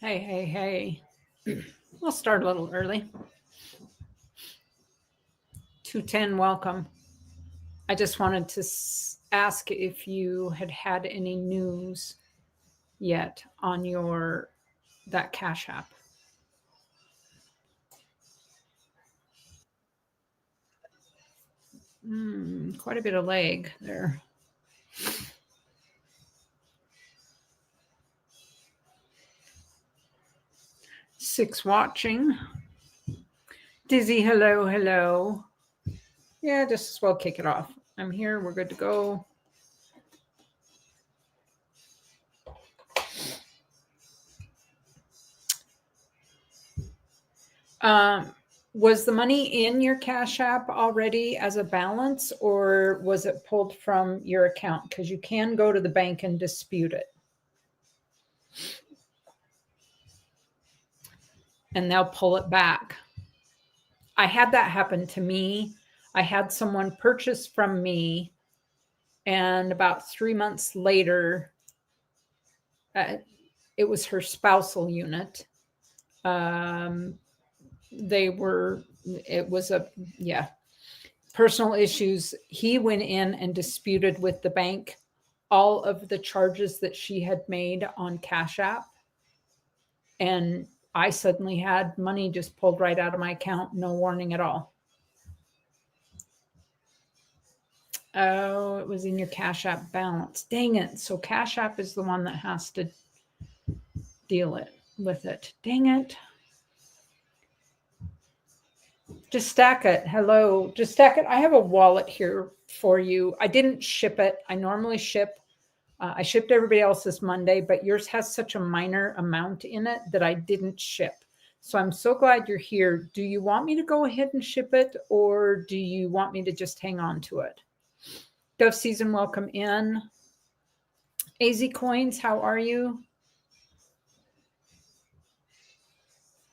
Hey. We'll start a little early. 210, welcome. I just wanted to ask if you had any news yet on that Cash App. Quite a bit of lag there. Six watching. Dizzy, hello. Yeah, just as well kick it off. I'm here. We're good to go. Was the money in your Cash App already as a balance, or was it pulled from your account? Because you can go to the bank and dispute it. And they'll pull it back. I had that happen to me. I had someone purchase from me, and about 3 months later, it was her spousal unit. It was personal issues. He went in and disputed with the bank all of the charges that she had made on Cash App. And I suddenly had money just pulled right out of my account, no warning at all. Oh, it was in your Cash App balance. Dang it. So Cash App is the one that has to deal with it. Dang it. Just stack it. Hello. Just stack it. I have a wallet here for you. I didn't ship it. I normally ship. I shipped everybody else's Monday, but yours has such a minor amount in it that I didn't ship. So I'm so glad you're here. Do you want me to go ahead and ship it, or do you want me to just hang on to it? Dove Season, welcome in. AZ Coins, how are you?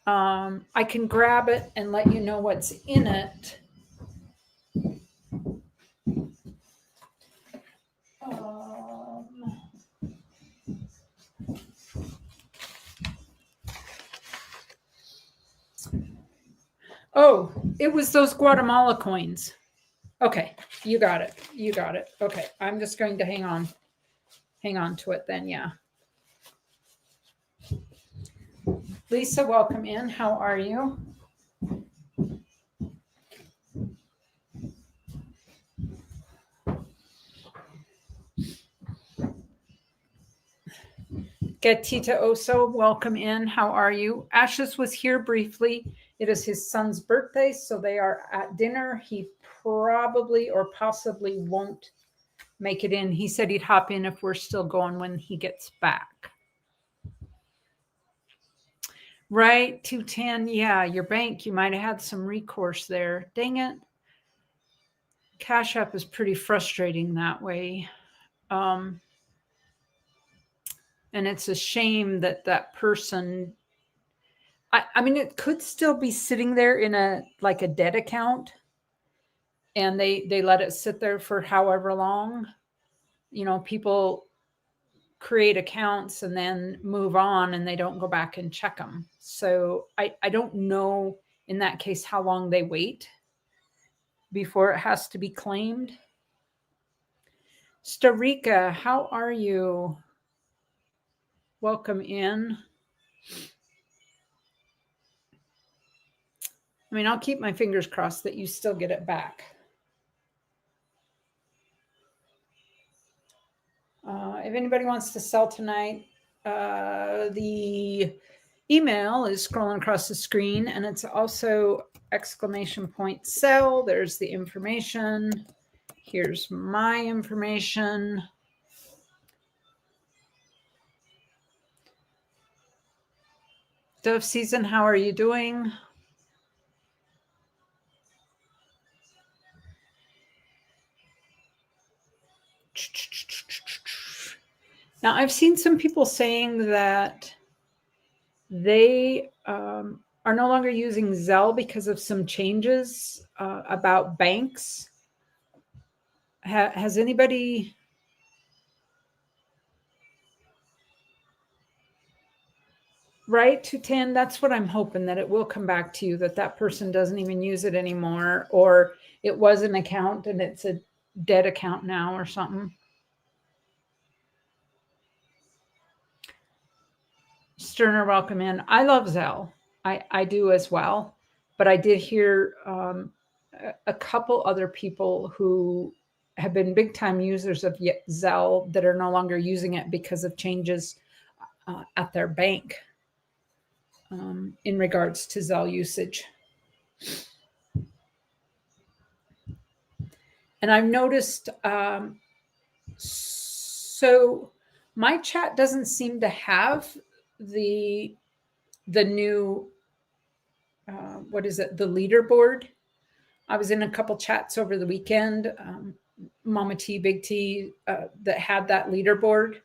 I can grab it and let you know what's in it. Oh, it was those Guatemala coins. Okay, you got it. Okay, I'm just going to hang on to it then. Yeah. Lisa, welcome in. How are you? Gatita Oso, welcome in. How are you? Ashes was here briefly. It is his son's birthday, so they are at dinner. He probably or possibly won't make it in. He said he'd hop in if we're still going when he gets back. Right, 210. Yeah, your bank, you might have had some recourse there. Dang it. Cash App is pretty frustrating that way. And it's a shame that person, I mean, it could still be sitting there in a debt account, and they let it sit there for however long. People create accounts and then move on, and they don't go back and check them. So I don't know in that case how long they wait before it has to be claimed. Starika, how are you? Welcome in. I mean, I'll keep my fingers crossed that you still get it back. If anybody wants to sell tonight, the email is scrolling across the screen, and it's also !sell. There's the information. Here's my information. Dove Season, how are you doing? Now, I've seen some people saying that they are no longer using Zelle because of some changes about banks. Has anybody... right, to 10, that's what I'm hoping, that it will come back to you, that that person doesn't even use it anymore, or it was an account and it's a dead account now or something. Sterner, welcome in. I love Zelle. I do as well, but I did hear a couple other people who have been big time users of Zelle that are no longer using it because of changes at their bank in regards to Zelle usage. And I've noticed, so my chat doesn't seem to have the new what is it, the leaderboard. I was in a couple chats over the weekend, Mama T, Big T, that had that leaderboard.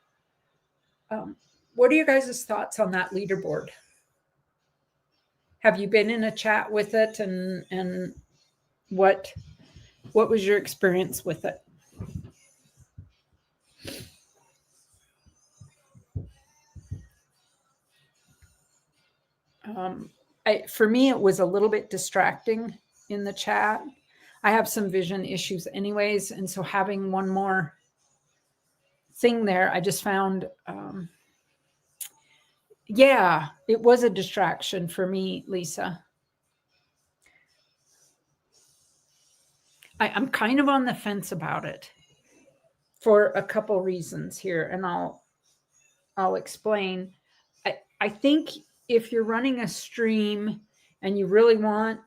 What are you guys' thoughts on that leaderboard? Have you been in a chat with it, and what was your experience with it? For me, it was a little bit distracting in the chat. I have some vision issues anyways, and so having one more thing there, I just found, yeah, it was a distraction for me, Lisa. I'm kind of on the fence about it for a couple reasons here, and I'll explain. I think if you're running a stream and you really want,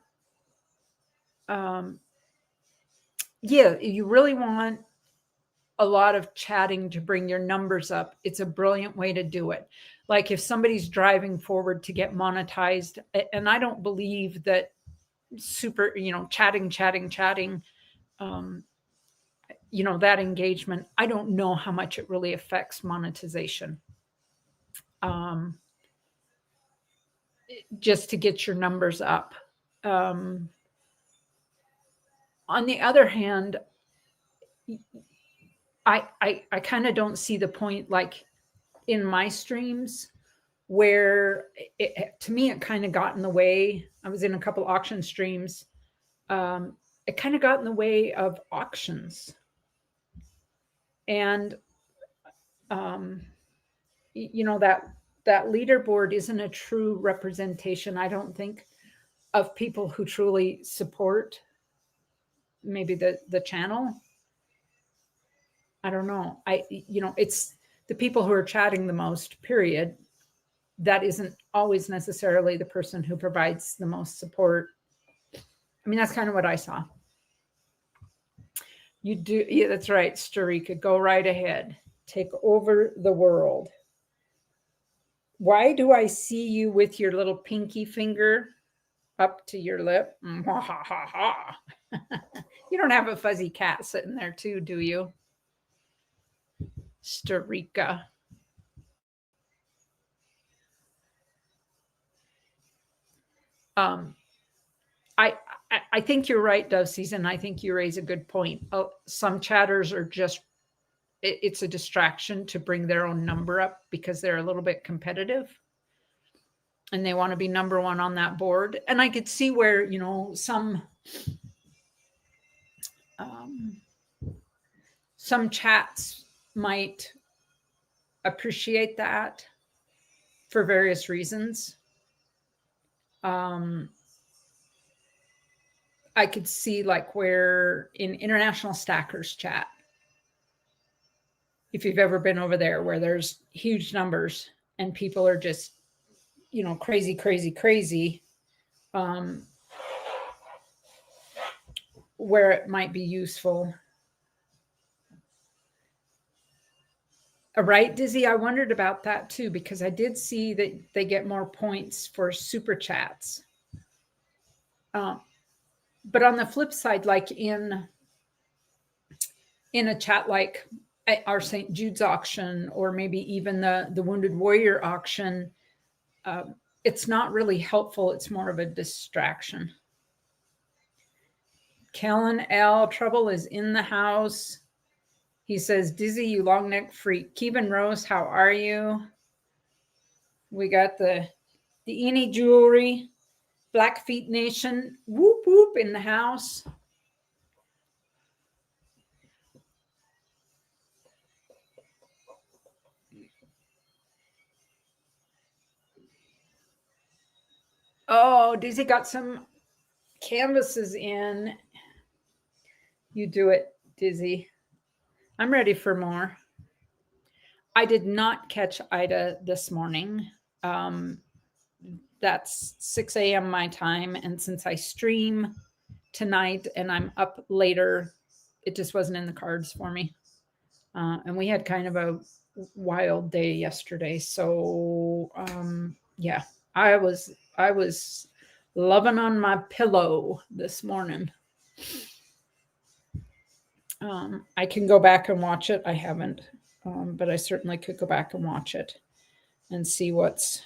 you really want a lot of chatting to bring your numbers up, it's a brilliant way to do it. Like if somebody's driving forward to get monetized, and I don't believe that super, chatting, that engagement, I don't know how much it really affects monetization. Just to get your numbers up. On the other hand, I kind of don't see the point, like in my streams, where to me it kind of got in the way. I was in a couple auction streams. It kind of got in the way of auctions, and that leaderboard isn't a true representation, I don't think, of people who truly support maybe the channel. I don't know. It's the people who are chatting the most, period. That isn't always necessarily the person who provides the most support. I mean, that's kind of what I saw. You do, yeah, that's right, Starika. Go right ahead. Take over the world. Why do I see you with your little pinky finger up to your lip? You don't have a fuzzy cat sitting there too, do you? Starika. I think you're right, Dove Season. I think you raise a good point. Some chatters are just, it's a distraction to bring their own number up because they're a little bit competitive and they want to be number one on that board. And I could see where, some chats might appreciate that for various reasons. I could see like where in International Stackers chat, if you've ever been over there, where there's huge numbers and people are just, crazy, where it might be useful. Right, Dizzy? I wondered about that too, because I did see that they get more points for super chats. But on the flip side, like in a chat like our St. Jude's auction, or maybe even the Wounded Warrior auction, it's not really helpful. It's more of a distraction. Kellen L. Trouble is in the house. He says, Dizzy, you long neck freak. Keeban Rose, how are you? We got the the Eni Jewelry, Blackfeet Nation, whoop whoop in the house. Oh, Dizzy got some canvases in. You do it, Dizzy. I'm ready for more. I did not catch Ida this morning. That's 6 a.m. my time. And since I stream tonight and I'm up later, it just wasn't in the cards for me. And we had kind of a wild day yesterday. So yeah, I was loving on my pillow this morning. I can go back and watch it. I haven't, but I certainly could go back and watch it and see what's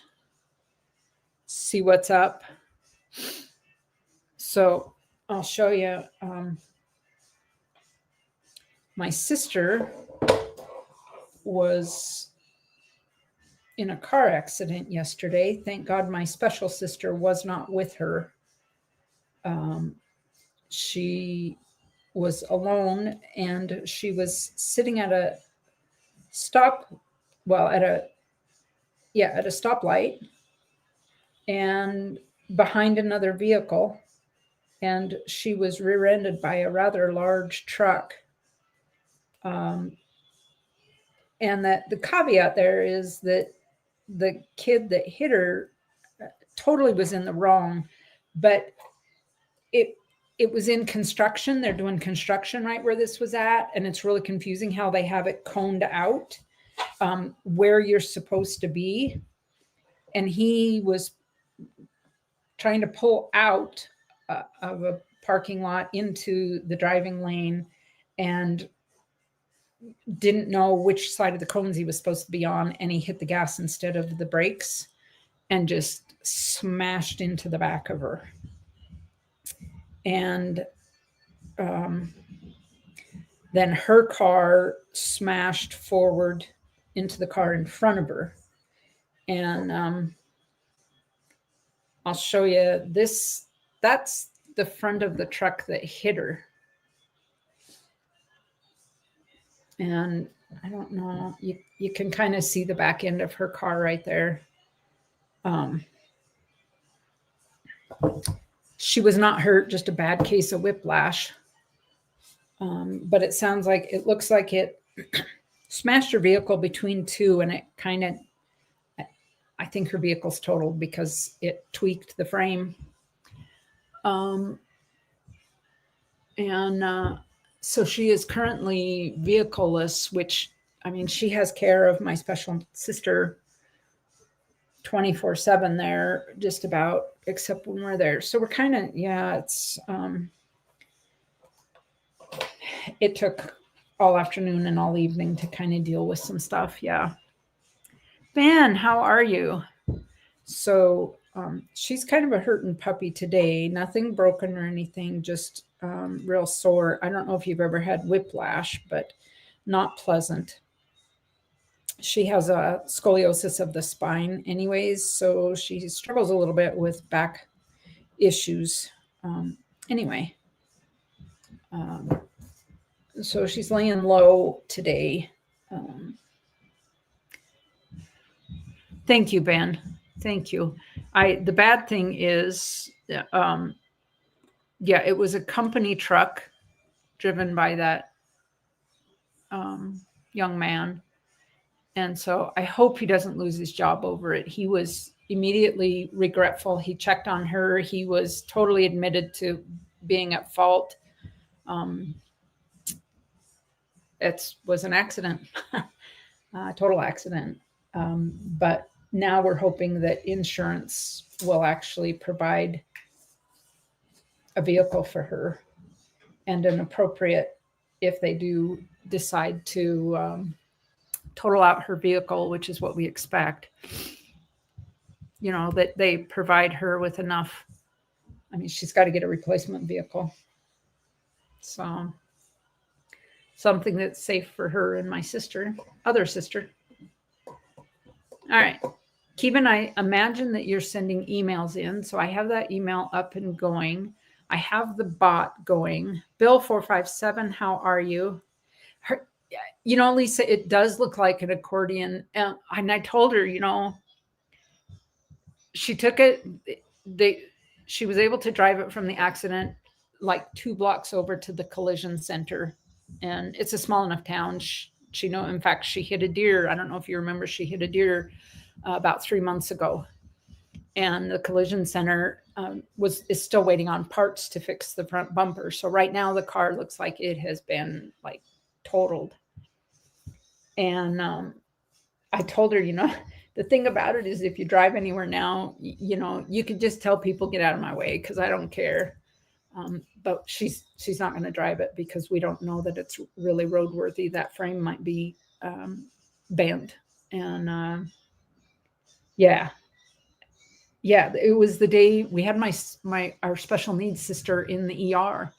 up. So I'll show you. My sister was in a car accident yesterday. Thank God my special sister was not with her. She was alone and she was sitting at a stoplight and behind another vehicle, and she was rear-ended by a rather large truck. And that the caveat there is that the kid that hit her totally was in the wrong, but it was in construction. They're doing construction right where this was at, and it's really confusing how they have it coned out where you're supposed to be. And he was trying to pull out of a parking lot into the driving lane and didn't know which side of the cones he was supposed to be on, and he hit the gas instead of the brakes and just smashed into the back of her. And then her car smashed forward into the car in front of her. And I'll show you this. That's the front of the truck that hit her. And I don't know, you can kind of see the back end of her car right there. She was not hurt, just a bad case of whiplash. But it looks like it smashed her vehicle between two, and it kind of, I think her vehicle's totaled because it tweaked the frame. So she is currently vehicleless, which, I mean, she has care of my special sister 24/7 there, just about, except when we're there. So we're kind of, it took all afternoon and all evening to kind of deal with some stuff. Yeah. Ben, how are you? So she's kind of a hurting puppy today. Nothing broken or anything, just real sore. I don't know if you've ever had whiplash, but not pleasant. She has a scoliosis of the spine anyways, so she struggles a little bit with back issues. Anyway, so she's laying low today. Thank you, Ben. Thank you. The bad thing is, it was a company truck driven by that young man. And so I hope he doesn't lose his job over it. He was immediately regretful. He checked on her. He was totally admitted to being at fault. It was an accident, total accident. But now we're hoping that insurance will actually provide a vehicle for her, and an appropriate, if they do decide to total out her vehicle, which is what we expect, that they provide her with enough. I mean, she's got to get a replacement vehicle. So something that's safe for her and my other sister. All right. Keeban, I imagine that you're sending emails in. So I have that email up and going. I have the bot going. Bill457, how are you? Her, Lisa, it does look like an accordion. And I told her, she took it. They, she was able to drive it from the accident like 2 blocks over to the collision center, and it's a small enough town. In fact, she hit a deer. I don't know if you remember, she hit a deer about 3 months ago, and the collision center is still waiting on parts to fix the front bumper. So right now the car looks like it has been like totaled. And I told her, the thing about it is if you drive anywhere now, you could just tell people get out of my way because I don't care. But she's not going to drive it because we don't know that it's really roadworthy. That frame might be bent. And yeah, it was the day we had our special needs sister in the ER,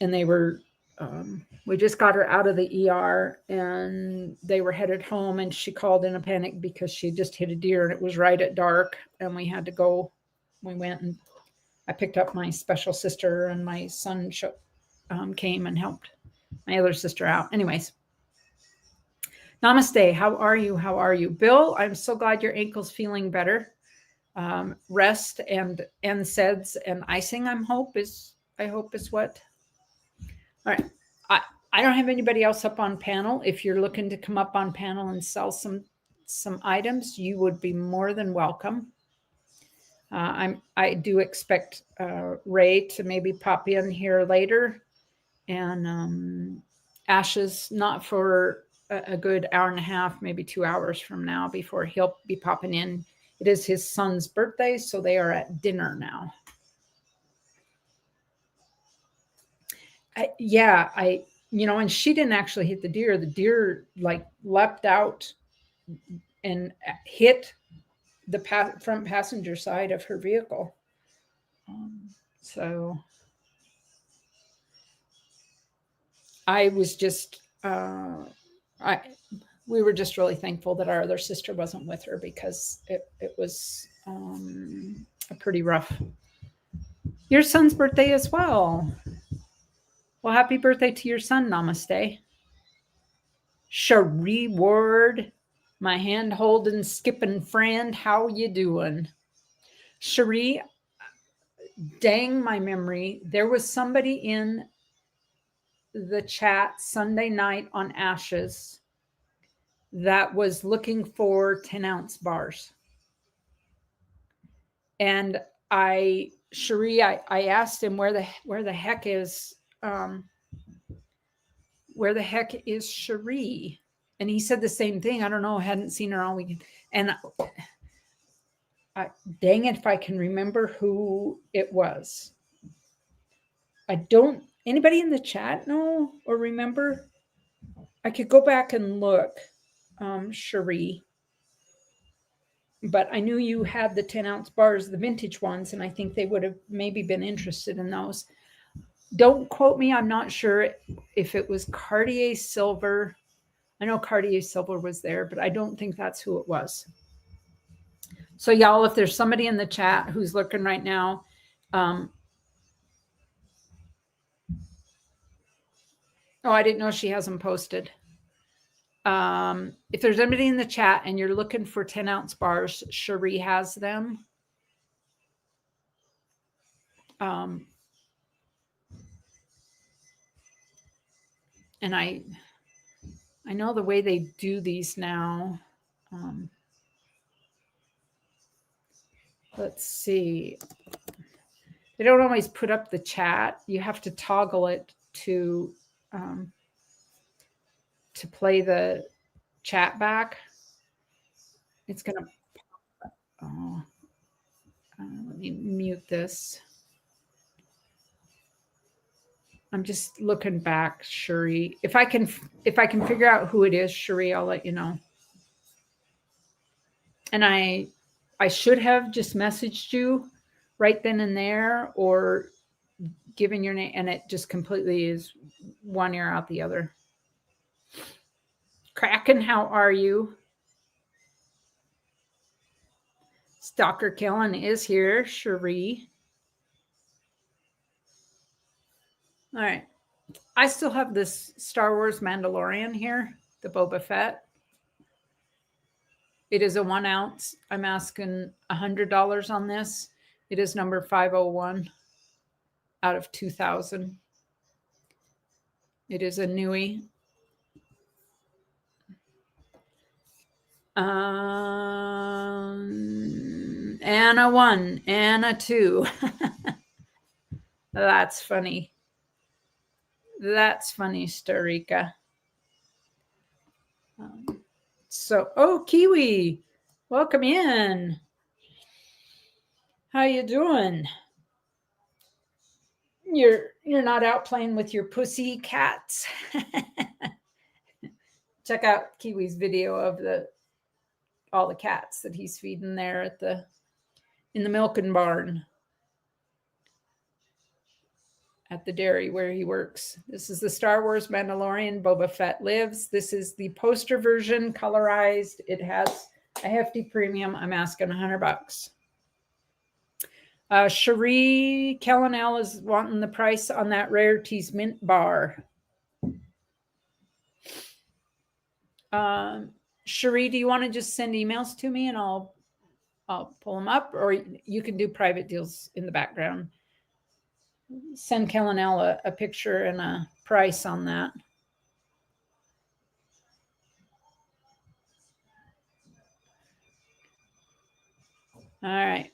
and they were we just got her out of the ER and they were headed home, and she called in a panic because she just hit a deer and it was right at dark and we had to go. We went and I picked up my special sister, and my son came and helped my other sister out. Anyways, namaste. How are you? How are you? Bill, I'm so glad your ankle's feeling better. Rest and NSAIDs and icing, I hope is what. All right. I don't have anybody else up on panel. If you're looking to come up on panel and sell some items, you would be more than welcome. I do expect Ray to maybe pop in here later, and Ashes not for a good hour and a half, maybe 2 hours from now before he'll be popping in. It is his son's birthday, so they are at dinner now. And she didn't actually hit the deer. The deer like leapt out and hit the front passenger side of her vehicle. So I was just, we were just really thankful that our other sister wasn't with her because it was a pretty rough. Your son's birthday as well. Well, happy birthday to your son. Namaste. Cherie Ward, my hand holding, skipping friend. How you doing? Cherie, dang my memory. There was somebody in the chat Sunday night on Ashes that was looking for 10-ounce bars. And Cherie, I asked him where the heck is Cherie? And he said the same thing. I don't know. I hadn't seen her all weekend. And dang it, if I can remember who it was. Anybody in the chat know or remember? I could go back and look, Cherie. But I knew you had the 10-ounce bars, the vintage ones, and I think they would have maybe been interested in those. Don't quote me. I'm not sure if it was Cartier Silver. I know Cartier Silver was there, but I don't think that's who it was. So y'all, if there's somebody in the chat who's looking right now, oh, I didn't know she hasn't posted. If there's anybody in the chat and you're looking for 10-ounce bars, Cherie has them. And I know the way they do these now. Let's see. They don't always put up the chat. You have to toggle it to play the chat back. It's going to, let me mute this. I'm just looking back, Cherie. If I can figure out who it is, Cherie, I'll let you know. And I should have just messaged you right then and there, or given your name, and it just completely is one ear out the other. Kraken, how are you? Stalker Kellen is here. Cherie. All right. I still have this Star Wars Mandalorian here, the Boba Fett. It is a 1 ounce. I'm asking $100 on this. It is number 501 out of 2000. It is a newie. And a 1 and a 2. That's funny. That's funny, Starika. Oh, Kiwi, welcome in. How you doing? You're not out playing with your pussy cats. Check out Kiwi's video of all the cats that he's feeding there in the milking barn at the dairy where he works. This is the Star Wars Mandalorian Boba Fett Lives. This is the poster version, colorized. It has a hefty premium. I'm asking $100. Cherie Kellenell is wanting the price on that Rarities mint bar. Cherie, do you want to just send emails to me and I'll pull them up, or you can do private deals in the background. Send Kellenell a picture and a price on that. All right.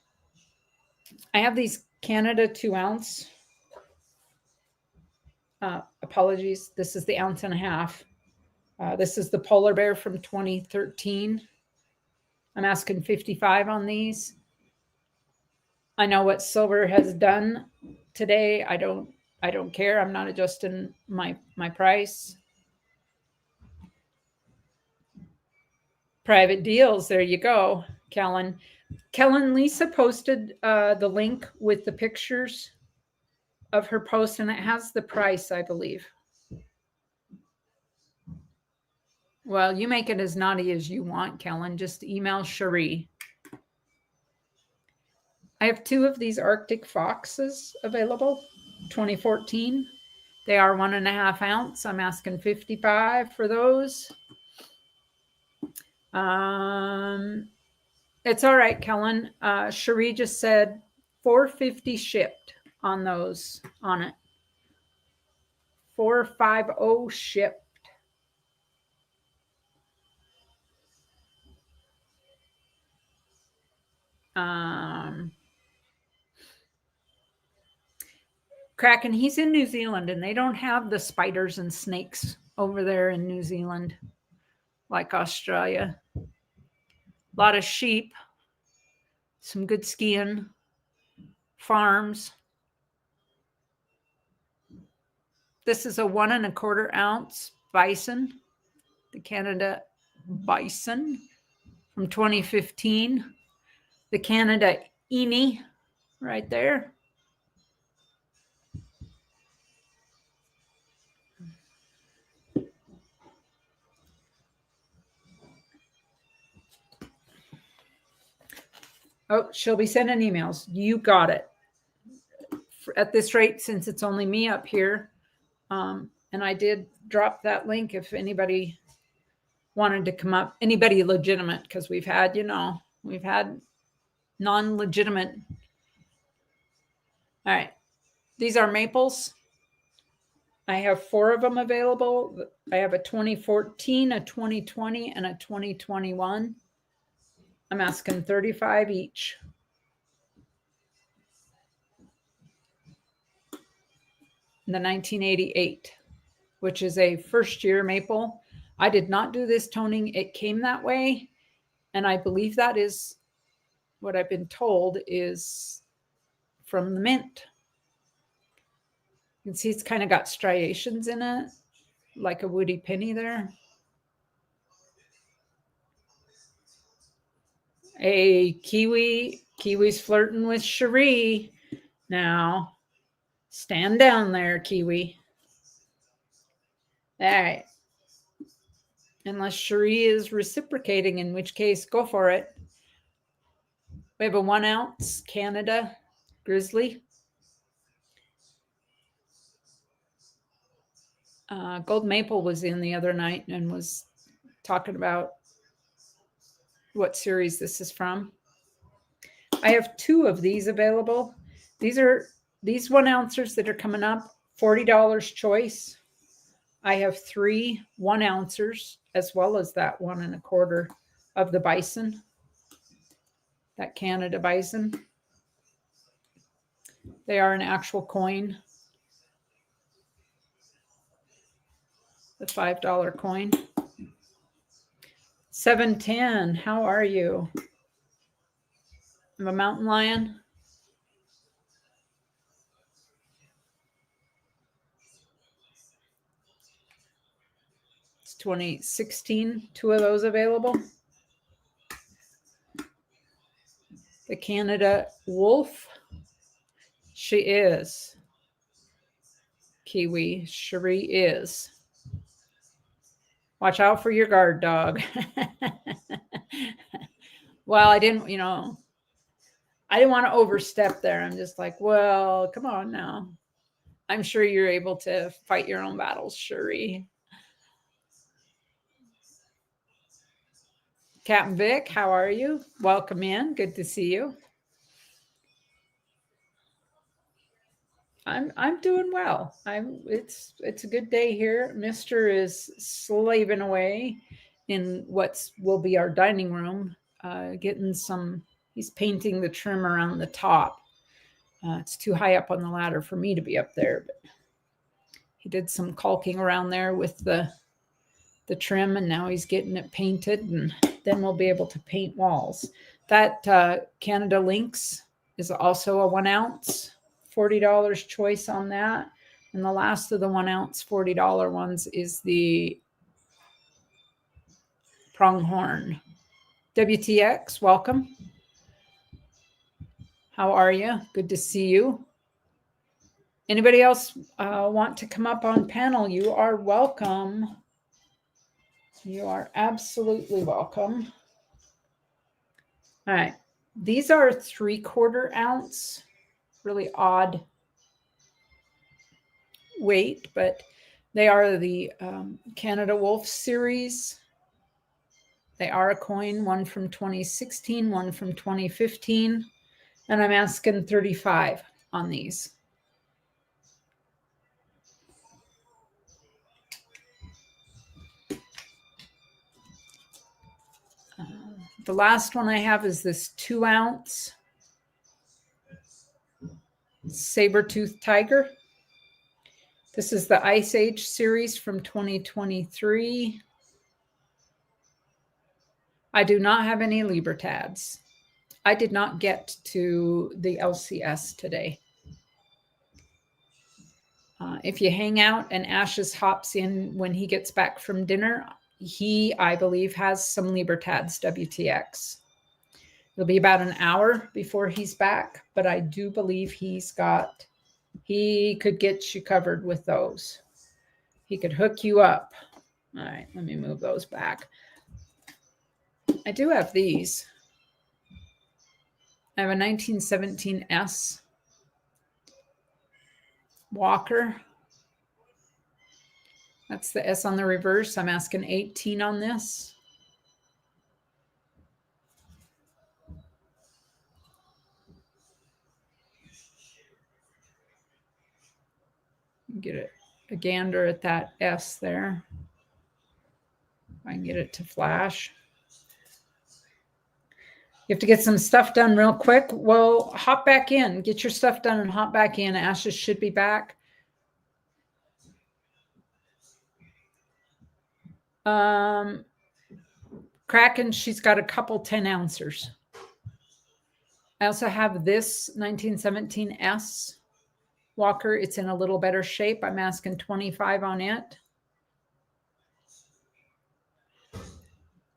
I have these Canada 2 ounce. Apologies. This is the 1.5 ounce. This is the polar bear from 2013. I'm asking $55 on these. I know what silver has done today. I don't care. I'm not adjusting my price. Private deals. There you go, Kellen. Lisa posted the link with the pictures of her post, and it has the price, I believe. Well, you make it as naughty as you want, Kellen. Just email Cherie. I have 2 of these Arctic foxes available, 2014. They are 1.5 ounce. I'm asking $55 for those. It's all right, Kellen. Cherie just said $450 shipped on those, on it. $450 shipped. Kraken, he's in New Zealand, and they don't have the spiders and snakes over there in New Zealand like Australia. A lot of sheep, some good skiing, farms. This is a 1.25 ounce bison, the Canada bison from 2015. The Canada Eni right there. Oh, she'll be sending emails. You got it. At this rate, since it's only me up here, and I did drop that link if anybody wanted to come up, anybody legitimate, because we've had non-legitimate. All right. These are maples. I have 4 of them available. I have a 2014, a 2020, and a 2021. I'm asking $35 each. The 1988, which is a first-year maple. I did not do this toning. It came that way, and I believe that is what I've been told is from the mint. You can see it's kind of got striations in it, like a woody penny there. Hey, Kiwi's flirting with Cherie. Now, stand down there, Kiwi. All right. Unless Cherie is reciprocating, in which case, go for it. We have a 1 ounce Canada Grizzly. Gold Maple was in the other night and was talking about what series this is from. I have 2 of these available. These are these 1 ounces that are coming up, $40 choice. I have 3 1 ounces as well as that 1 1/4 of the bison, that Canada bison. They are an actual coin, the $5 coin. 710, how are you? I'm a mountain lion. It's 2016, 2 of those available. The Canada Wolf, she is. Kiwi, Cherie is. Watch out for your guard dog. Well, I didn't want to overstep there. I'm just like, well, come on now. I'm sure you're able to fight your own battles, Cherie. Captain Vic, how are you? Welcome in. Good to see you. I'm doing well. It's a good day here. Mister is slaving away in what will be our dining room, he's painting the trim around the top. It's too high up on the ladder for me to be up there, but he did some caulking around there with the trim, and now he's getting it painted, and then we'll be able to paint walls. That Canada Lynx is also a 1 ounce, $40 choice on that. And the last of the 1 ounce $40 ones is the pronghorn. WTX, welcome. How are you? Good to see you. Anybody else want to come up on panel? You are welcome. You are absolutely welcome. All right. These are 3/4 ounce, really odd weight, but they are the Canada Wolf series. They are a coin, one from 2016, one from 2015, and I'm asking 35 on these. The last one I have is this 2 ounce saber-tooth tiger. This is the Ice Age series from 2023. I do not have any Libertads. I did not get to the LCS today. If you hang out and Ashes hops in when he gets back from dinner, he, I believe, has some Libertads WTX. It'll be about an hour before he's back, but I do believe he could get you covered with those. He could hook you up. All right, let me move those back. I do have these. I have a 1917 S Walker. That's the S on the reverse. I'm asking 18 on this. Get a gander at that S there. If I can get it to flash. You have to get some stuff done real quick. Well, hop back in. Get your stuff done and hop back in. Ashes should be back. Kraken, she's got a couple 10 ounces. I also have this 1917 S Walker. It's in a little better shape. I'm asking 25 on it.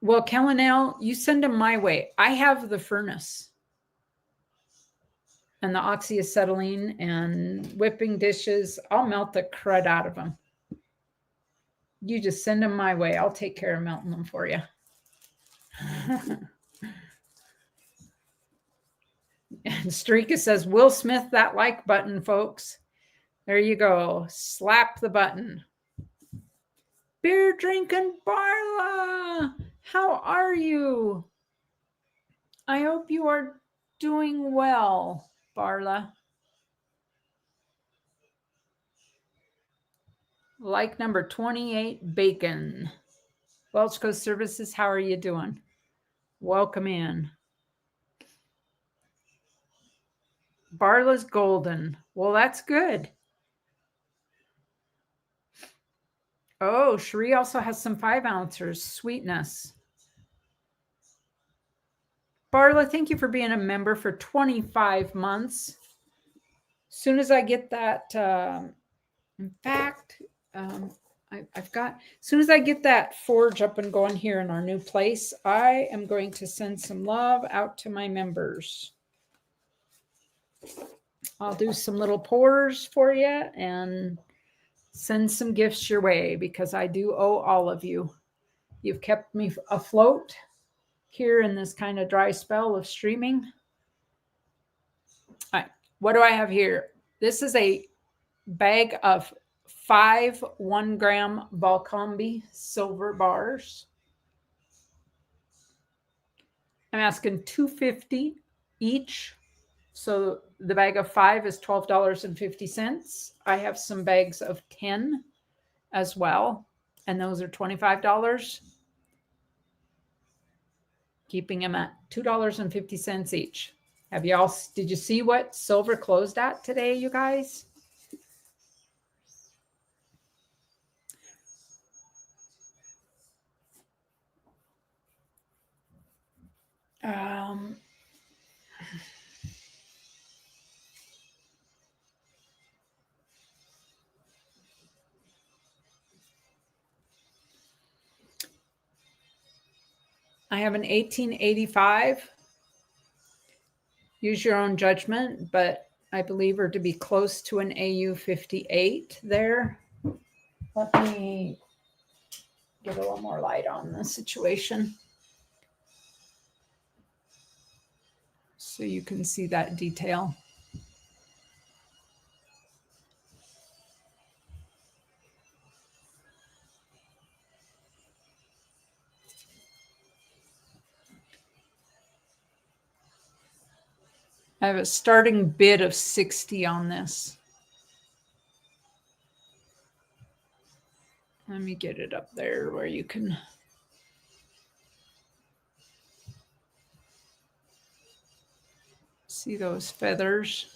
Well, Kellanell, you send them my way. I have the furnace and the oxyacetylene and whipping dishes. I'll melt the crud out of them. You just send them my way. I'll take care of melting them for you. Streaka says, Will Smith that like button, folks. There you go. Slap the button. Beer drinking Barla, how are you? I hope you are doing well, Barla. Like number 28, Bacon. Welch Coast Services, how are you doing? Welcome in. Barla's golden. Well, that's good. Oh, Cherie also has some 5-ounces. Sweetness. Barla, thank you for being a member for 25 months. As soon as I get that, in fact, I've got, as soon as I get that forge up and going here in our new place, I am going to send some love out to my members. I'll do some little pours for you and send some gifts your way because I do owe all of you. You've kept me afloat here in this kind of dry spell of streaming. All right, what do I have here? This is a bag of 5 1-gram Valcombi silver bars. I'm asking $2.50 each. So the bag of 5 is $12.50. I have some bags of 10 as well, and those are $25. Keeping them at $2.50 each. Did you see what silver closed at today, you guys? I have an 1885. Use your own judgment, but I believe her to be close to an AU 58 there. Let me get a little more light on the situation so you can see that detail. I have a starting bid of 60 on this. Let me get it up there where you can see those feathers.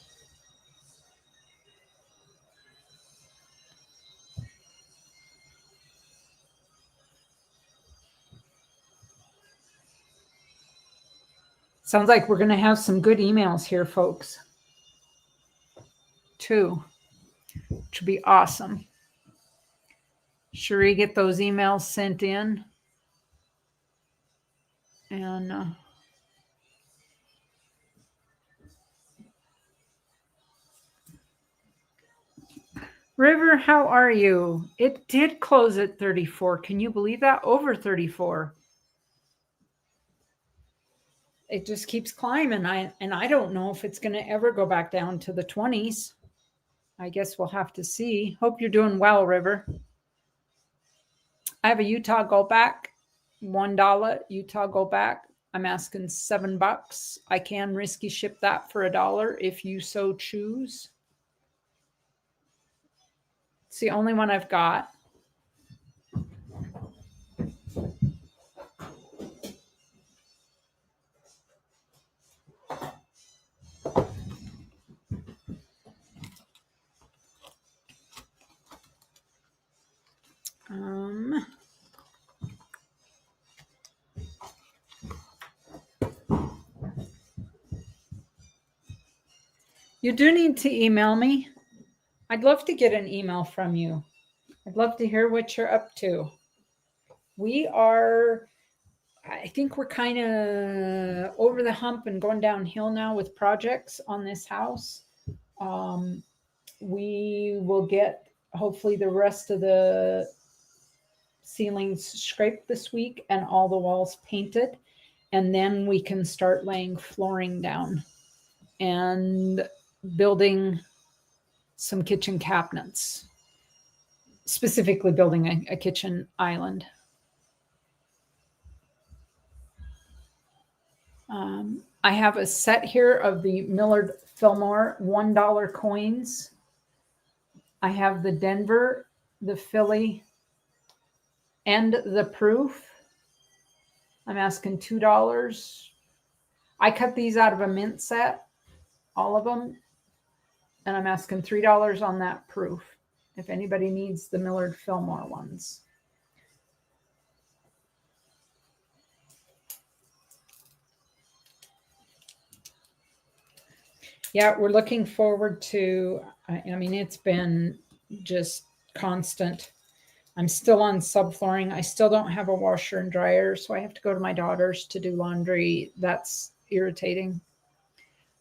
Sounds like we're going to have some good emails here, folks, too, which would be awesome. Cherie, get those emails sent in. And River, how are you? It did close at 34. Can you believe that? Over 34. It just keeps climbing. I don't know if it's going to ever go back down to the 20s. I guess we'll have to see. Hope you're doing well, River. I have a Utah Goldback, $1 Utah Goldback. I'm asking $7. I can risky ship that for $1 if you so choose. It's the only one I've got. You do need to email me. I'd love to get an email from you. I'd love to hear what you're up to. I think we're kind of over the hump and going downhill now with projects on this house. We will get hopefully the rest of the ceilings scraped this week and all the walls painted. And then we can start laying flooring down. and building some kitchen cabinets, specifically building a kitchen island. I have a set here of the Millard Fillmore $1 coins. I have the Denver, the Philly, and the proof. I'm asking $2. I cut these out of a mint set, all of them, and I'm asking $3 on that proof if anybody needs the Millard Fillmore ones. Yeah, we're looking forward to, I mean, it's been just constant. I'm still on subflooring. I still don't have a washer and dryer, so I have to go to my daughter's to do laundry. That's irritating.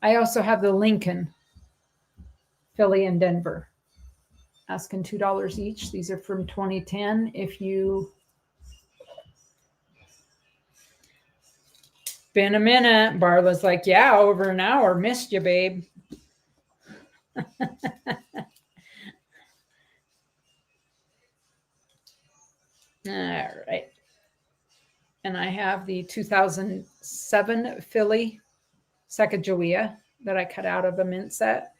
I also have the Lincoln, Philly, and Denver. Asking $2 each. These are from 2010. If you been a minute, Barla's like, yeah, over an hour. Missed you, babe. All right. And I have the 2007 Philly Sacagawea that I cut out of a mint set.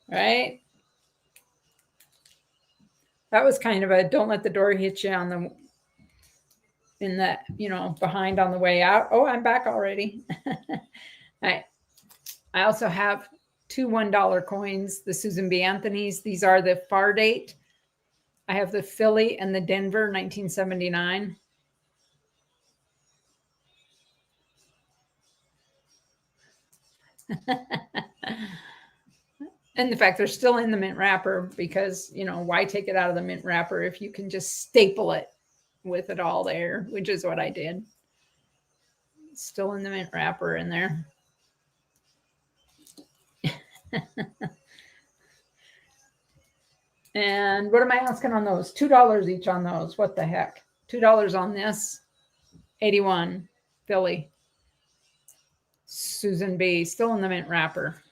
Right? That was kind of a don't let the door hit you on the in the, behind on the way out. Oh, I'm back already. All right. I also have two $1 coins, the Susan B. Anthony's. These are the far date. I have the Philly and the Denver 1979. And the fact they're still in the mint wrapper because, why take it out of the mint wrapper if you can just staple it with it all there, which is what I did. Still in the mint wrapper in there. And what am I asking on those? $2 each on those. What the heck? $2 on this. 81 Philly. Susan B. Still in the mint wrapper.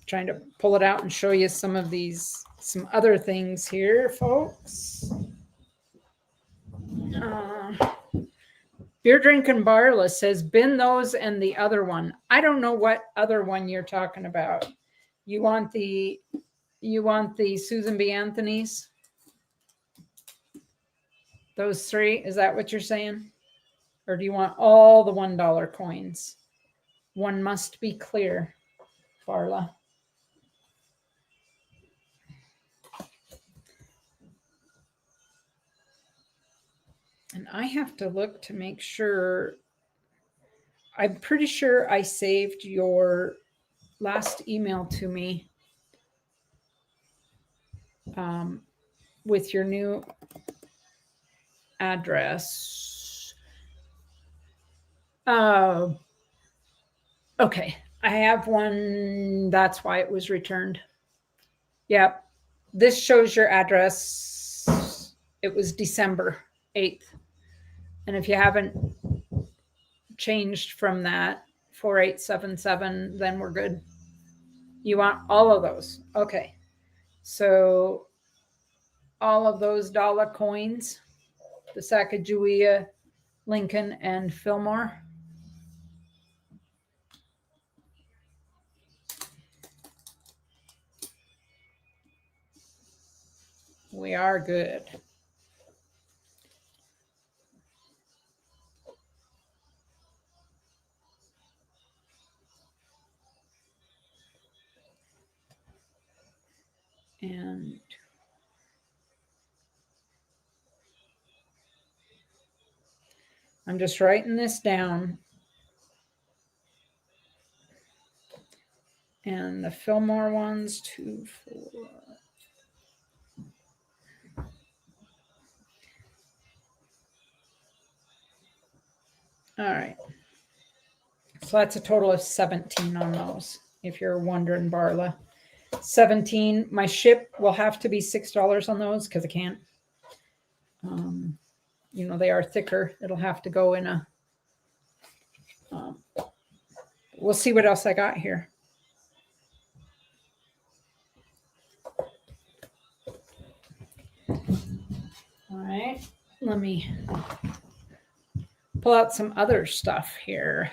Trying to pull it out and show you some other things here, folks. Beer Drinking Barla says, bin those and the other one. I don't know what other one you're talking about. You want the Susan B. Anthony's? Those three? Is that what you're saying? Or do you want all the $1 coins? One must be clear, Barla. And I have to look to make sure. I'm pretty sure I saved your last email to me with your new address. Oh, okay. I have one. That's why it was returned. Yep. This shows your address. It was December 8th. And if you haven't changed from that 4877, then we're good. You want all of those. Okay. So all of those dollar coins, the Sacagawea, Lincoln, and Fillmore. We are good. And I'm just writing this down. And the Fillmore ones, 2, 4. All right. So that's a total of 17 on those, if you're wondering, Barla. 17. My ship will have to be $6 on those because I can't. They are thicker. It'll have to go in a. We'll see what else I got here. All right, let me pull out some other stuff here.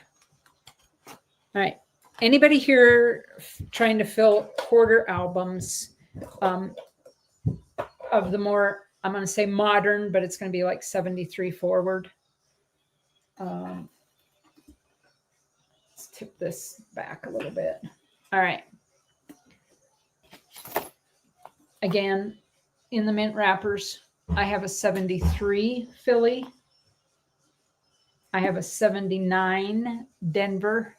All right, anybody here trying to fill quarter albums of the more, I'm going to say modern, but it's going to be like 73 forward. Let's tip this back a little bit. All right. Again, in the mint wrappers, I have a 73 Philly. I have a 79 Denver.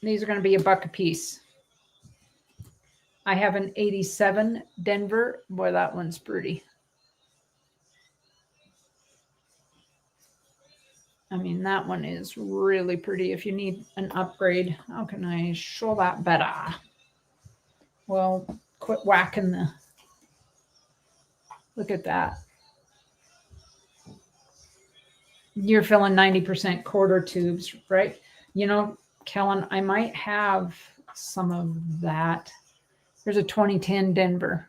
These are going to be $1 a piece. I have an 87 Denver. Boy, that one's pretty. I mean, that one is really pretty. If you need an upgrade, how can I show that better? Well, quit whacking the. Look at that. You're filling 90% quarter tubes, right? Kellen, I might have some of that. There's a 2010 Denver.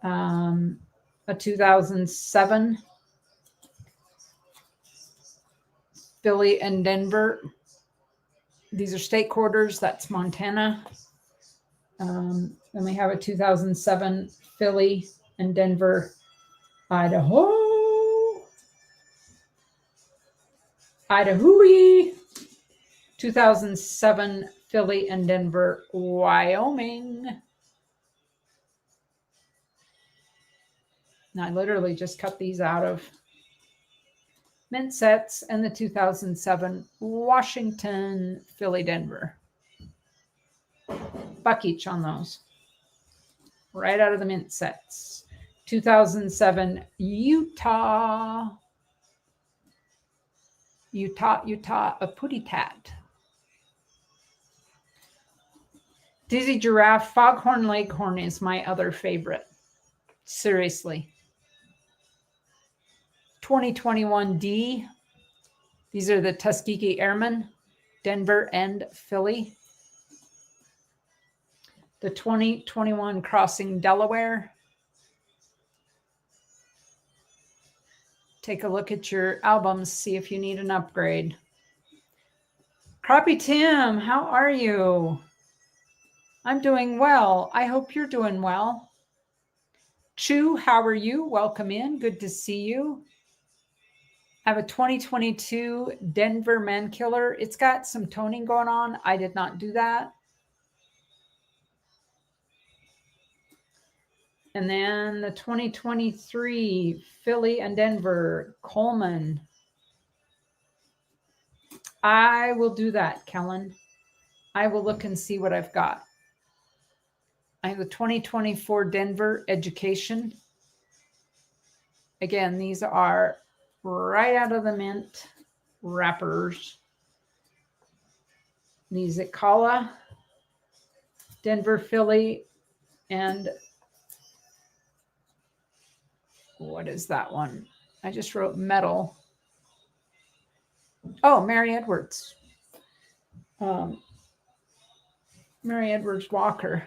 A 2007 Philly and Denver. These are state quarters. That's Montana. Then we have a 2007 Philly and Denver, Idaho. 2007 Philly and Denver, Wyoming. And I literally just cut these out of mint sets, and the 2007 Washington, Philly, Denver. $1 each on those. Right out of the mint sets. 2007 Utah, a putty tat. Dizzy Giraffe, Foghorn Leghorn is my other favorite. Seriously. 2021 D. These are the Tuskegee Airmen, Denver and Philly. The 2021 Crossing Delaware. Take a look at your albums, see if you need an upgrade. Crappie Tim, how are you? I'm doing well. I hope you're doing well. Chu, how are you? Welcome in. Good to see you. I have a 2022 Denver Man Killer. It's got some toning going on. I did not do that. And then the 2023 Philly and Denver Coleman. I will do that, Kellen. I will look and see what I've got. I have the 2024 Denver Education. Again, these are right out of the mint wrappers. These at Kala, Denver, Philly, and what is that one? I just wrote metal. Oh, Mary Edwards. Mary Edwards Walker.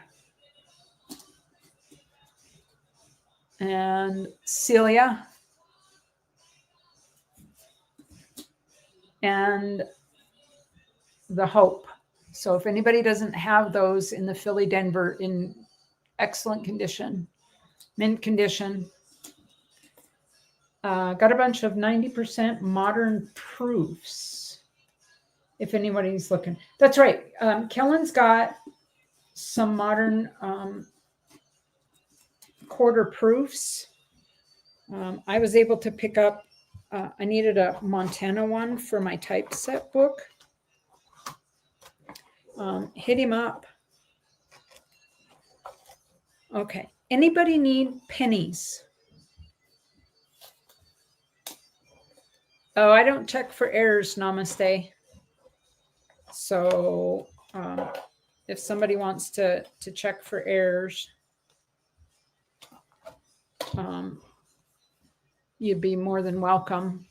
And Celia. And the Hope. So if anybody doesn't have those in the Philly Denver in excellent condition, mint condition, got a bunch of 90% modern proofs. If anybody's looking, that's right. Kellen's got some modern quarter proofs. I was able to pick up. I needed a Montana one for my typeset book. Hit him up. Okay. Anybody need pennies? Oh, I don't check for errors. Namaste. So if somebody wants to check for errors, you'd be more than welcome.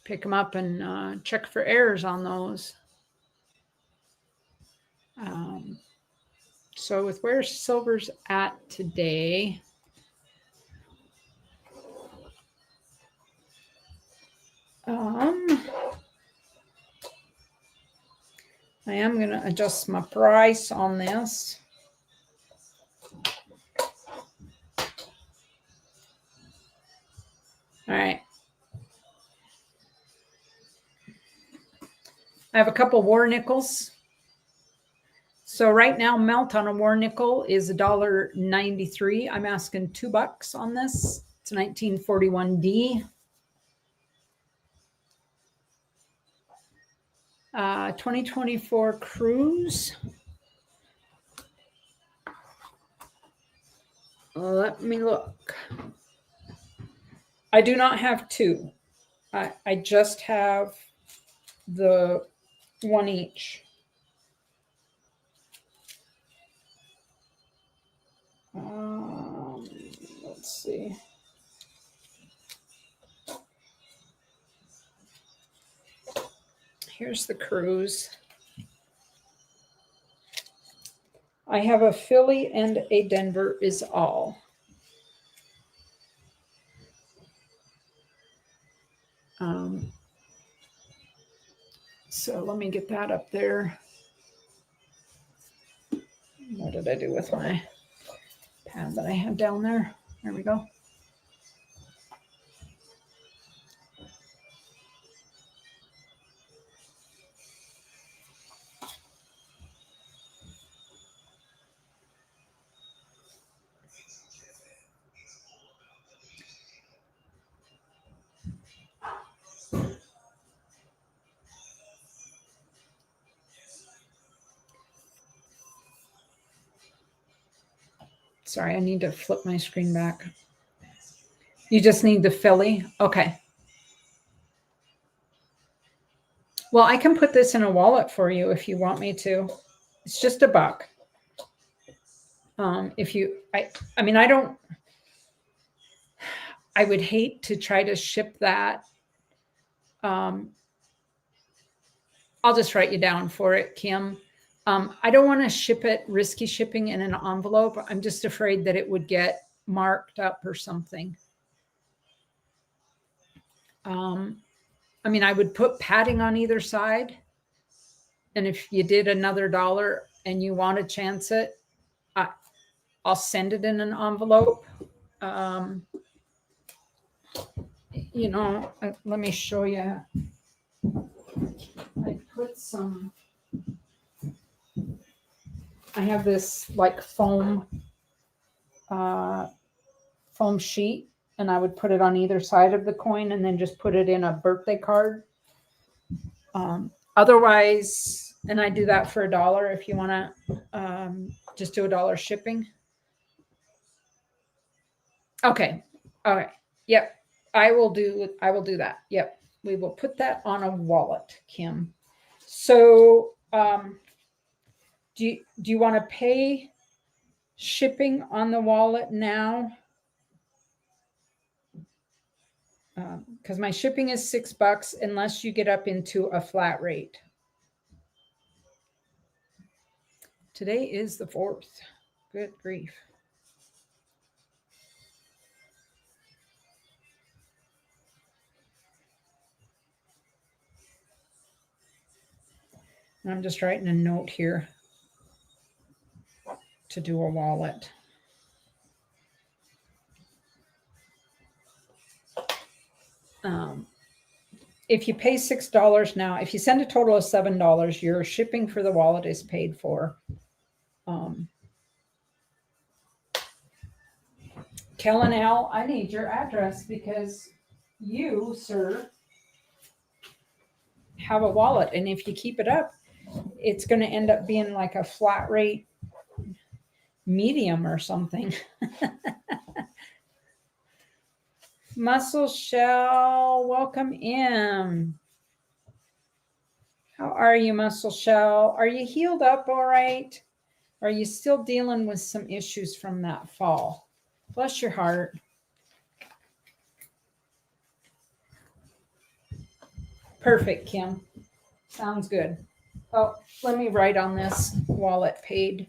Pick them up and check for errors on those. So with where silver's at today, I am going to adjust my price on this. All right. I have a couple war nickels. So right now, melt on a war nickel is $1.93. I'm asking $2 on this. It's 1941D. 2024 cruise. Let me look. I do not have two. I just have the one each. Let's see. Here's the cruise. I have a Philly and a Denver is all. So let me get that up there. What did I do with my pad that I had down there? There we go. Sorry, I need to flip my screen back. You just need the Philly? Okay. Well, I can put this in a wallet for you if you want me to. It's just $1. I mean, I would hate to try to ship that. I'll just write you down for it, Kim. I don't want to ship it, risky shipping in an envelope. I'm just afraid that it would get marked up or something. I mean, I would put padding on either side. And if you did another $1 and you want to chance it, I'll send it in an envelope. You know, let me show you. I put some, I have this like foam sheet, and I would put it on either side of the coin and then just put it in a birthday card. Otherwise, and I do that for $1 if you want to just do $1 shipping. Okay. All right. Yep. I will do that. Yep. We will put that on a wallet, Kim. So, do you want to pay shipping on the wallet now? Because my shipping is $6 unless you get up into a flat rate. Today is the 4th. Good grief. I'm just writing a note here to do a wallet. If you pay $6 now, if you send a total of $7, your shipping for the wallet is paid for. Kellen L., I need your address because you, sir, have a wallet. And if you keep it up, it's going to end up being like a flat rate medium or something. Muscle Shell, welcome in. How are you, Muscle Shell? Are you healed up all right? Are you still dealing with some issues from that fall? Bless your heart. Perfect, Kim. Sounds good. Oh, let me write on this wallet paid.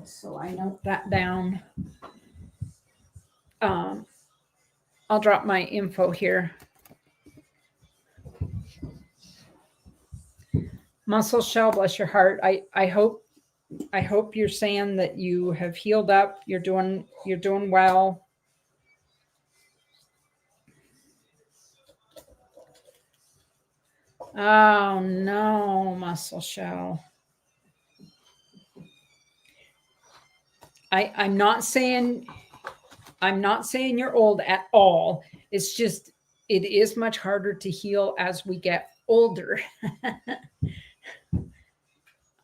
So I note that down. I'll drop my info here. Muscle Shell, bless your heart. I hope you're saying that you have healed up. You're doing well. Oh no, Muscle Shell. I'm not saying you're old at all. It's just it is much harder to heal as we get older.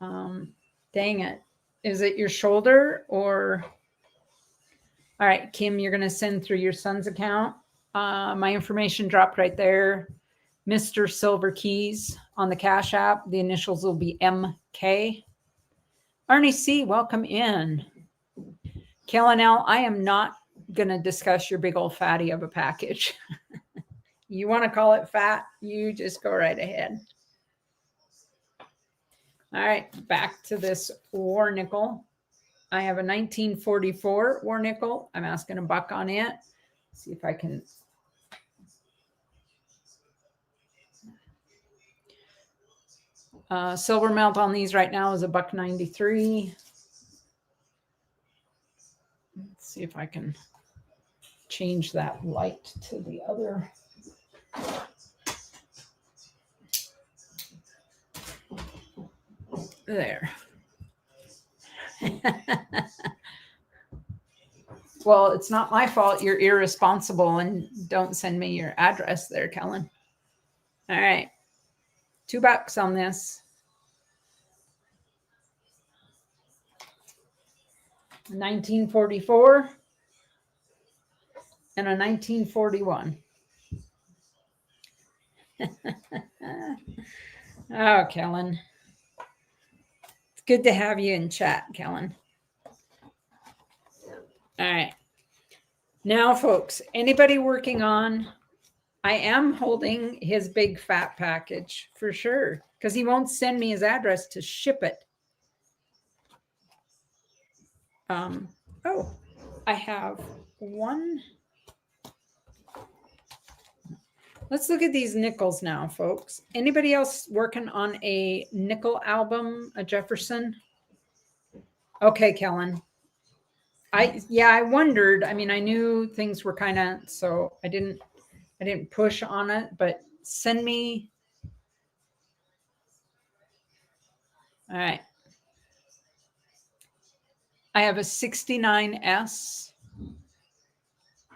Dang it. Is it your shoulder or? All right, Kim, you're going to send through your son's account. My information dropped right there. Mr. Silver Keys on the Cash App. The initials will be MK. Arnie C., welcome in. Kellen L., I am not going to discuss your big old fatty of a package. You want to call it fat? You just go right ahead. All right, back to this war nickel. I have a 1944 war nickel. I'm asking $1 on it. See if I can. Silver melt on these right now is $1.93. Let's see if I can change that light to the other. There. Well, it's not my fault. You're irresponsible and don't send me your address there, Kellen. All right. $2 on this. 1944 and a 1941. Oh, Kellen. It's good to have you in chat, Kellen. All right. Now, folks, anybody working on, I am holding his big fat package for sure because he won't send me his address to ship it. Oh, I have one. Let's look at these nickels now, folks. Anybody else working on a nickel album, a Jefferson? Okay, Kellen. I wondered. I mean, I knew things were kind of, so I didn't push on it, but send me. All right. I have a 69S.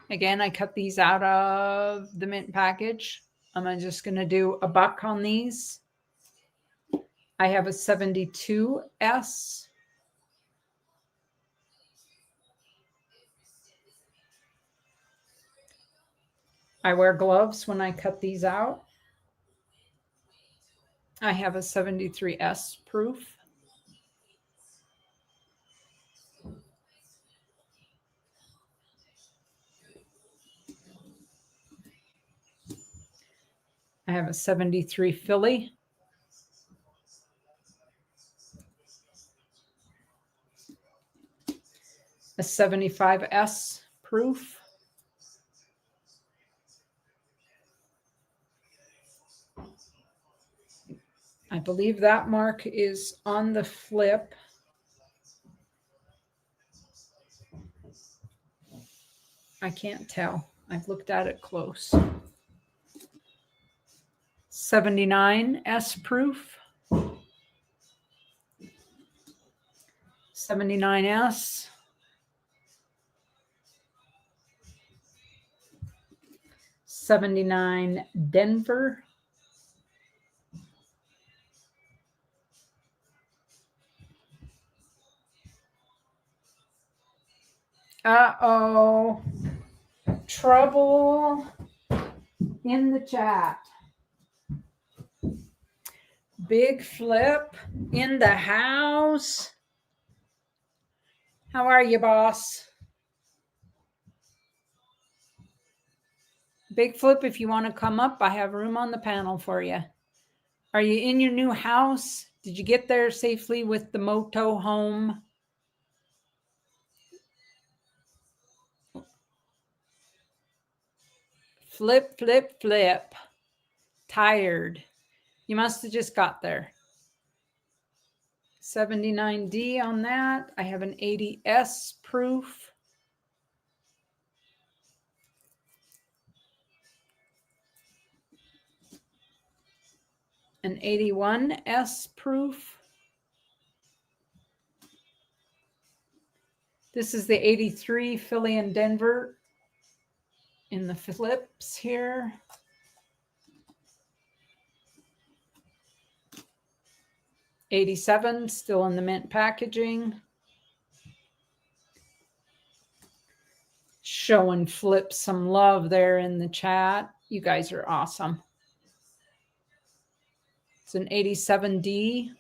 Again, I cut these out of the mint package. I'm just going to do $1 on these. I have a 72S. I wear gloves when I cut these out. I have a 73S proof. I have a 73 Philly. A 75S proof. I believe that mark is on the flip. I can't tell. I've looked at it close. 79S proof. 79S. 79 Denver. Uh-oh. trouble in the chat. Big Flip in the house. How are you, boss? Big Flip, if you want to come up, I have room on the panel for you. Are you in your new house? Did you get there safely with the moto home? Flip, flip, flip. Tired. You must have just got there. 79D on that. I have an 80S proof. An 81S proof. This is the 83 Philly and Denver in the flips here. '87 still in the mint packaging. Showing Flip some love there in the chat. You guys are awesome. It's an 87D,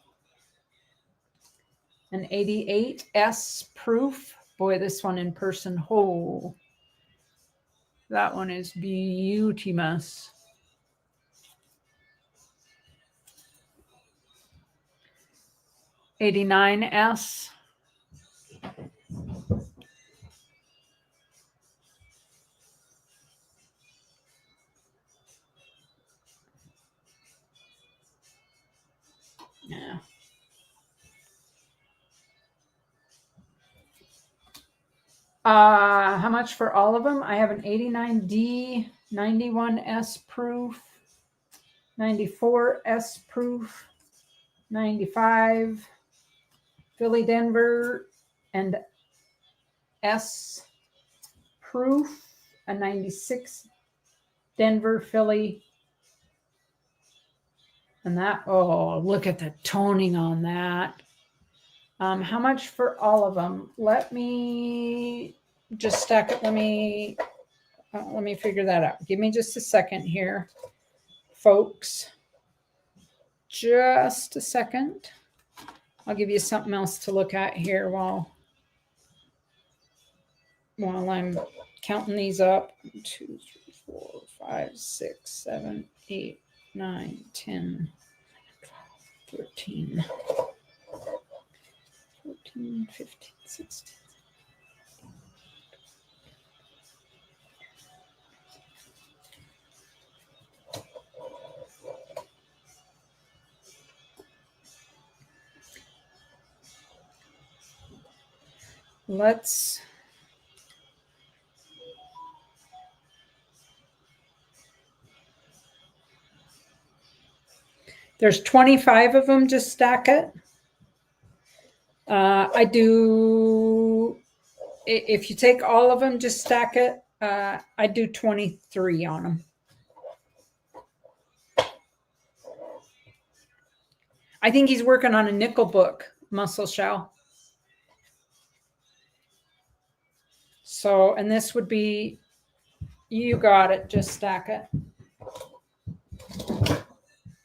an 88S proof. Boy, this one in person, oh, that one is beautimous. '89S. Yeah. How much for all of them? I have an 89D, 91S proof, 94S proof, 95 Philly Denver, and S proof, a 96 Denver Philly. And that, oh, look at the toning on that. How much for all of them? Let me just stack it. Let me figure that out. Give me just a second here, folks. Just a second. I'll give you something else to look at here while I'm counting these up. 1, 2, 3, 4, 5, 6, 7, 8, 9, 10, 13, 14, 15, 16. There's 25 of them, just stack it. I do, if you take all of them, just stack it. I do 23 on them. I think he's working on a nickel book, Muscle Shell. So, and this would be, you got it, just stack it.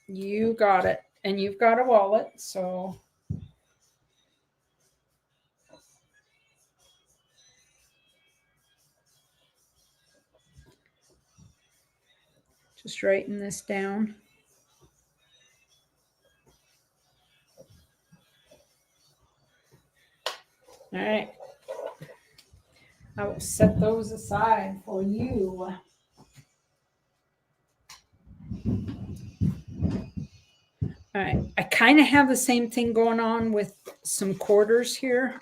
You got it. And you've got a wallet, so. Just writing this down. All right. I will set those aside for you. All right. I kind of have the same thing going on with some quarters here.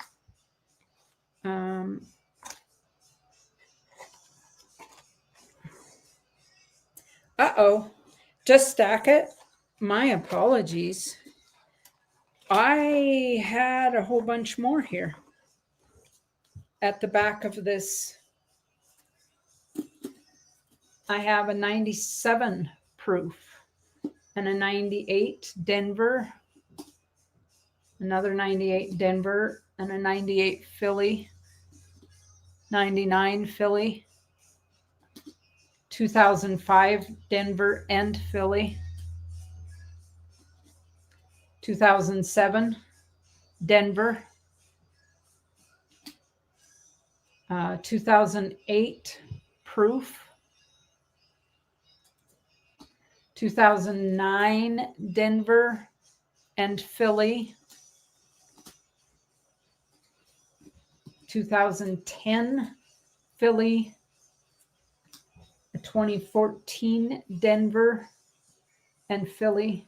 Uh-oh. Just stack it. My apologies. I had a whole bunch more here at the back of this. I have a 97 proof and a 98 Denver, another 98 Denver, and a 98 Philly, 99 Philly. 2005, Denver and Philly. 2007, Denver. 2008, Proof. 2009, Denver and Philly. 2010, Philly. 2014, Denver and Philly.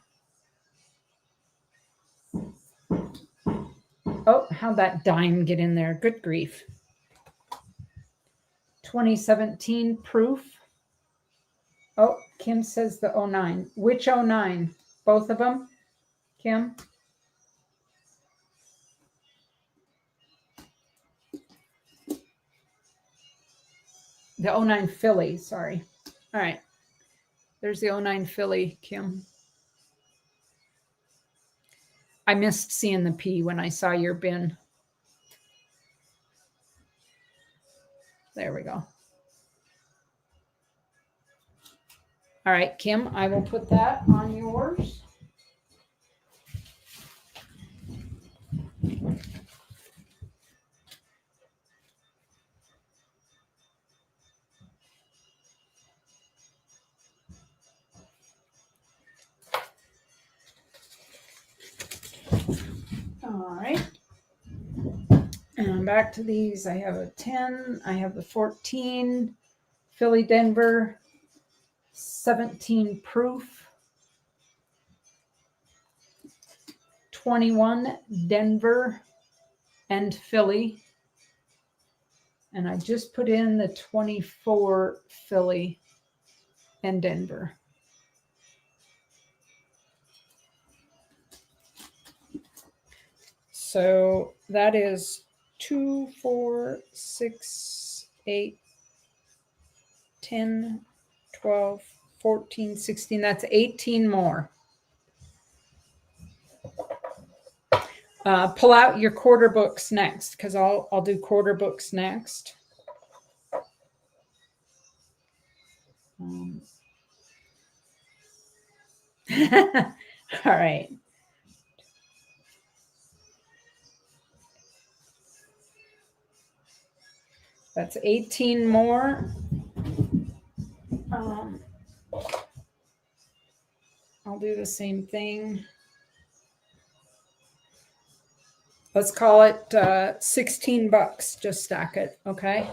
Oh, how'd that dime get in there? Good grief. 2017, Proof. Oh, Kim says the 09. Which 09? Both of them, Kim? The 09 Philly, sorry. All right. There's the 09 Philly, Kim. I missed seeing the P when I saw your bin. There we go. All right, Kim, I will put that on yours. All right. And back to these. I have a 10. I have the 14. Philly, Denver. 17, Proof. 21, Denver and Philly. And I just put in the 24, Philly and Denver. So that is 2, 4, 6, 8, 10, 12, 14, 16. That's 18 more. Pull out your quarter books next, because I'll do quarter books next. All right. That's 18 more. I'll do the same thing. Let's call it $16. Just stack it, okay?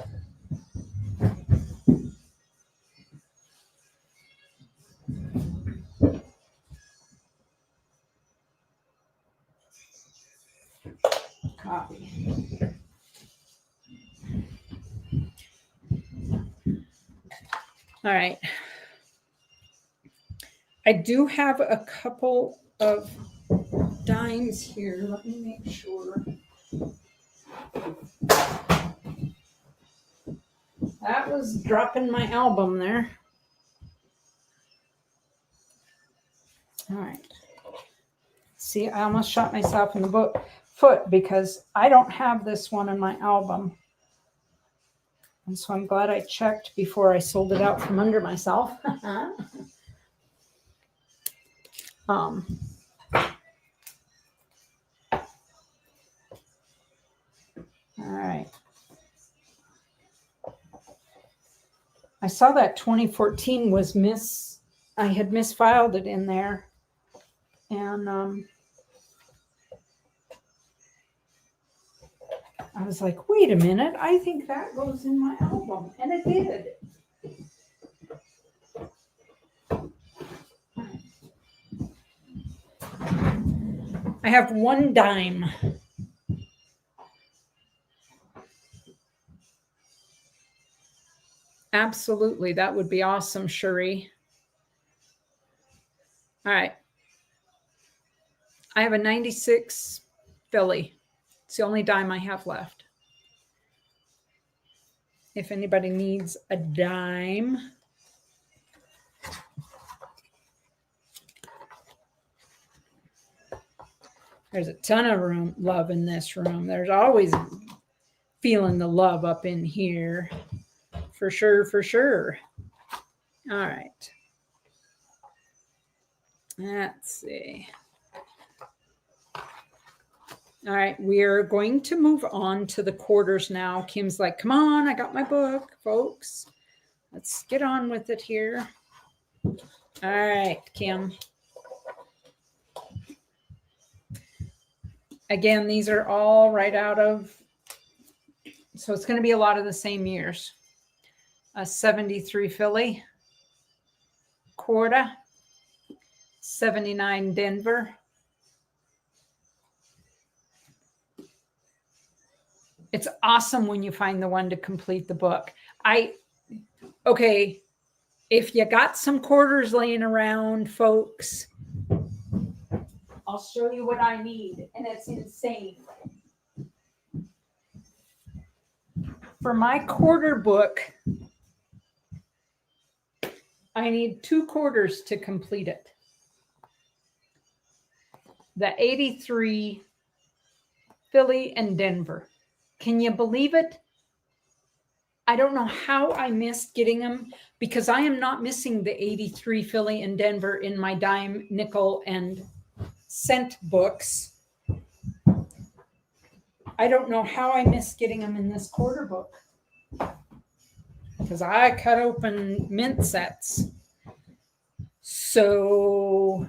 Copy. All right. I do have a couple of dimes here. Let me make sure. That was dropping my album there. All right. See, I almost shot myself in the foot because I don't have this one in my album. And so I'm glad I checked before I sold it out from under myself. All right. I saw that 2014 was I had misfiled it in there. And I was like, wait a minute, I think that goes in my album. And it did. I have one dime. Absolutely. That would be awesome, Cherie. All right. I have a 96 Philly. It's the only dime I have left. If anybody needs a dime. There's a ton of love in this room. There's always feeling the love up in here. For sure, for sure. All right. Let's see. All right, we're going to move on to the quarters now. Kim's like, come on, I got my book, folks. Let's get on with it here. All right, Kim. Again, these are all right out of, so it's going to be a lot of the same years. A 73 Philly, Corda, 79 Denver. It's awesome when you find the one to complete the book. Okay, if you got some quarters laying around, folks, I'll show you what I need, and it's insane. For my quarter book, I need 2 quarters to complete it. The 83 Philly and Denver. Can you believe it? I don't know how I missed getting them, because I am not missing the 83 Philly and Denver in my dime, nickel, and cent books. I don't know how I missed getting them in this quarter book, because I cut open mint sets. So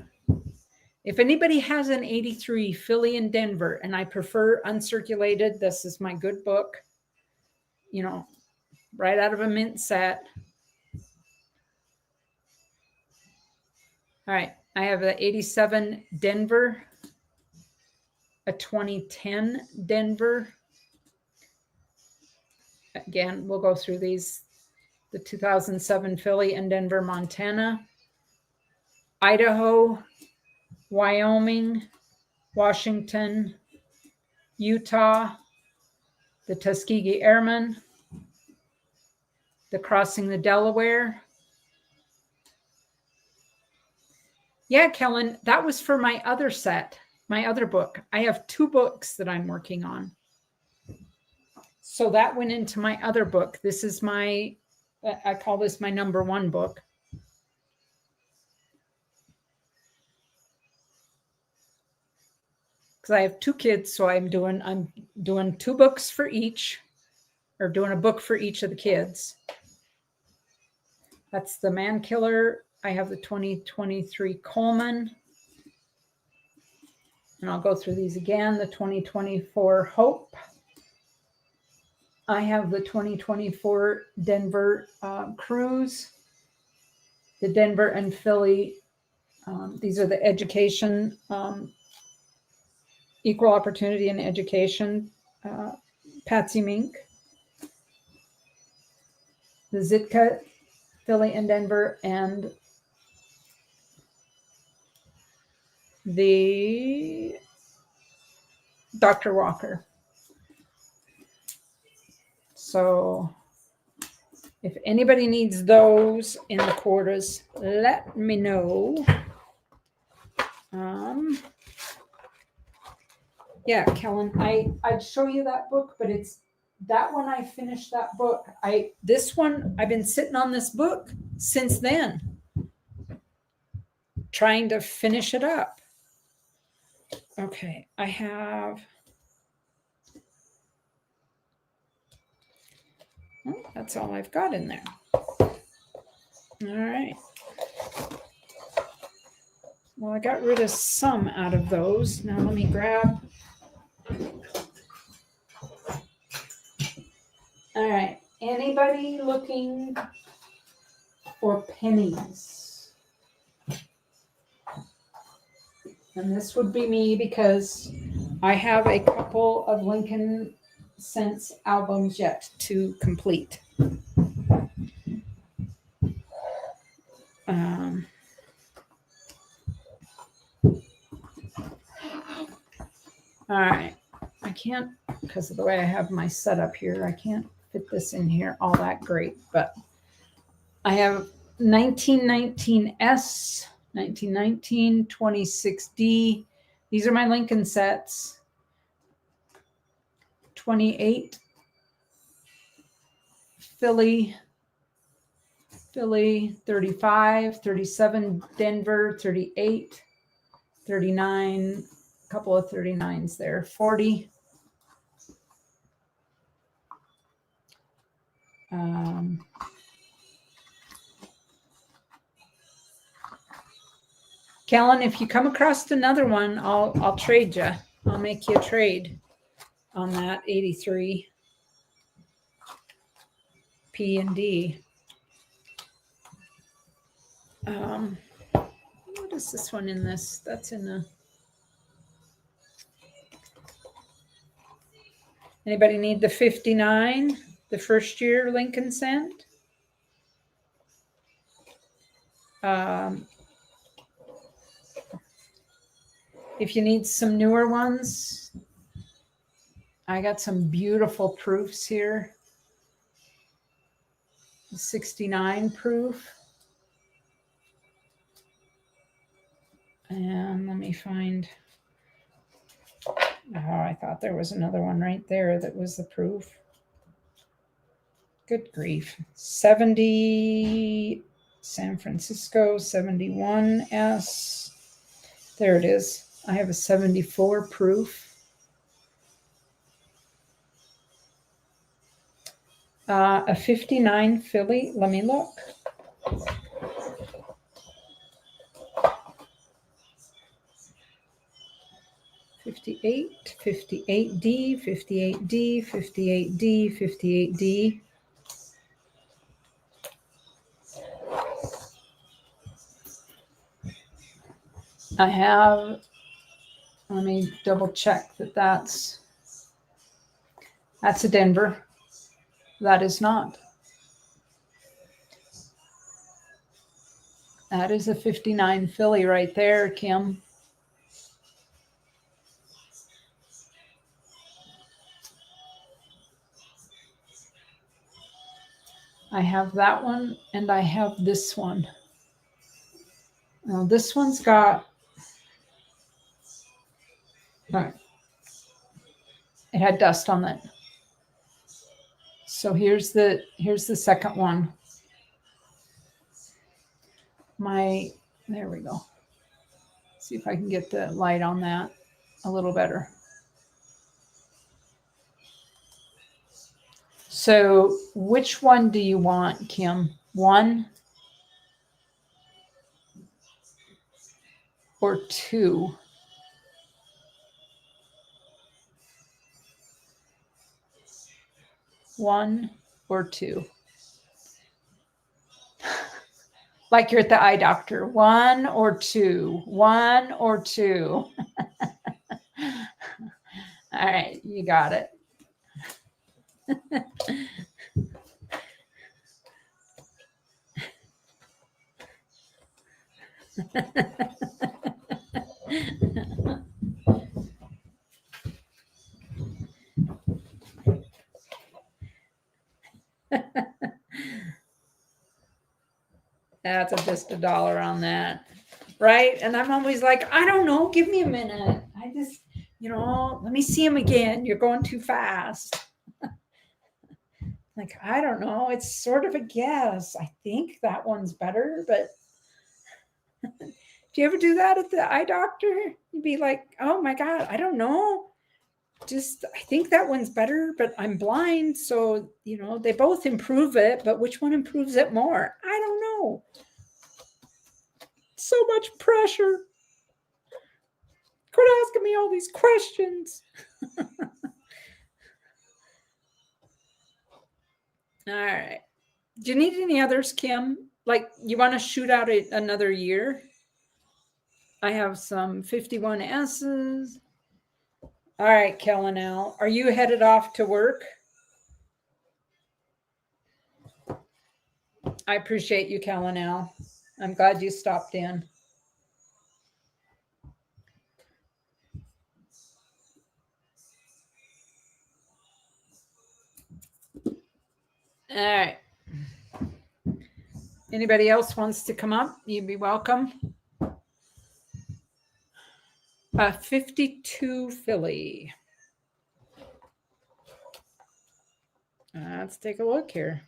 if anybody has an 83 Philly and Denver, and I prefer uncirculated, this is my good book, you know, right out of a mint set. All right, I have a 87 Denver, a 2010 Denver. Again, we'll go through these. The 2007 Philly and Denver, Montana, Idaho, Wyoming, Washington, Utah, the Tuskegee Airmen, the Crossing the Delaware. Yeah, Kellen, that was for my other set, my other book. I have 2 books that I'm working on. So that went into my other book. This is my, I call this my number 1 book. Because I have 2 kids, so I'm doing 2 books for each, or doing a book for each of the kids. That's the Man Killer. I have the 2023 Coleman. And I'll go through these again. The 2024 Hope. I have the 2024 Denver Cruise. The Denver and Philly. These are the education, equal opportunity in education. Patsy Mink. The Zitka, Philly and Denver, and the Dr. Walker. So if anybody needs those in the quarters, let me know. Yeah, Kellen, I'd show you that book, but it's that one. I finished that book. This one, I've been sitting on this book since then, trying to finish it up. Okay, I have, that's all I've got in there. All right. Well, I got rid of some out of those. Now let me grab. All right. Anybody looking for pennies? And this would be me, because I have a couple of Lincoln Cents albums yet to complete. All right. I can't, because of the way I have my setup here, I can't fit this in here all that great, but I have 1919S, 1919, 26D. These are my Lincoln sets. 28 Philly, Philly, 35, 37, Denver, 38, 39, a couple of 39s there, 40. Kellen, if you come across another one, I'll trade you. I'll make you a trade on that 83 P and D. What is this one in this? That's in the. Anybody need the 59, the first year Lincoln cent? If you need some newer ones, I got some beautiful proofs here. 69 proof. And let me find. Oh, I thought there was another one right there that was the proof. Good grief. 70 San Francisco, 71S. There it is. I have a 74 proof. A 59 Philly. Let me look. $58, $58D, $58D, $58D, $58D. I have, let me double check that that's a Denver. That is not. That is a 59 Philly right there, Kim. I have that one and I have this one. Now this one's got, it had dust on it. So here's the second one. There we go. See if I can get the light on that a little better. So which one do you want, Kim? 1 or 2? One or 2? Like you're at the eye doctor. 1 or 2? 1 or 2? All right, you got it. That's just $1 on that, right? And I'm always like, I don't know, give me a minute. I just, let me see him again. You're going too fast. Like, I don't know. It's sort of a guess. I think that one's better, but do you ever do that at the eye doctor? You'd be like, oh my God, I don't know. I think that one's better, but I'm blind. So, they both improve it, but which one improves it more? I don't know. So much pressure. Quit asking me all these questions. All right. Do you need any others, Kim? Like, you want to shoot out another year? I have some 51S's. All right, Kellen L. Are you headed off to work? I appreciate you, Kellen L. I'm glad you stopped in. All right. Anybody else wants to come up? You'd be welcome. 52 Philly. Let's take a look here.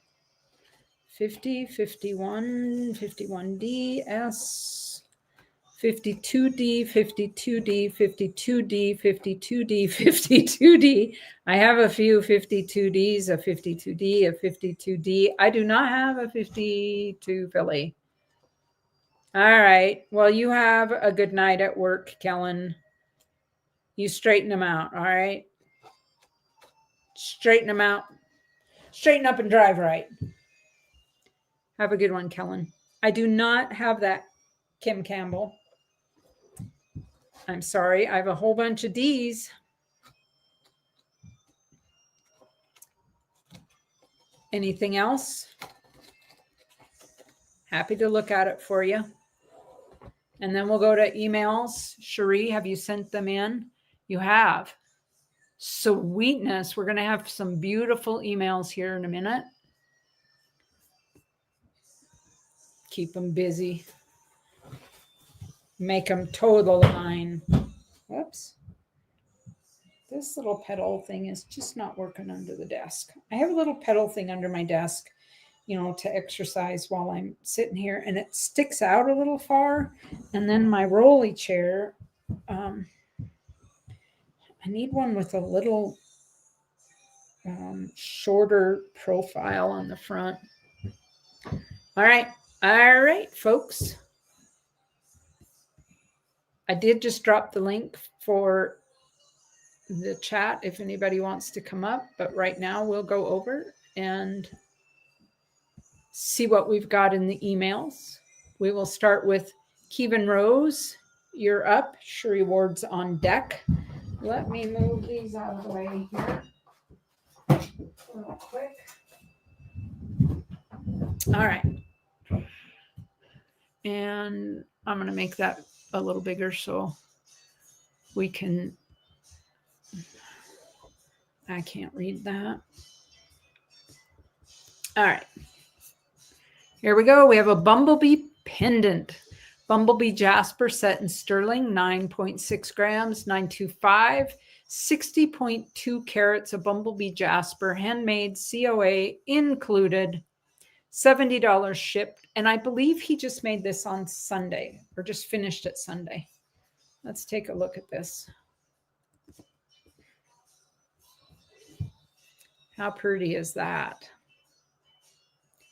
50, 51, 51D, S, 52D, 52D, 52D, 52D, 52D. I have a few 52Ds, a 52D, a 52D. I do not have a 52 Philly. All right. Well, you have a good night at work, Kellen. You straighten them out. All right. Straighten them out. Straighten up and drive right. Have a good one, Kellen. I do not have that, Kim Campbell. I'm sorry. I have a whole bunch of D's. Anything else? Happy to look at it for you. And then we'll go to emails. Cherie, have you sent them in? You have. Sweetness. We're going to have some beautiful emails here in a minute. Keep them busy. Make them toe the line. Whoops. This little pedal thing is just not working under the desk. I have a little pedal thing under my desk, you know, to exercise while I'm sitting here, and it sticks out a little far. And then my rolly chair, I need one with a little shorter profile on the front. All right, folks. I did just drop the link for the chat if anybody wants to come up, but right now we'll go over and see what we've got in the emails. We will start with Kevin Rose. You're up. Sherry Ward's on deck. Let me move these out of the way here real quick. All right. And I'm going to make that a little bigger so we can, I can't read that. All right. Here we go. We have a Bumblebee pendant. Bumblebee Jasper set in sterling, 9.6 grams, 925, 60.2 carats of Bumblebee Jasper, handmade, COA included, $70 shipped. And I believe he just made this on Sunday or just finished it Sunday. Let's take a look at this. How pretty is that?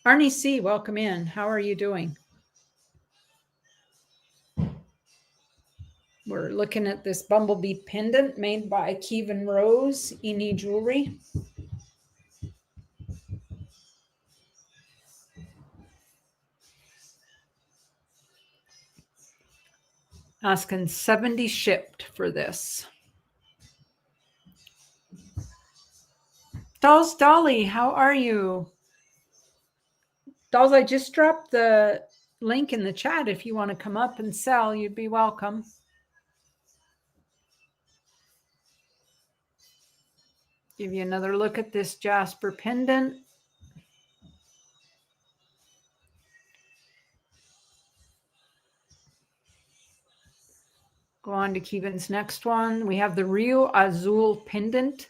Arnie C., welcome in. How are you doing? We're looking at this Bumblebee pendant made by Kevin Rose, Eni Jewelry. Asking 70 shipped for this. Dolls Dolly, how are you? Dolls, I just dropped the link in the chat. If you want to come up and sell, you'd be welcome. Give you another look at this Jasper pendant. Go on to Kevin's next one. We have the Rio Azul pendant.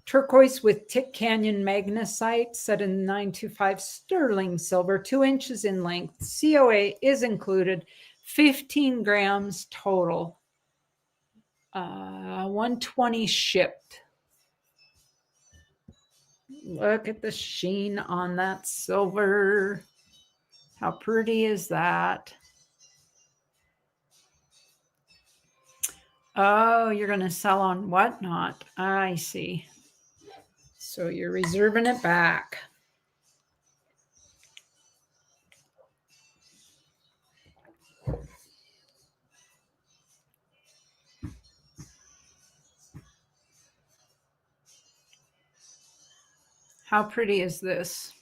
Turquoise with Tick Canyon magnesite set in 925 sterling silver, 2 inches in length. COA is included, 15 grams total. 120 shipped. Look at the sheen on that silver. How pretty is that? Oh, you're going to sell on Whatnot. I see. So you're reserving it back. How pretty is this?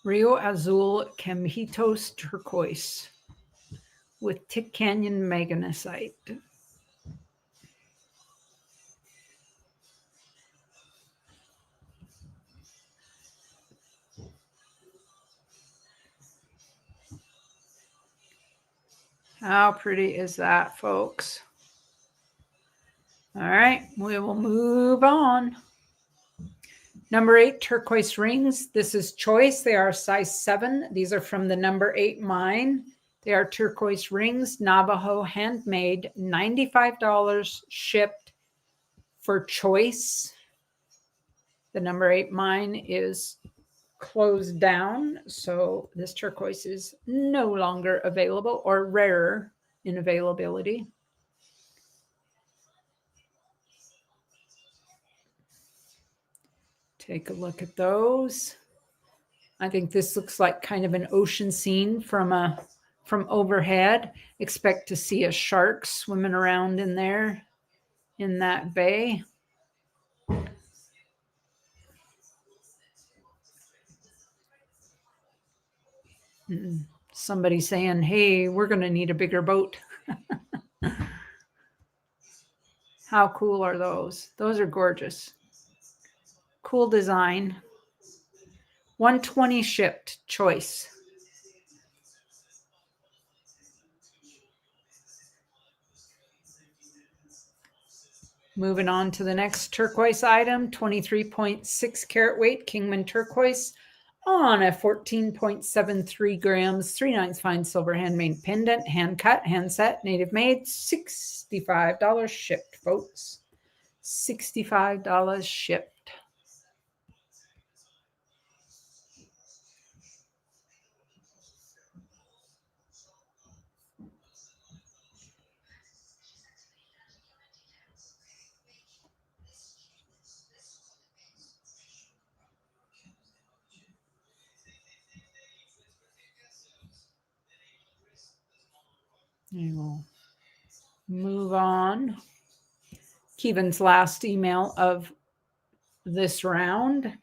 Rio Azul Camjitos turquoise with Tick Canyon magnesite. How pretty is that, folks? All right, we will move on. Number 8, turquoise rings. This is choice. They are size 7. These are from the number 8 mine. They are turquoise rings, Navajo handmade, $95 shipped for choice. The number 8 mine is closed down, so this turquoise is no longer available or rarer in availability. Take a look at those. I think this looks like kind of an ocean scene from overhead. Expect to see a shark swimming around in there in that bay. Somebody saying, hey, we're going to need a bigger boat. How cool are those? Those are gorgeous. Cool design. 120 shipped, choice. Moving on to the next turquoise item, 23.6 carat weight, Kingman turquoise on a 14.73 grams, 3/9 fine silver handmade pendant, hand cut, hand set, native made, $65 shipped, folks. $65 shipped. I will move on. Kevin's last email of this round.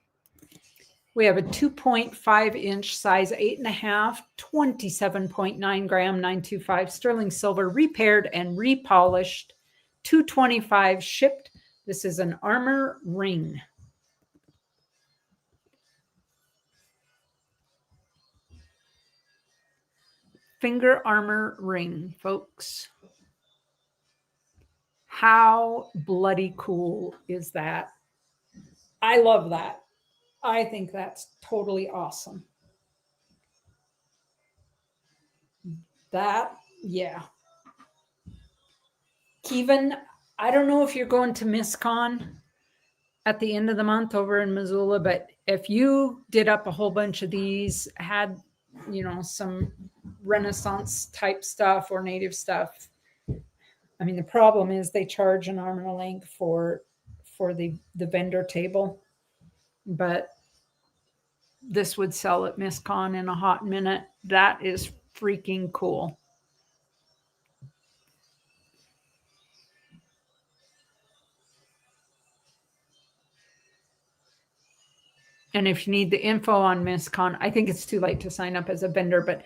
We have a 2.5 inch size, 8.5, 27.9 gram, 925 sterling silver, repaired and repolished, 225 shipped. This is an armor ring. Finger armor ring, folks. How bloody cool is that? I love that. I think that's totally awesome. That, yeah. Kevin, I don't know if you're going to MissCon at the end of the month over in Missoula, but if you did up a whole bunch of these, had, some Renaissance type stuff or native stuff, I mean, the problem is they charge an arm and a length for the vendor table, but this would sell at MissCon in a hot minute. That is freaking cool. And if you need the info on MissCon, I think it's too late to sign up as a vendor, but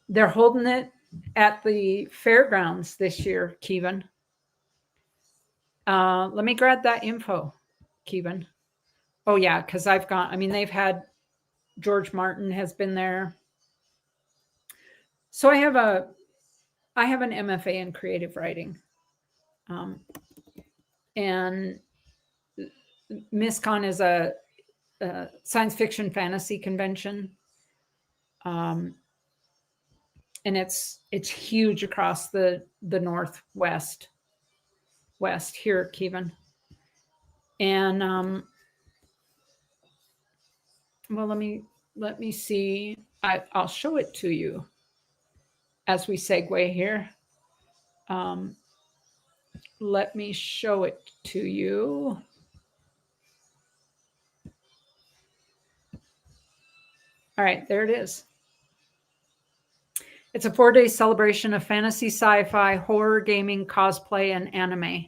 they're holding it at the fairgrounds this year, Kevin. Let me grab that info, Kevin. Oh yeah, because they've had George Martin has been there. So I have an MFA in creative writing. And MissCon is a science fiction fantasy convention. And it's huge across the Northwest West here, Kevin. And well, let me see. I'll show it to you as we segue here. Let me show it to you. All right, there it is. It's a 4-day celebration of fantasy, sci-fi, horror, gaming, cosplay, and anime.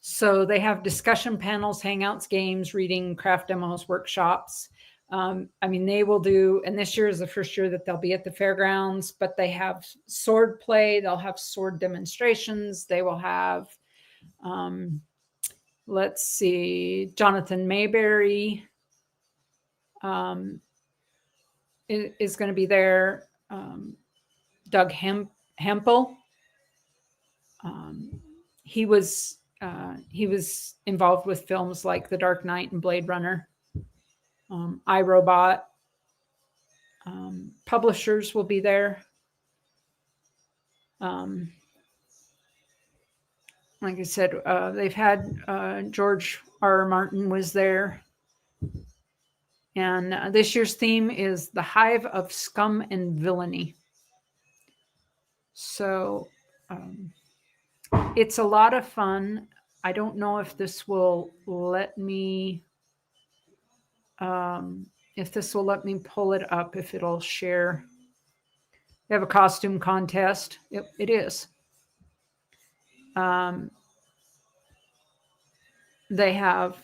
So they have discussion panels, hangouts, games, reading, craft demos, workshops. They will do, and this year is the first year that they'll be at the fairgrounds, but they have sword play. They'll have sword demonstrations. They will have, let's see, Jonathan Mayberry is going to be there. Doug Hempel. He was he was involved with films like The Dark Knight and Blade Runner. iRobot. Publishers will be there. Like I said, they've had George R. R. Martin was there. And this year's theme is the Hive of Scum and Villainy. So it's a lot of fun. I don't know if this will let me pull it up, if it'll share. They have a costume contest. It is. They have,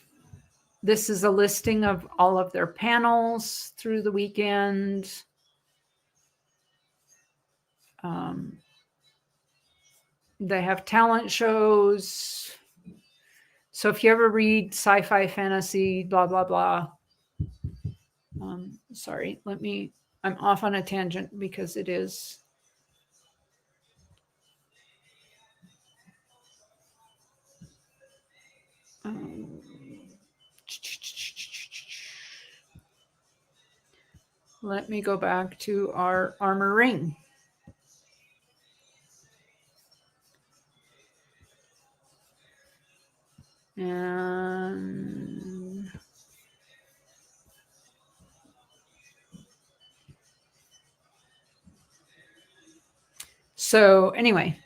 this is a listing of all of their panels through the weekend. They have talent shows. So if you ever read sci-fi, fantasy, blah, blah, blah. Sorry, I'm off on a tangent because it is. Let me go back to our armor ring. And so anyway,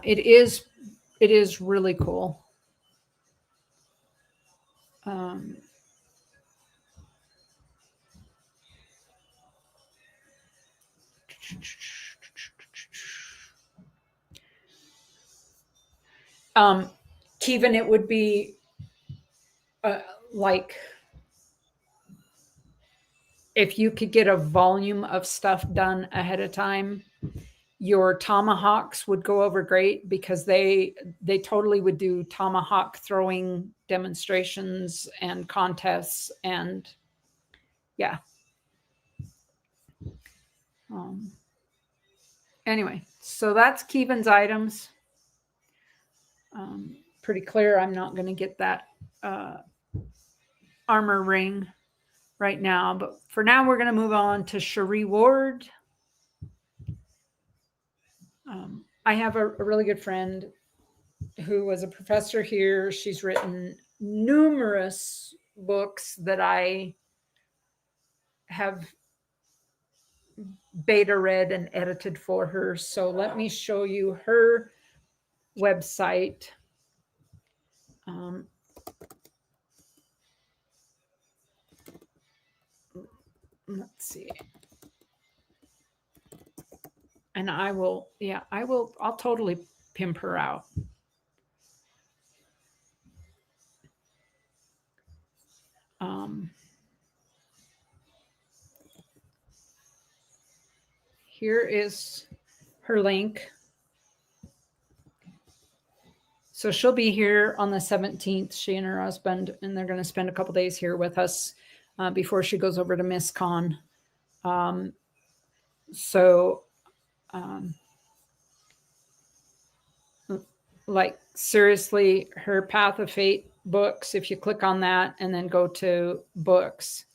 it is really cool. Kevin, it would be like if you could get a volume of stuff done ahead of time, your tomahawks would go over great, because they totally would do tomahawk throwing demonstrations and contests, and yeah. Anyway, so that's Kevin's items. Pretty clear I'm not going to get that armor ring right now, but for now we're going to move on to Cherie Ward. I have a really good friend who was a professor here. She's written numerous books that I have beta read and edited for her. So let me show you her website. Let's see. And I'll totally pimp her out. Here is her link. So she'll be here on the 17th, she and her husband, and they're going to spend a couple days here with us before she goes over to MissCon. Like seriously, her Path of Fate books, if you click on that and then go to books,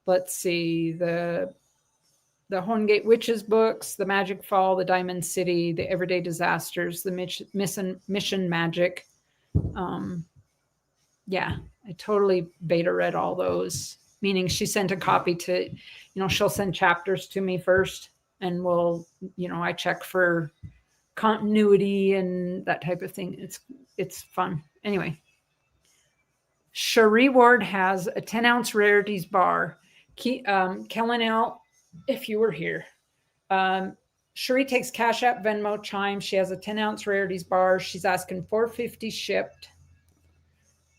let's see, the Horngate Witches books, the Magic Fall, the Diamond City, the Everyday Disasters, the Mission Magic. Yeah, I totally beta read all those, meaning she sent a copy to, she'll send chapters to me first, and I check for continuity and that type of thing. It's fun. Anyway, Cherie Ward has a 10-ounce rarities bar. Kellen L., if you were here, Cherie takes Cash App, Venmo, Chime. She has a 10-ounce rarities bar. She's asking $4.50 shipped.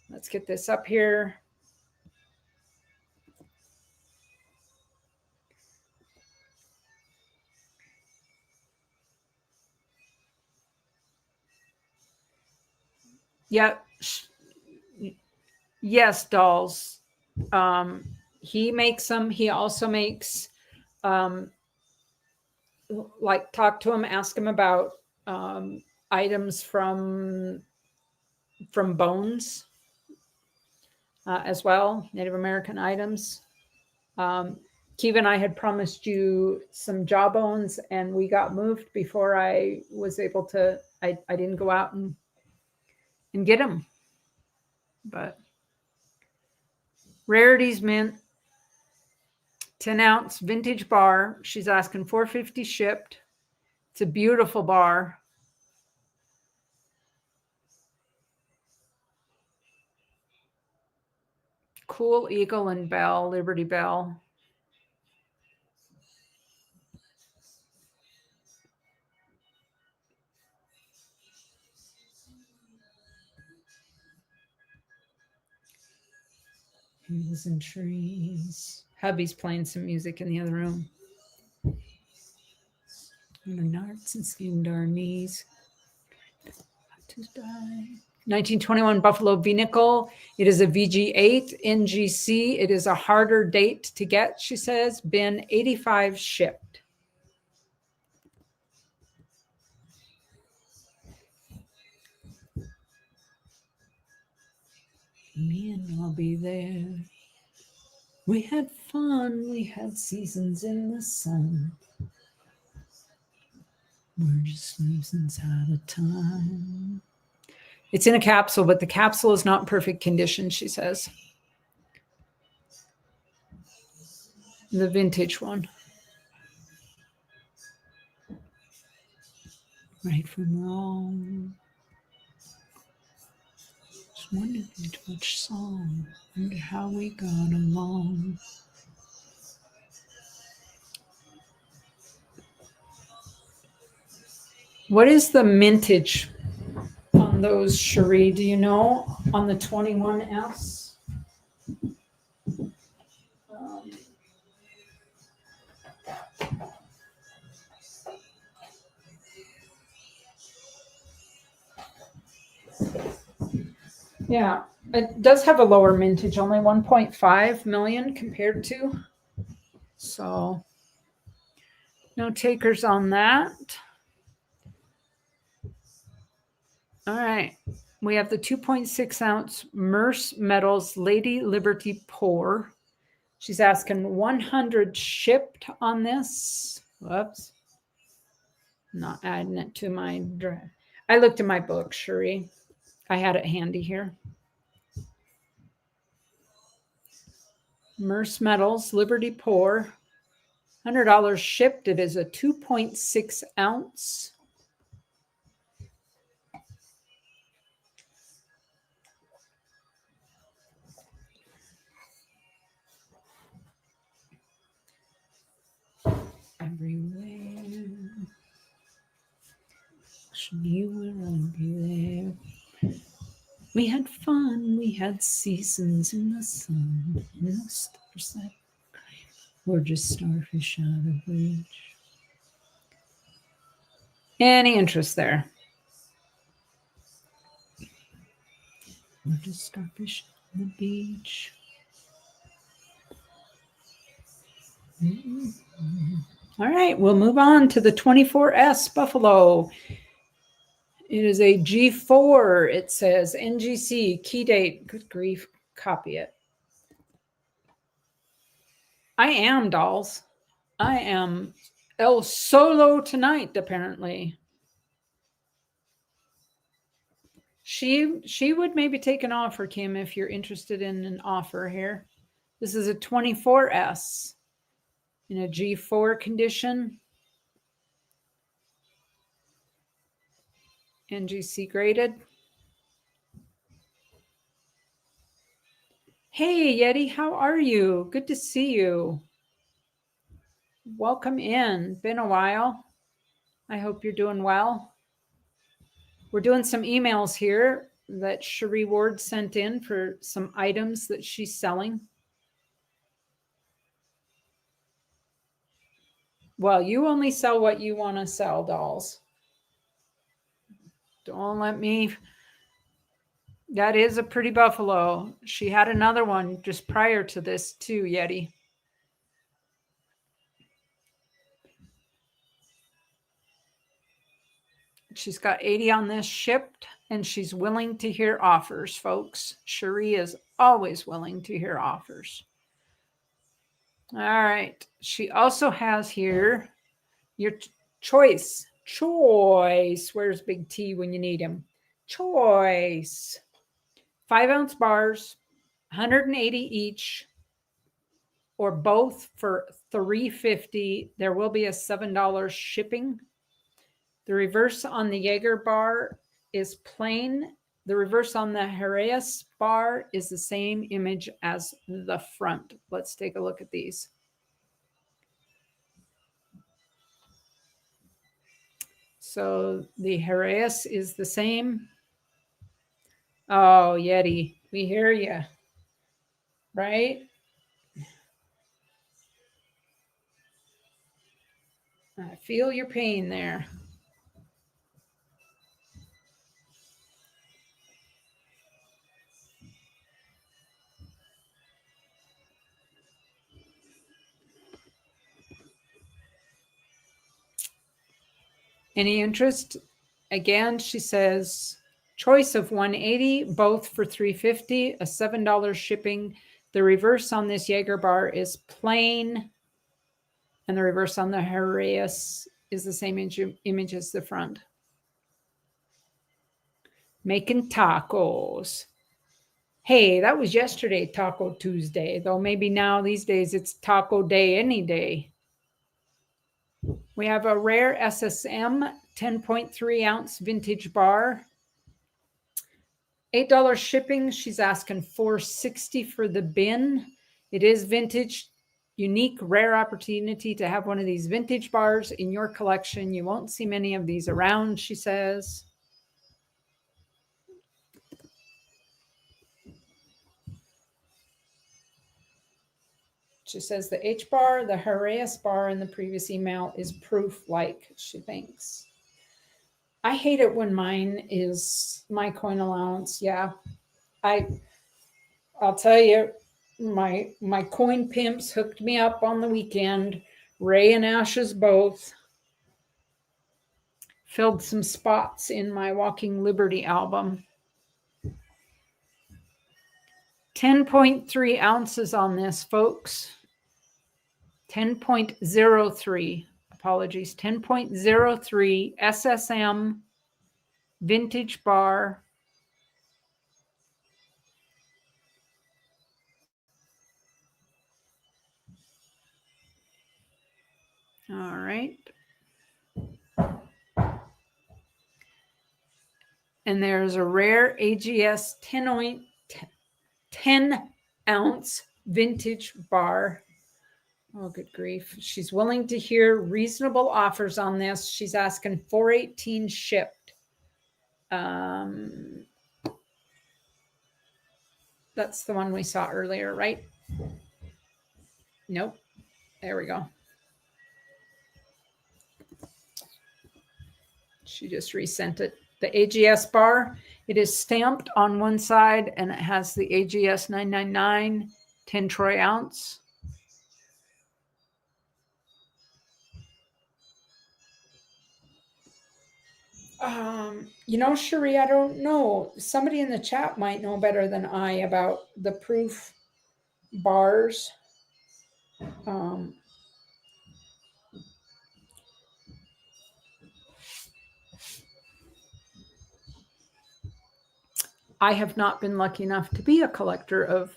Let's get this up here. Yeah. Yes, dolls. He makes them. He also makes, talk to him, ask him about items from bones as well, Native American items. Kiva and I had promised you some jawbones, and we got moved before I was able to. I didn't go out and get them, but Rarities Mint, 10-ounce vintage bar. She's asking $4.50 shipped. It's a beautiful bar. Cool Eagle and Bell, Liberty Bell. Hills and trees. Hubby's playing some music in the other room. And our narts and skinned our knees. To die. 1921 Buffalo V-Nickel. It is a VG8 NGC. It is a harder date to get, she says. Bin 85 shipped. Me and I'll be there. We had fun. We had seasons in the sun. We're just leaves inside of time. It's in a capsule, but the capsule is not in perfect condition, she says. The vintage one. Right from wrong. Just wondered too much song. Wonder how we got along. What is the mintage on those, Cherie? Do you know on the 21S? Yeah, it does have a lower mintage, only 1.5 million compared to. So no takers on that. All right. We have the 2.6 ounce Merce Metals Lady Liberty pour. She's asking 100 shipped on this. Whoops. Not adding it to my draft. I looked in my book, Cherie. I had it handy here. Merce Metals Liberty pour. $100 shipped. It is a 2.6 ounce. Everywhere. You were everywhere. We had fun. We had seasons in the sun. In the stars that were just starfish out of reach. Any interest there? We're just starfish on the beach. Mm-hmm. All right, we'll move on to the 24S Buffalo. It is a G4. It says NGC, key date. Good grief, copy it. I am, dolls. I am El Solo tonight, apparently. She would maybe take an offer, Kim, if you're interested in an offer here. This is a 24S in a G4 condition. NGC graded. Hey, Yeti, how are you? Good to see you. Welcome in. Been a while. I hope you're doing well. We're doing some emails here that Cherie Ward sent in for some items that she's selling. Well, you only sell what you want to sell, dolls. Don't let me. That is a pretty buffalo. She had another one just prior to this too, Yeti. She's got 80 on this shipped, and she's willing to hear offers, folks. Cherie is always willing to hear offers. All right. She also has here your choice. Choice. Where's Big T when you need him? Choice. 5-ounce bars, 180 each, or both for $3.50. There will be a $7 shipping. The reverse on the Jaeger bar is plain. The reverse on the Jerez bar is the same image as the front. Let's take a look at these. So the Jerez is the same. Oh, Yeti, we hear you, right? I feel your pain there. Any interest? Again, she says choice of 180, both for $3.50, a $7 shipping. The reverse on this Jaeger bar is plain, and the reverse on the Jerez is the same image as the front. Making tacos. Hey, that was yesterday, Taco Tuesday, though maybe now these days it's Taco Day any day. We have a rare SSM 10.3 ounce vintage bar. $8 shipping. She's asking $4.60 for the bin. It is vintage, unique, rare opportunity to have one of these vintage bars in your collection. You won't see many of these around, she says. She says the H bar, the Jerez bar in the previous email is proof like, she thinks. I hate it when mine is my coin allowance. Yeah. I'll tell you, my coin pimps hooked me up on the weekend. Ray and Ashes both filled some spots in my Walking Liberty album. 10.3 ounces on this, folks. 10.03. Apologies. 10.03 SSM vintage bar. All right. And there's a rare AGS 10 ounce vintage bar. Oh, good grief. She's willing to hear reasonable offers on this. She's asking $4.18 shipped. That's the one we saw earlier, right? Nope. There we go. She just resent it. The AGS bar, it is stamped on one side and it has the AGS 999 10 troy ounce. Cherie, I don't know. Somebody in the chat might know better than I about the proof bars. I have not been lucky enough to be a collector of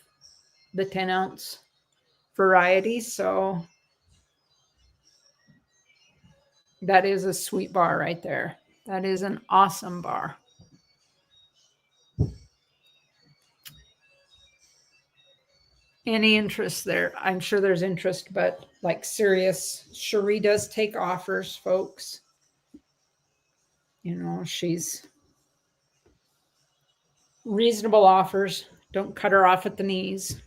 the 10 ounce variety, so that is a sweet bar right there. That is an awesome bar. Any interest there? I'm sure there's interest, but like serious, Cherie does take offers, folks. She's reasonable offers. Don't cut her off at the knees.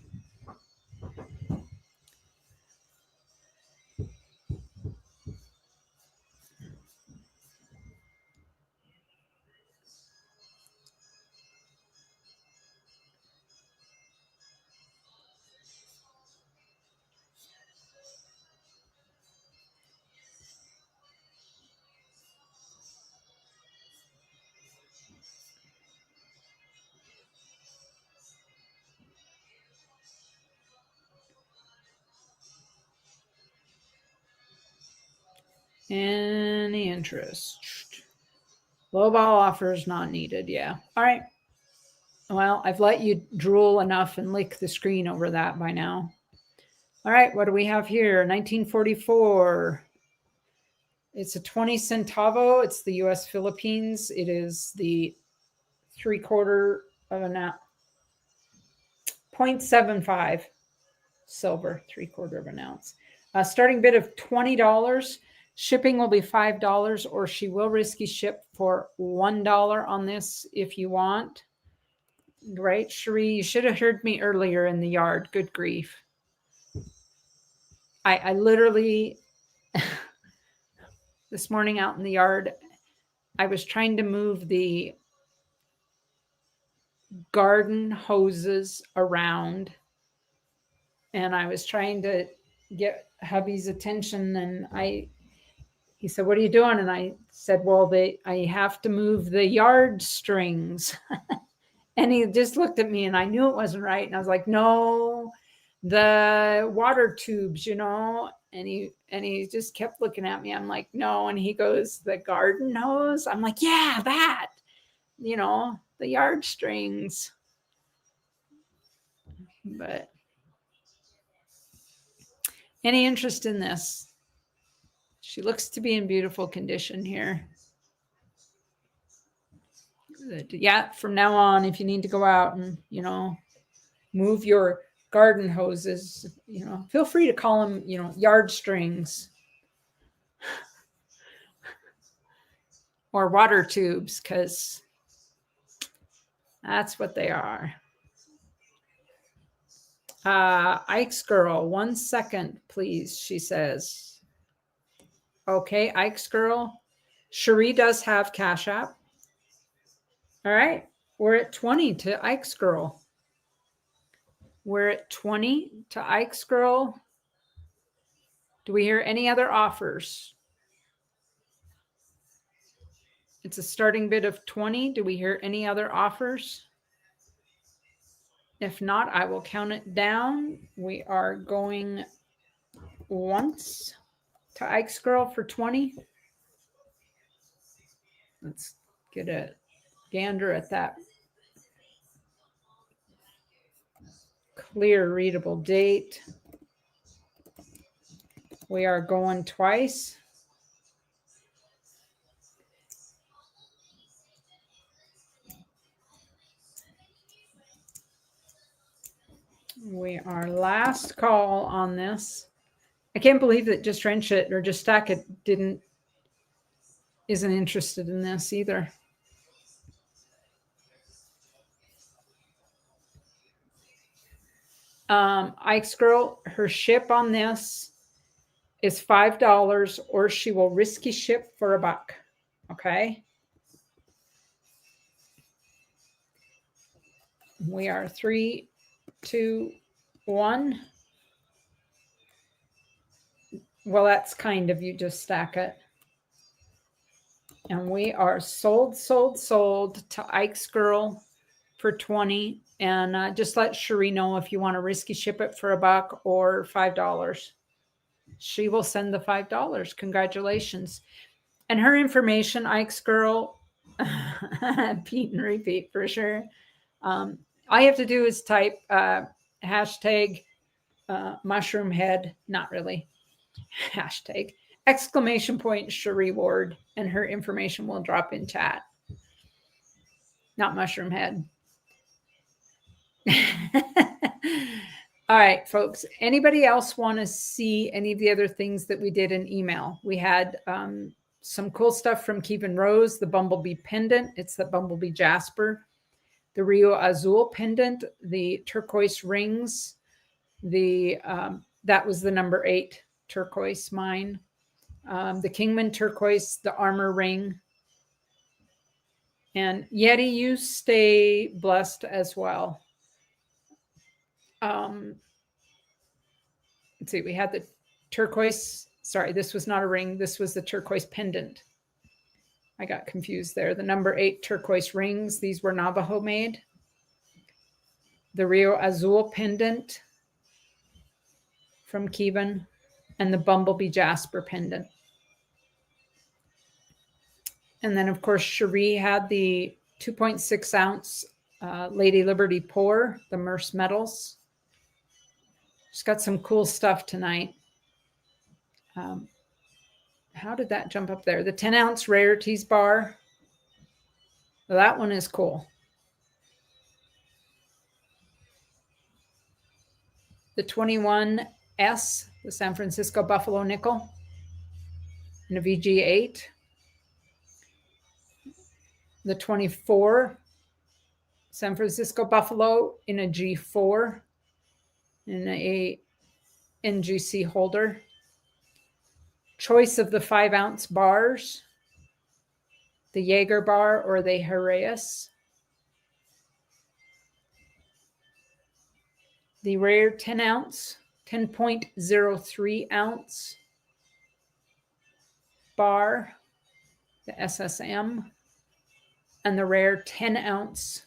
Any interest? Low ball offers not needed. Yeah. All right. Well, I've let you drool enough and lick the screen over that by now. All right. What do we have here? 1944. It's a 20 centavo. It's the US Philippines. It is the 3/4 of an ounce, 0.75 silver, 3/4 of an ounce. Starting bid of $20. Shipping will be $5, or she will risky ship for $1 on this if you want. Right, Cherie? You should have heard me earlier in the yard. Good grief. I literally, this morning out in the yard, I was trying to move the garden hoses around, and I was trying to get hubby's attention, and he said, "What are you doing?" And I said, "Well, I have to move the yard strings." And he just looked at me, and I knew it wasn't right. And I was like, "No, the water tubes, And he just kept looking at me. I'm like, "No." And he goes, "The garden hose?" I'm like, "Yeah, that, the yard strings." But any interest in this? She looks to be in beautiful condition here. Yeah, from now on, if you need to go out and, move your garden hoses, feel free to call them, yard strings or water tubes, because that's what they are. Ike's girl, 1 second, please, she says. Okay, Ike's girl. Cherie does have Cash App. All right, we're at 20 to Ike's girl. We're at 20 to Ike's girl. Do we hear any other offers? It's a starting bid of 20. Do we hear any other offers? If not, I will count it down. We are going once to Ike's girl for 20. Let's get a gander at that clear, readable date. We are going twice. We are last call on this. I can't believe that Just Wrench It or Just Stack It isn't interested in this either. Ike's girl, her ship on this is $5, or she will risky ship for $1. Okay. We are 3, 2, 1. Well, that's kind of you, Just Stack It. And we are sold to Ike's girl for 20. And just let Cherie know if you want to risky ship it for $1 or $5. She will send the $5. Congratulations. And her information, Ike's girl, Pete and repeat for sure. All you have to do is type hashtag mushroom head, not really, hashtag exclamation point Cherie Ward, and her information will drop in chat. Not mushroom head. All right, folks. Anybody else want to see any of the other things that we did in email? We had some cool stuff from Kevin Rose, the Bumblebee pendant. It's the Bumblebee Jasper. The Rio Azul pendant, the turquoise rings. That was the number 8 turquoise mine. The Kingman turquoise, the armor ring. And Yeti, you stay blessed as well. Let's see, we had the turquoise. Sorry, this was not a ring. This was the turquoise pendant. I got confused there. The number 8 turquoise rings. These were Navajo made. The Rio Azul pendant from Kevin, and the Bumblebee Jasper pendant. And then, of course, Cherie had the 2.6 ounce Lady Liberty pour, the Merce Metals. She's got some cool stuff tonight. How did that jump up there? The 10 ounce Rarities bar. Well, that one is cool. The 21S, the San Francisco Buffalo Nickel, and a VG8. The 24 San Francisco Buffalo in a G4 in a NGC holder. Choice of the 5 ounce bars, the Jaeger bar or the Heraeus. The rare 10 ounce, 10.03 ounce bar, the SSM, and the rare 10 ounce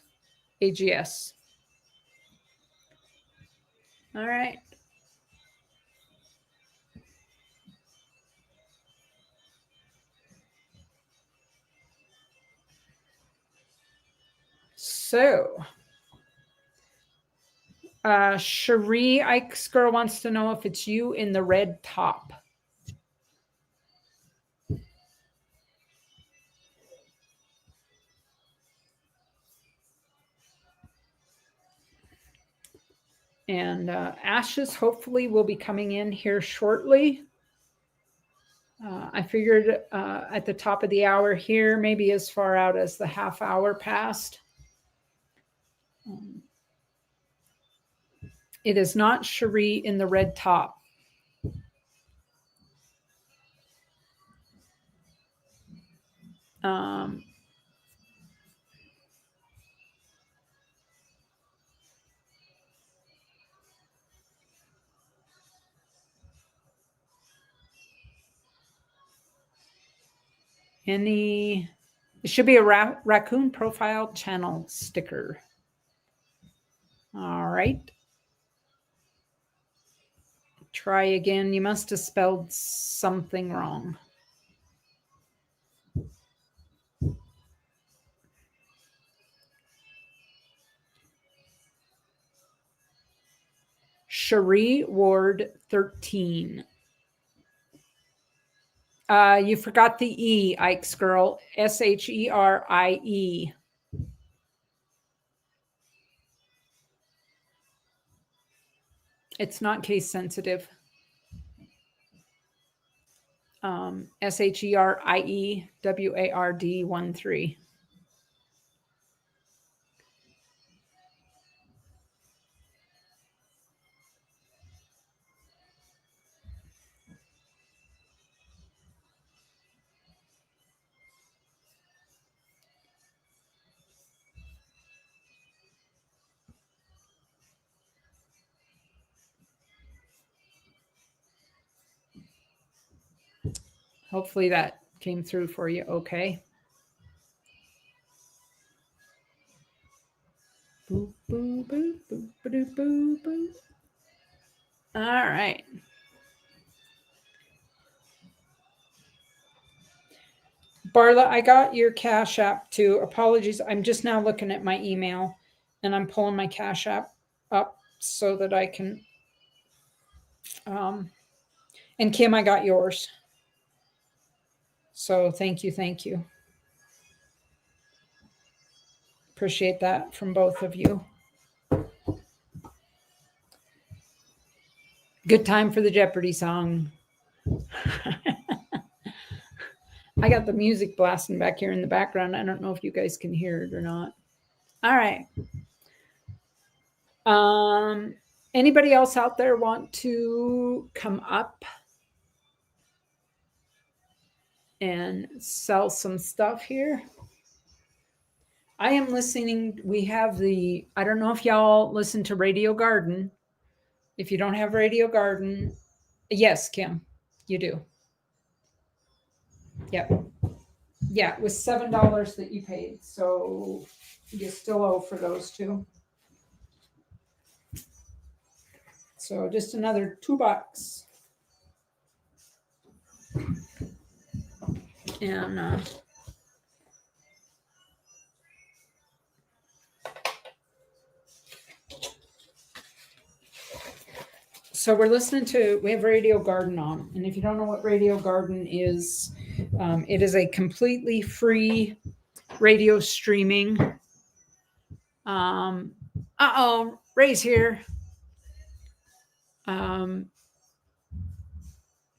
AGS. All right. So, Cherie Ike's girl wants to know if it's you in the red top. And Ashes hopefully will be coming in here shortly. I figured at the top of the hour here, maybe as far out as the half hour past. It is not Cherie in the red top. It should be a raccoon profile channel sticker. All right. Try again. You must have spelled something wrong. Cherie Ward 13. You forgot the E, Ike's girl. Sherie. It's not case sensitive. Sherie Ward 13. Hopefully that came through for you okay. Boop, boop, boop, boop, boop, boop, boop. All right. Barla, I got your Cash App too. Apologies. I'm just now looking at my email and I'm pulling my Cash App up so that I can. And Kim, I got yours. So thank you. Thank you. Appreciate that from both of you. Good time for the Jeopardy song. I got the music blasting back here in the background. I don't know if you guys can hear it or not. All right. Anybody else out there want to come up and sell some stuff here? I am listening. We have I don't know if y'all listen to Radio Garden. If you don't have Radio Garden, yes, Kim, you do. Yep. Yeah, it was $7 that you paid. So you still owe for those two. So just another $2. And So we're listening to, we have Radio Garden on. And if you don't know what Radio Garden is, it is a completely free radio streaming. Ray's here.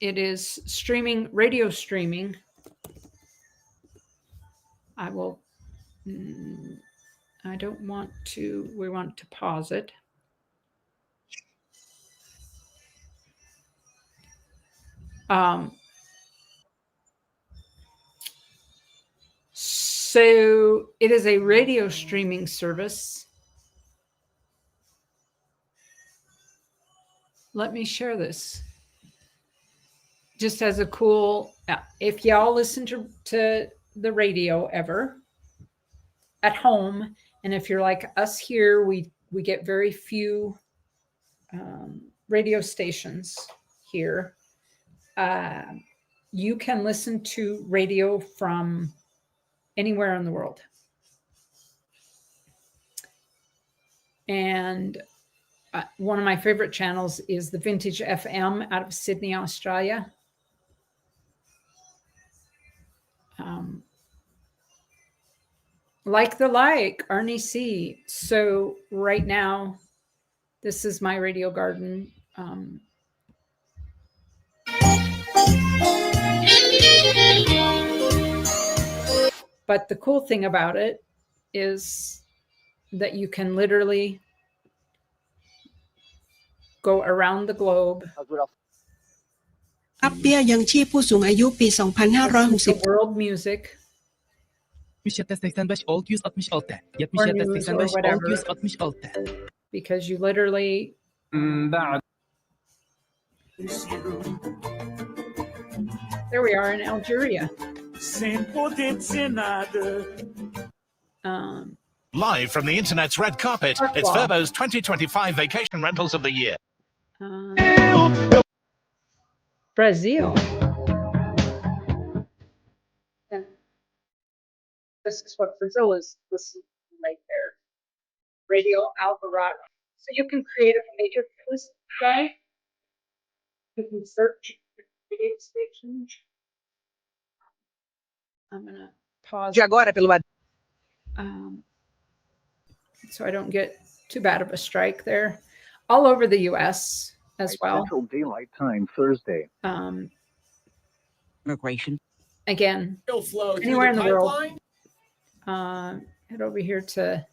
It is streaming, radio streaming. I will, I don't want to, we want to pause it. So it is a radio streaming service. Let me share this. Just as a cool, if y'all listen to the radio ever at home, and if you're like us here, we get very few radio stations here. You can listen to radio from anywhere in the world. And one of my favorite channels is the Vintage FM out of Sydney, Australia. Like Arnie C. So right now, this is my Radio Garden. But the cool thing about it is that you can literally go around the globe. World music. Or whatever. Because you literally there we are in Algeria. Live from the internet's red carpet, it's Verbo's 2025 vacation rentals of the year. Brazil. Yeah. This is what Brazil is. This is right there. Radio Alvarado. So you can create a major list guy. You can search radio stations. I'm gonna pause. So I don't get too bad of a strike there. All over the U.S. as well. Central Daylight Time, Thursday. Immigration. Again, anywhere in the world. Head over here to.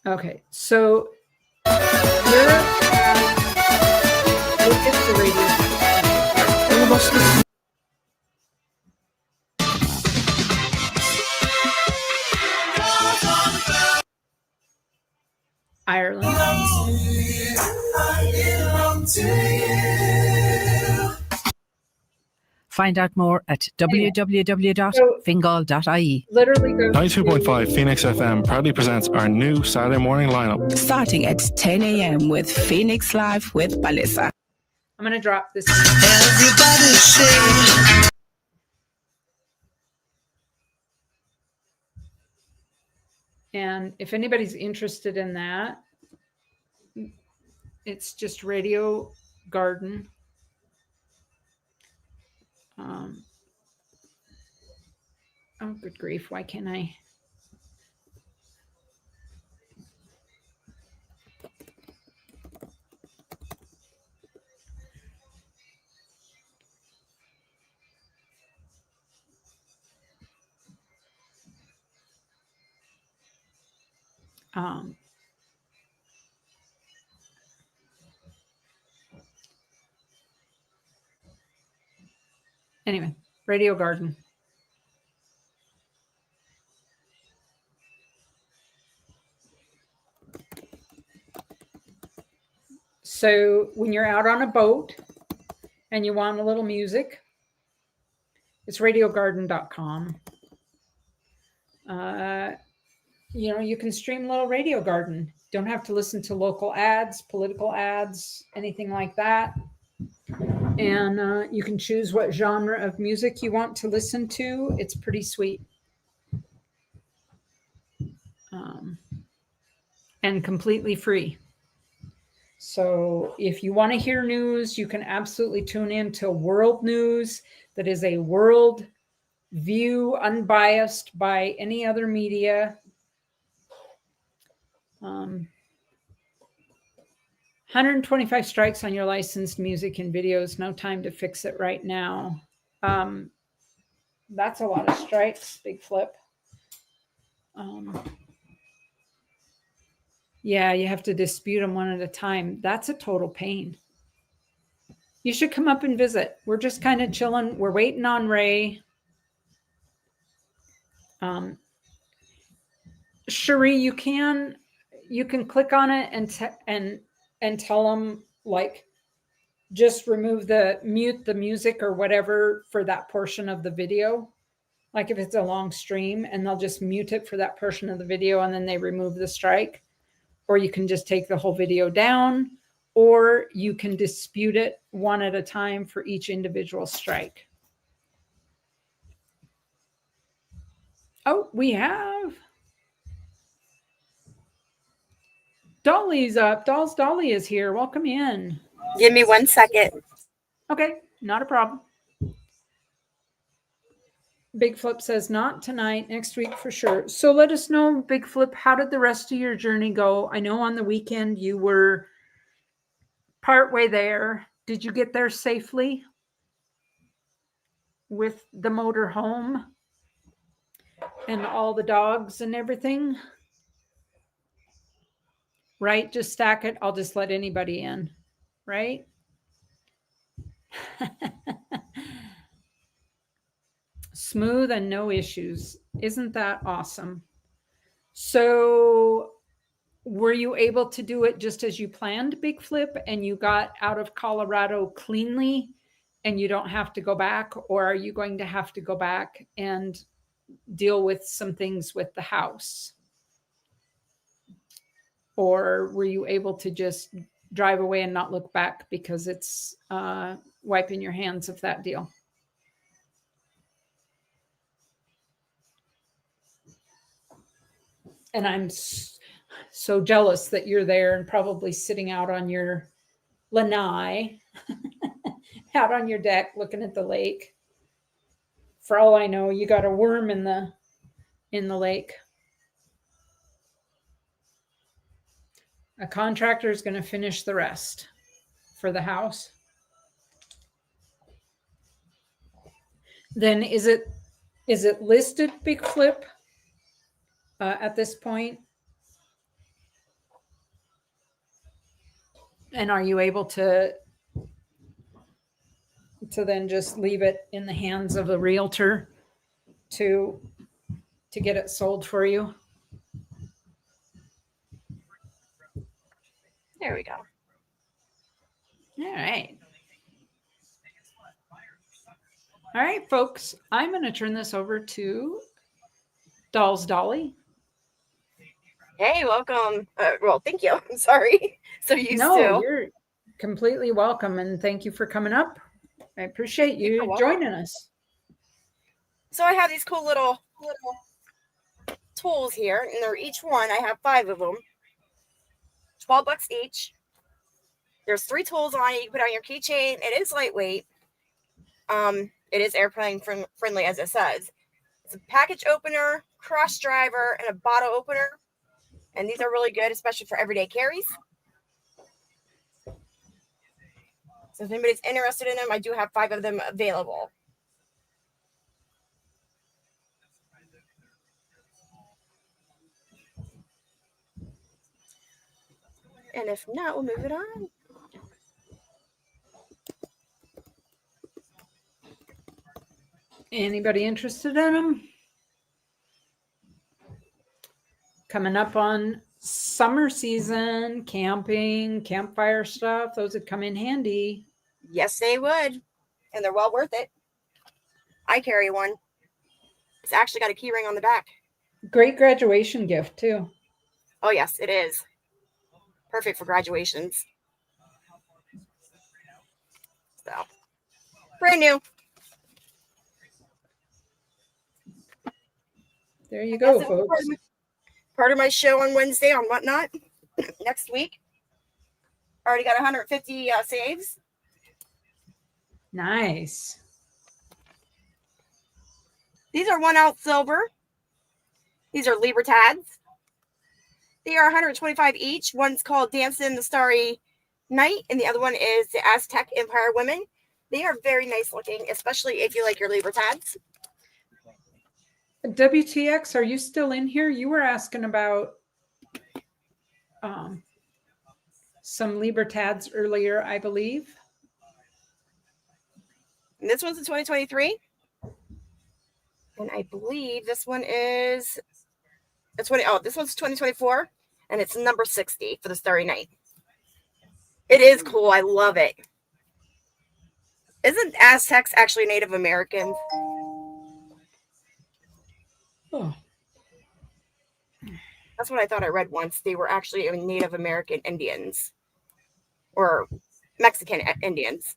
Okay, so Europe. Look at the radio. Ireland. Find out more at www.fingal.ie. Literally go 92.5 Phoenix FM proudly presents our new Saturday morning lineup. Starting at 10 a.m. with Phoenix Live with Balisa. I'm going to drop this. Everybody say. And if anybody's interested in that, it's just Radio Garden. Oh, good grief. Why can't I? Anyway, Radio Garden. So when you're out on a boat and you want a little music, it's radiogarden.com. You know, you can stream little Radio Garden. Don't have to listen to local ads, political ads, anything like that. And you can choose what genre of music you want to listen to. It's pretty sweet. And completely free. So if you want to hear news, you can absolutely tune in to World News. That is a world view, unbiased by any other media. 125 strikes on your licensed music and videos. No time to fix it right now. That's a lot of strikes, Big Flip. Yeah, you have to dispute them one at a time. That's a total pain. You should come up and visit. We're just kind of chilling. We're waiting on Ray. Cherie, you can click on it and tell them, like, just mute the music or whatever for that portion of the video. Like if it's a long stream, and they'll just mute it for that portion of the video, and then they remove the strike. Or you can just take the whole video down, or you can dispute it one at a time for each individual strike. Oh, we have Dolly's up. Dolly is here. Welcome in. Give me 1 second. Okay, not a problem. Big Flip says not tonight, next week for sure. So let us know, Big Flip, how did the rest of your journey go? I know on the weekend you were partway there. Did you get there safely with the motor home and all the dogs and everything? Right? Just stack it. I'll just let anybody in. Right? Smooth and no issues. Isn't that awesome? So were you able to do it just as you planned, Big Flip, and you got out of Colorado cleanly and you don't have to go back? Or are you going to have to go back and deal with some things with the house? Or were you able to just drive away and not look back because it's wiping your hands of that deal? And I'm so jealous that you're there and probably sitting out on your lanai, out on your deck looking at the lake. For all I know, you got a worm in the lake. A contractor is going to finish the rest for the house. Then is it listed, Big Flip, at this point? And are you able to then just leave it in the hands of the realtor to get it sold for you? There we go. All right. All right, folks, I'm going to turn this over to Dolls Dolly. Hey, welcome. Well, thank you. I'm sorry. So used to. No, you're completely welcome, and thank you for coming up. I appreciate you joining us. So I have these cool little tools here, and they're each one. I have 5 of them. $12 each. There's 3 tools on it. You can put on your keychain. It is lightweight. It is airplane friendly, as it says. It's a package opener, cross driver, and a bottle opener. And these are really good, especially for everyday carries. So if anybody's interested in them, I do have 5 of them available. And if not, we'll move it on. Anybody interested in them? Coming up on summer season, camping, campfire stuff, those would come in handy. Yes, they would. And they're well worth it. I carry one. It's actually got a key ring on the back. Great graduation gift, too. Oh, yes, it is. Perfect for graduations. So, brand new. There you go, That's folks. Part of my show on Wednesday on Whatnot next week. Already got 150 saves. Nice. These are 1 ounce silver. These are Libertads. They are 125 each. One's called Dancing in the Starry Night, and the other one is the Aztec Empire Women. They are very nice looking, especially if you like your Libertads. WTX, are you still in here? You were asking about some Libertads earlier, I believe. And this one's a 2023. And I believe this one is this one's 2024, and it's number 60 for the Starry Night. It is cool. I love it. Isn't Aztecs actually Native Americans? Oh. That's what I thought I read once. They were actually Native American Indians or Mexican Indians.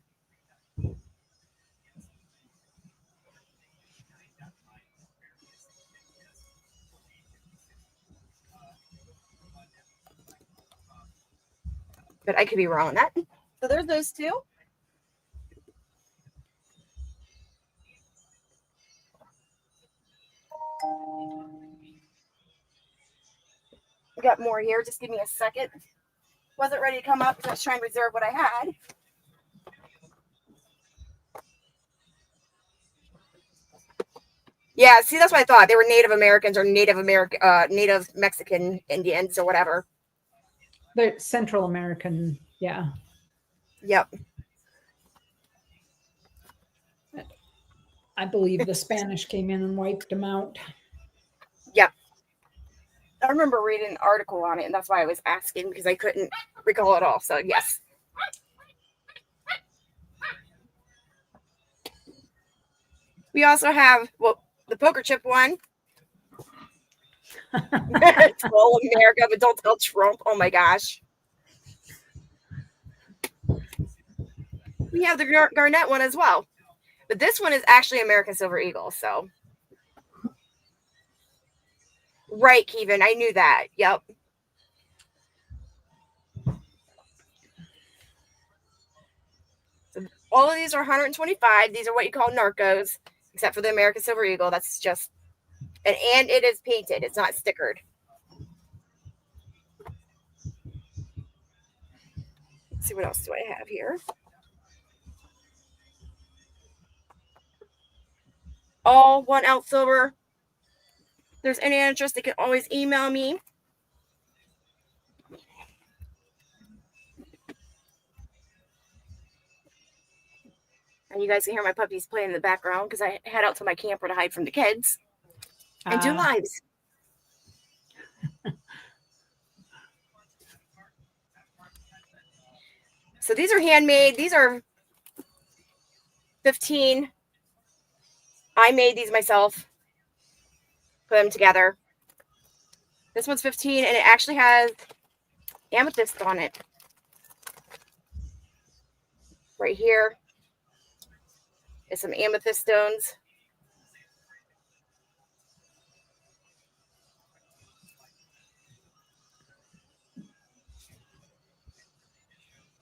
But I could be wrong on that. So there's those two. We got more here. Just give me a second. Wasn't ready to come up, so I was trying to reserve what I had. Yeah, see, that's what I thought. They were Native Americans or Native Mexican Indians or whatever. They're Central American, yeah. Yep. I believe the Spanish came in and wiped them out. Yep. I remember reading an article on it, and that's why I was asking, because I couldn't recall it all. So, yes. We also have, well, the poker chip one. It's all America, but don't tell Trump. Oh, my gosh. We have the Garnet one as well. But this one is actually American Silver Eagle, so. Right, Kevin. I knew that. Yep. So all of these are 125. These are what you call narcos, except for the American Silver Eagle. That's just, and it is painted. It's not stickered. Let's see, what else do I have here? All 1 ounce silver. If there's any interest, they can always email me. And you guys can hear my puppies playing in the background because I head out to my camper to hide from the kids and do lives. So these are handmade. These are 15. I made these myself. Put them together. This one's 15, and it actually has amethyst on it. Right here is some amethyst stones.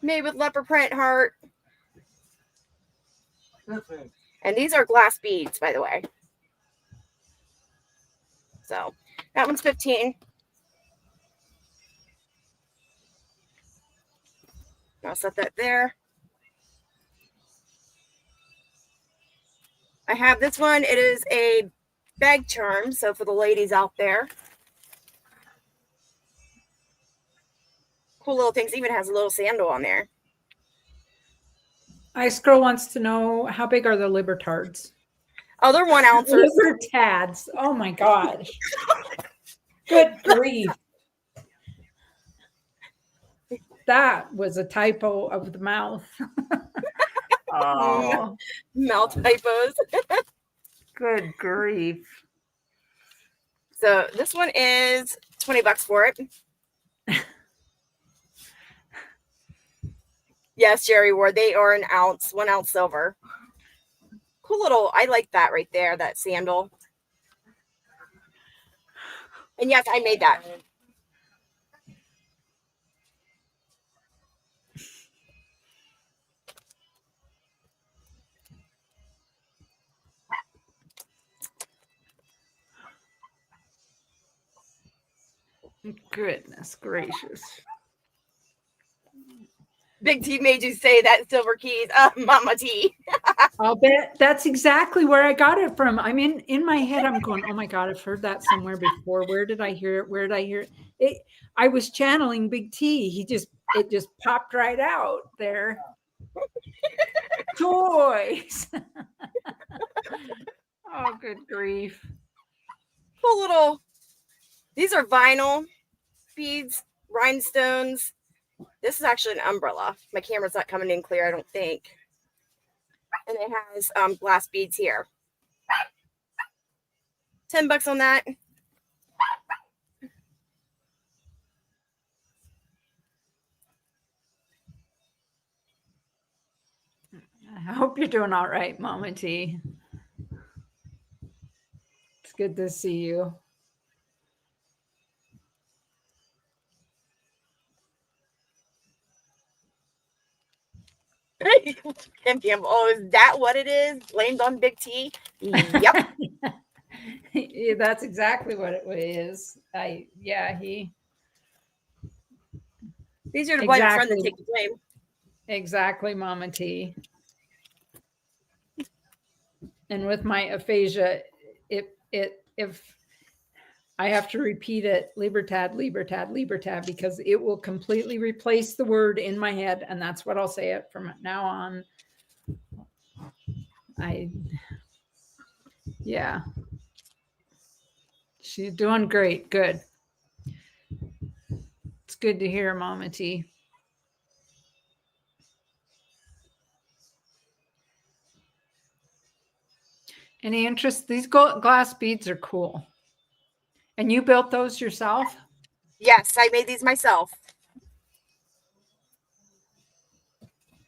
Made with leopard print heart. And these are glass beads, by the way. So that one's 15. I'll set that there. I have this one. It is a bag charm. So for the ladies out there. Cool little things. Even has a little sandal on there. Ice Girl wants to know, how big are the Libertards? Oh, they're 1 ounces. Libertads. Oh my gosh. Good grief. That was a typo of the mouth. Oh, Mouth typos. good grief. So this one is $20 for it. Yes, Jerry Ward. They are 1 ounce, 1 ounce silver. Cool little, I like that right there, that sandal. And yes, I made that. Goodness gracious. Big T made you say that, Silver Keys. Mama T. I'll bet that's exactly where I got it from. I mean, in my head, I'm going, oh my God, I've heard that somewhere before. Where did I hear it? Where did I hear it? I was channeling Big T. It just popped right out there. Toys. Oh, good grief. Cool little, these are vinyl beads, rhinestones. This is actually an umbrella. My camera's not coming in clear, I don't think. And it has glass beads here. $10 on that. I hope you're doing all right, Mama T. It's good to see you. Kim Kim, oh, is that what it is? Blamed on Big T? Yep. Yeah, that's exactly what it is. These are the blame friend that Exactly. take the blame. Exactly, Mama T. And with my aphasia, if I have to repeat it, Libertad, Libertad, Libertad, because it will completely replace the word in my head, and that's what I'll say it from now on. Yeah. She's doing great. Good. It's good to hear, Mama T. Any interest? These glass beads are cool. And you built those yourself? Yes, I made these myself.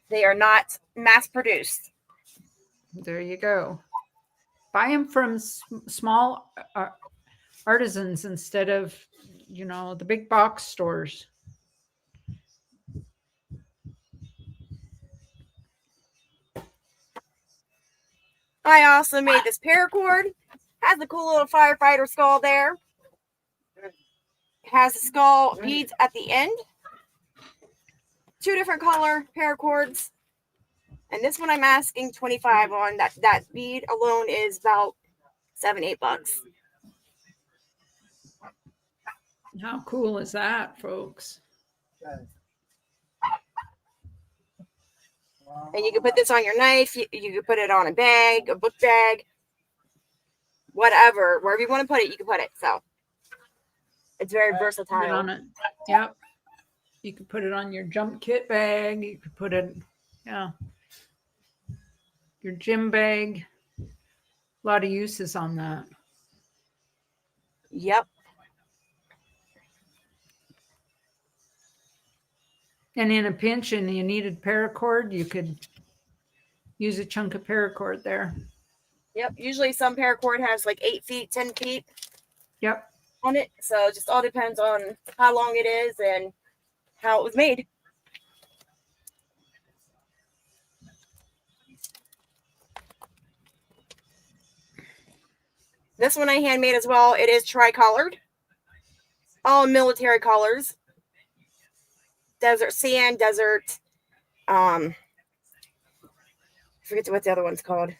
They are not mass produced. There you go. Buy them from small artisans instead of, the big box stores. I also made this paracord. Has a cool little firefighter skull there. Has the skull beads at the end. 2 different color paracords. And this one I'm asking $25 on. That bead alone is about $7-8. How cool is that, folks? And you can put this on your knife. You can put it on a bag, a book bag, whatever. Wherever you want to put it, you can put it. So it's very versatile. Put it on it. Yep. You could put it on your jump kit bag. You could put it, your gym bag. A lot of uses on that. Yep. And in a pinch and you needed paracord, you could use a chunk of paracord there. Yep. Usually some paracord has like 8 feet, 10 feet. Yep. On it. So it just all depends on how long it is and how it was made. This one I handmade as well. It is tri-colored. All military colors. Desert sand, desert. I forget what the other one's called.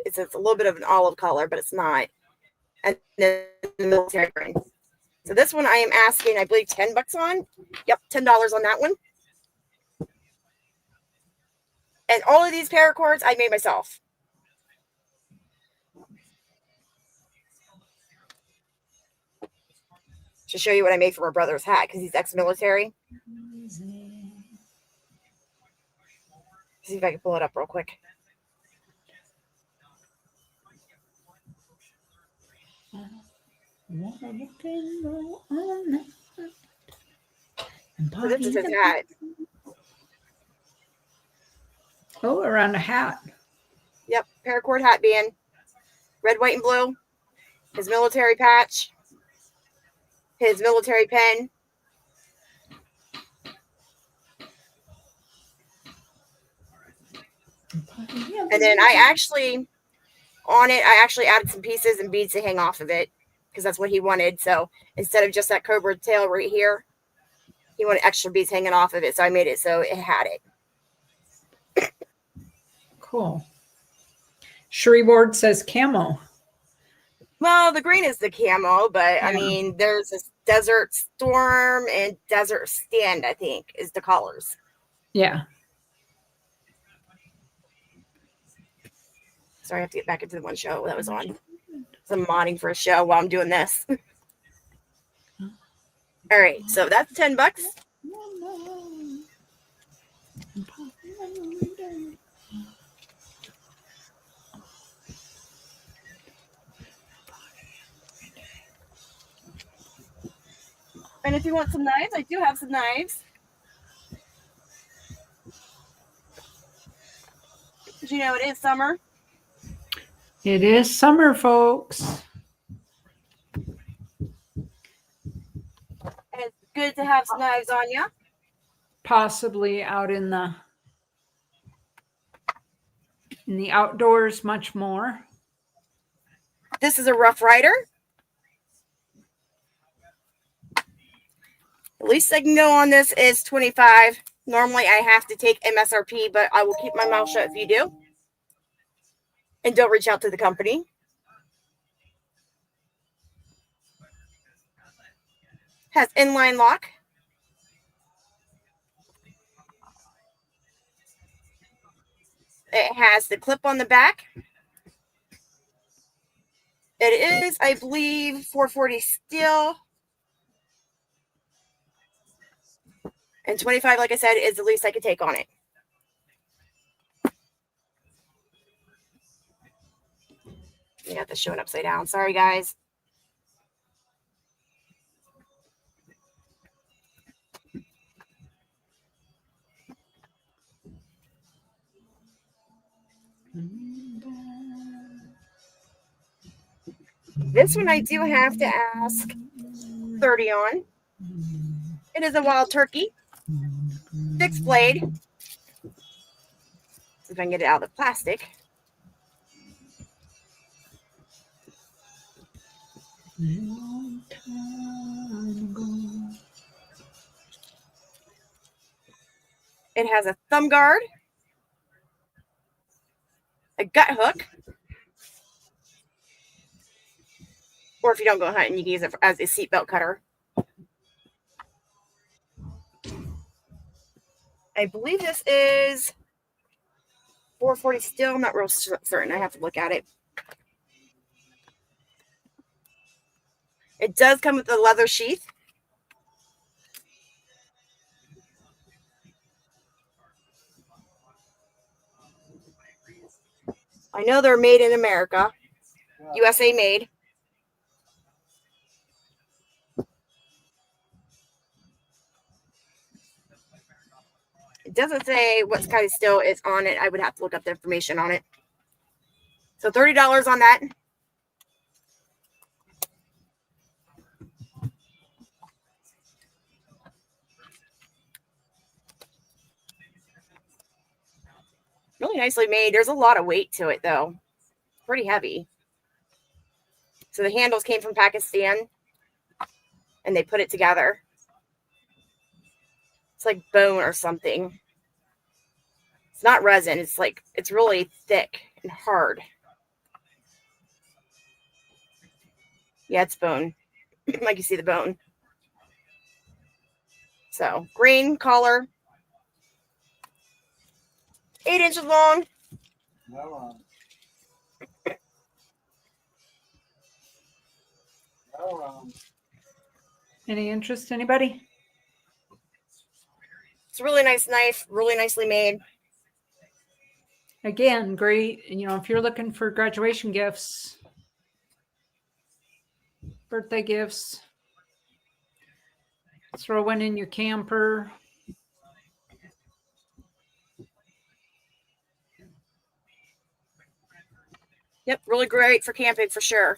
It's a little bit of an olive color, but it's not. And then the military green. So this one I am asking, I believe, $10 on. Yep, $10 on that one. And all of these paracords I made myself. To show you what I made for my brother's hat because he's ex-military. See if I can pull it up real quick. So this is his hat. Oh, around a hat. Yep, paracord hat band. Red, white, and blue. His military patch. His military pen. And then I actually added some pieces and beads to hang off of it. because that's what he wanted. So instead of just that cobra tail right here, he wanted extra beads hanging off of it. So I made it so it had it. Cool. Sherry Ward says camo. Well, the green is the camo, but Yeah. I mean, there's this Desert Storm and Desert Stand, I think, is the colors. Yeah. Sorry, I have to get back into the one show that was on. So I'm modding for a show while I'm doing this. All right, so that's $10. And if you want some knives, I do have some knives. Did you know it is summer? It is summer, folks. And it's good to have some knives on you. Possibly out in the outdoors much more. This is a Rough Rider. The least I can go on this is $25. Normally I have to take MSRP, but I will keep my mouth shut if you do. And don't reach out to the company. Has inline lock. It has the clip on the back. It is, I believe, 440 steel. And 25, like I said, is the least I could take on it. I got this showing upside down. Sorry, guys. This one I do have to ask 30 on. It is a wild turkey. 6-blade. See if I can get it out of the plastic. It has a thumb guard, a gut hook, or if you don't go hunting, you can use it as a seatbelt cutter. I believe this is 440 steel. I'm not real certain. I have to look at it. It does come with a leather sheath. I know they're made in America. USA made. It doesn't say what kind of steel is on it. I would have to look up the information on it. So $30 on that. Really nicely made. There's a lot of weight to it, though. Pretty heavy. So the handles came from Pakistan, and they put it together. It's like bone or something. It's not resin. It's really thick and hard. Yeah, it's bone. Like you see the bone. So green collar. 8 inches long. Any interest, anybody? It's a really nice knife, really nicely made. Again, great. You know, if you're looking for graduation gifts, birthday gifts, throw one in your camper. Yep, really great for camping for sure.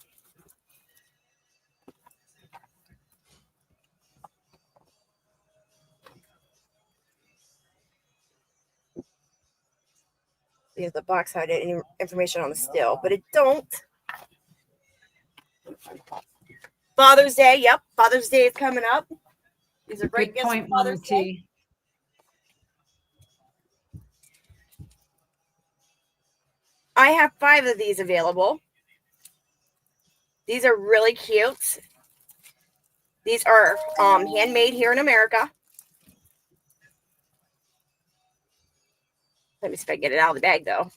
If the box had any information on the steel, but it don't. Father's Day. Yep. Father's Day is coming up. These are great Good gifts point, for Mama Father's Day. T. I have 5 of these available. These are really cute. These are handmade here in America. Let me see if I can get it out of the bag, though.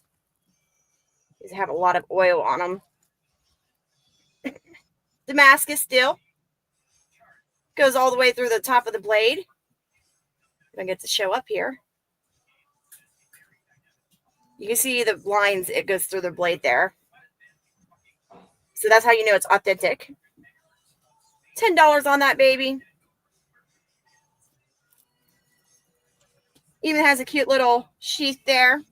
These have a lot of oil on them. Damascus steel. Goes all the way through the top of the blade. I get to show up here. You can see the lines it goes through the blade there. So that's how you know it's authentic. $10 on that baby. Even has a cute little sheath there.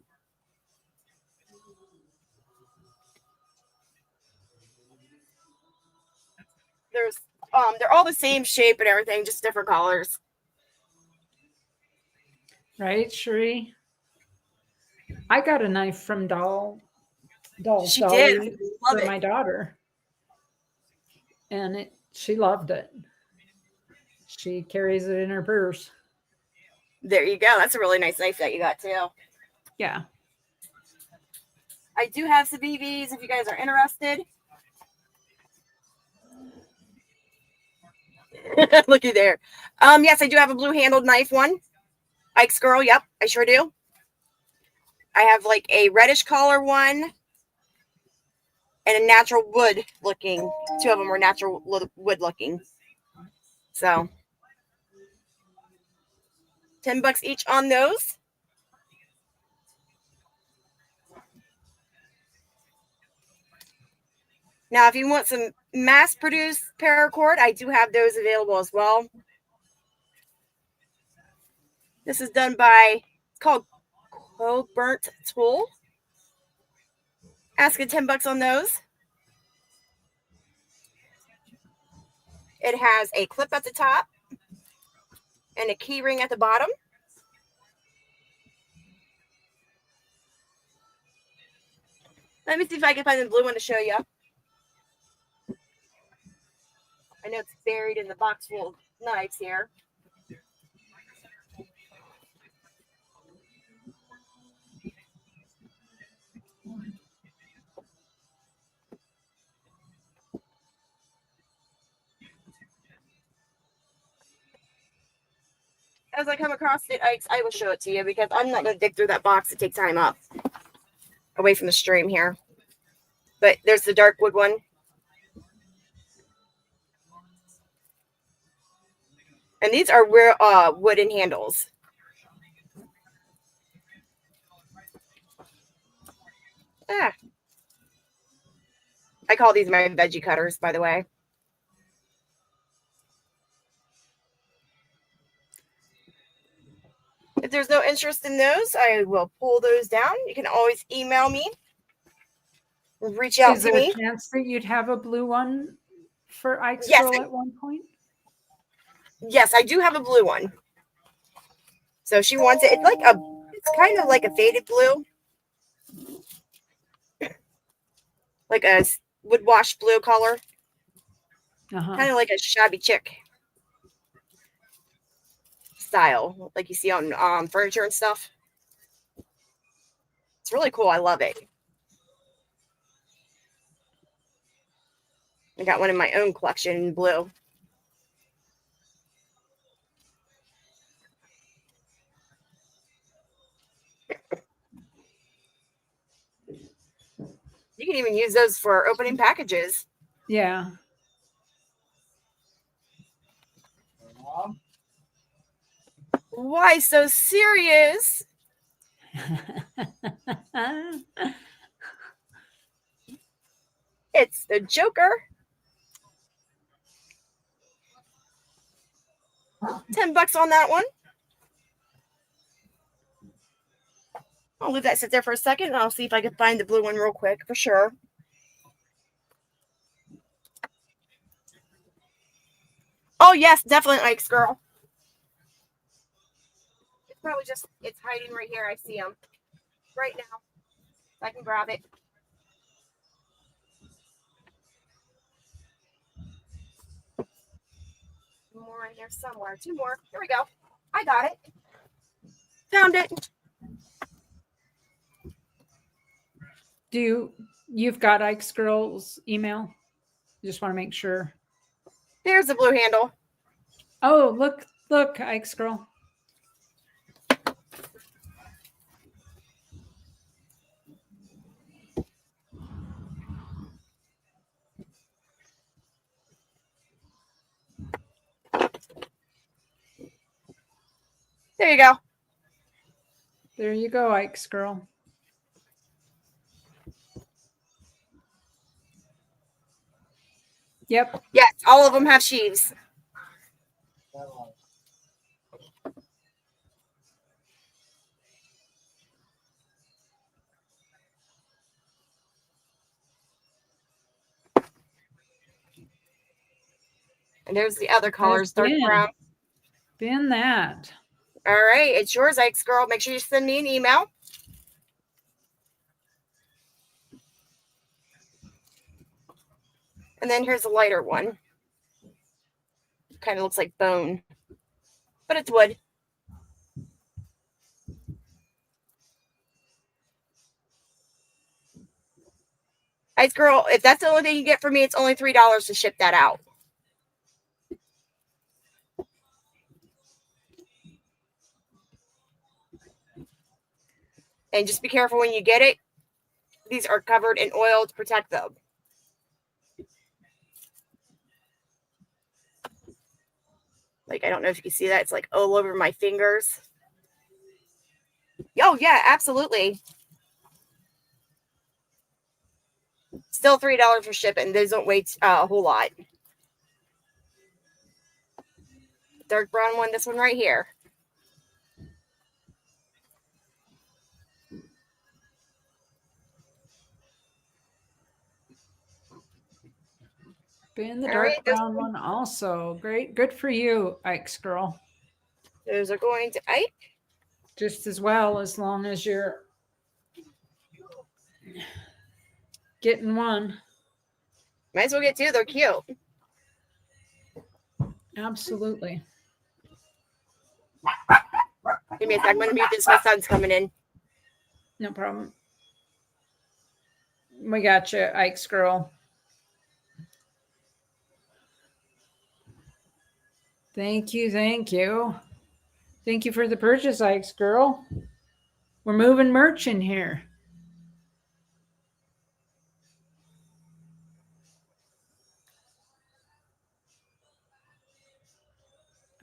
There's they're all the same shape and everything, just different colors. Right, Cherie? I got a knife from Dolls She did. Dolly Love for it. my daughter. And she loved it. She carries it in her purse. There you go. That's a really nice knife that you got too. Yeah. I do have some BBs if you guys are interested. Looky there. Yes, I do have a blue handled knife one. Ike's Girl. Yep, I sure do. I have like a reddish color one and a natural wood looking. 2 of them were natural wood looking. So $10 each on those. Now, if you want some mass-produced paracord, I do have those available as well. This is done by, it's called Coburnt Tool. Asking $10 on those. It has a clip at the top and a key ring at the bottom. Let me see if I can find the blue one to show you. I know it's buried in the box full of knives here. As I come across it, I will show it to you because I'm not going to dig through that box to take time up away from the stream here. But there's the dark wood one. And these are wooden handles. Ah. I call these my veggie cutters, by the way. If there's no interest in those, I will pull those down. You can always email me. Reach out Is to there me. a chance that you'd have a blue one for Ike's Yes, Girl at one point? Yes, I do have a blue one. So she wants it. It's kind of like a faded blue. Like a wood wash blue color. Kind of like a shabby chick style, like you see on furniture and stuff. It's really cool. I love it. I got one in my own collection in blue. You can even use those for opening packages. Yeah. Why so serious? It's the Joker. $10 on that one. I'll leave that sit there for a second and I'll see if I can find the blue one real quick for sure. Oh, yes, definitely Ike's Girl. It's probably just, it's hiding right here. I see him right now. I can grab it. more in there somewhere. 2 more. Here we go. I got it. Found it. You've got Ike's girl's email? Just want to make sure. There's the blue handle. Oh, look, Ike's girl. There you go. There you go, Ike's girl. Yep. Yes, all of them have sheaves. And there's the other colors, dark brown. Bin that. All right, it's yours, Ike's girl. Make sure you send me an email. And then here's a lighter one. Kind of looks like bone, but it's wood. Ike's girl, if that's the only thing you get from me, it's only $3 to ship that out. And just be careful when you get it. These are covered in oil to protect them. Like, I don't know if you can see that. It's like all over my fingers. Oh, yeah, absolutely. Still $3 for shipping. Those don't weigh a whole lot. Dark brown one, this one right here. Bin the dark brown one also. Great. Good for you, Ike's girl. Those are going to Ike. Just as well, as long as you're getting one. Might as well get 2. They're cute. Absolutely. Give me a second. I'm going to mute this. My son's coming in. No problem. We got you, Ike's girl. Thank you. Thank you. Thank you for the purchase, Ike's girl. We're moving merch in here.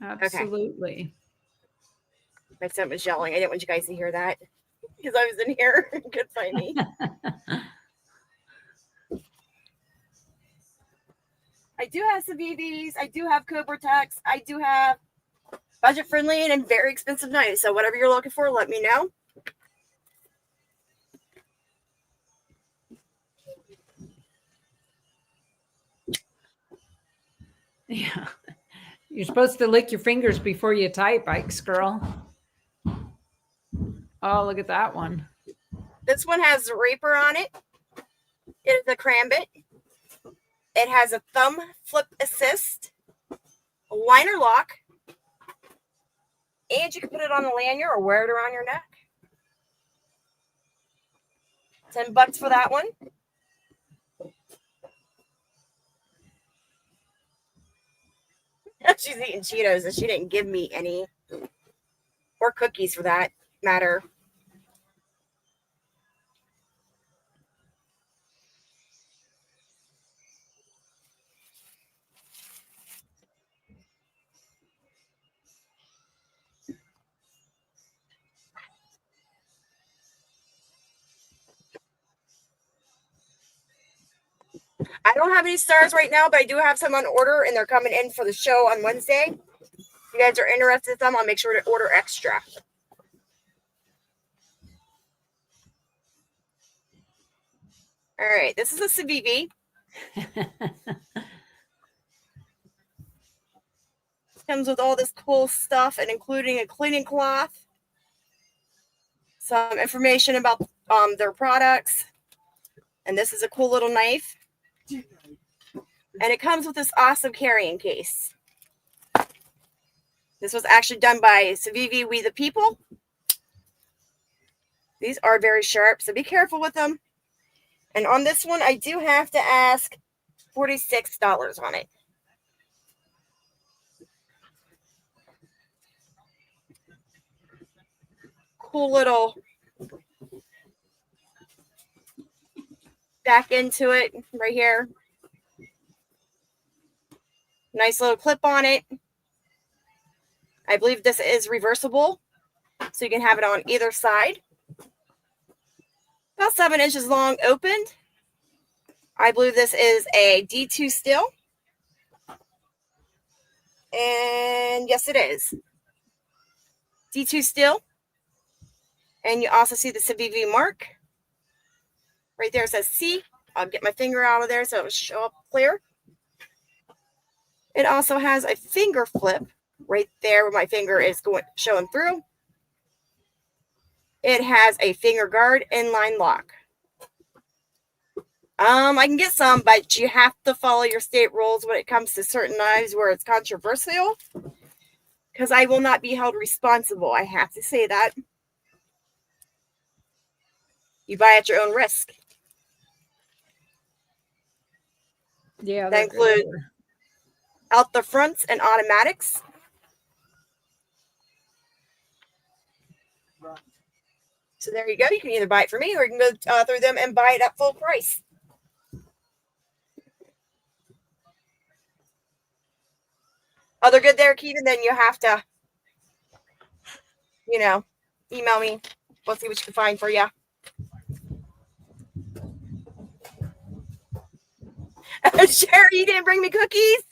Absolutely. Okay. My son was yelling. I didn't want you guys to hear that because I was in here. Couldn't find me. I do have some BBs. I do have Cobra Tex. I do have budget friendly and very expensive knives. So whatever you're looking for, let me know. Yeah. You're supposed to lick your fingers before you type, Ike's girl. Oh, look at that one. This one has a Reaper on it. It is a Crambit. It has a thumb flip assist, a liner lock, and you can put it on a lanyard or wear it around your neck. $10 for that one. She's eating Cheetos and she didn't give me any, or cookies for that matter. I don't have any stars right now, but I do have some on order, and they're coming in for the show on Wednesday. If you guys are interested in them, I'll make sure to order extra. All right, this is a Civivi. Comes with all this cool stuff, and including a cleaning cloth, some information about their products, and this is a cool little knife. And it comes with this awesome carrying case. This was actually done by Civivi We the People. These are very sharp, so be careful with them. And on this one, I do have to ask $46 on it. Cool little back into it right here. Nice little clip on it. I believe this is reversible, so you can have it on either side. About 7 inches long, opened. I believe this is a D2 steel. And yes, it is. D2 steel. And you also see the Civivi mark. Right there it says C. I'll get my finger out of there so it will show up clear. It also has a finger flip right there where my finger is showing through. It has a finger guard inline lock. I can get some, but you have to follow your state rules when it comes to certain knives where it's controversial, because I will not be held responsible. I have to say that. You buy at your own risk. Yeah, That includes out the fronts and automatics. So there you go. You can either buy it from me or you can go through them and buy it at full price. Other good there, Keegan, then you have to, email me. We'll see what you can find for you. Sherry, you didn't bring me cookies?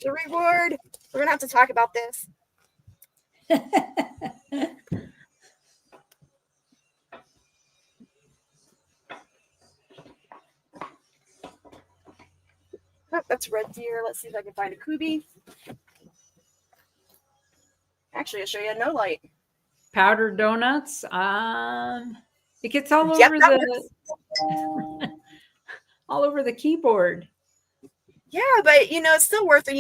The reward. We're going to have to talk about this. Oh, that's Red Deer. Let's see if I can find a Kubi. Actually, I'll show you a no light. powdered donuts. It gets all Yep, over all over the keyboard. Yeah, but it's still worth it,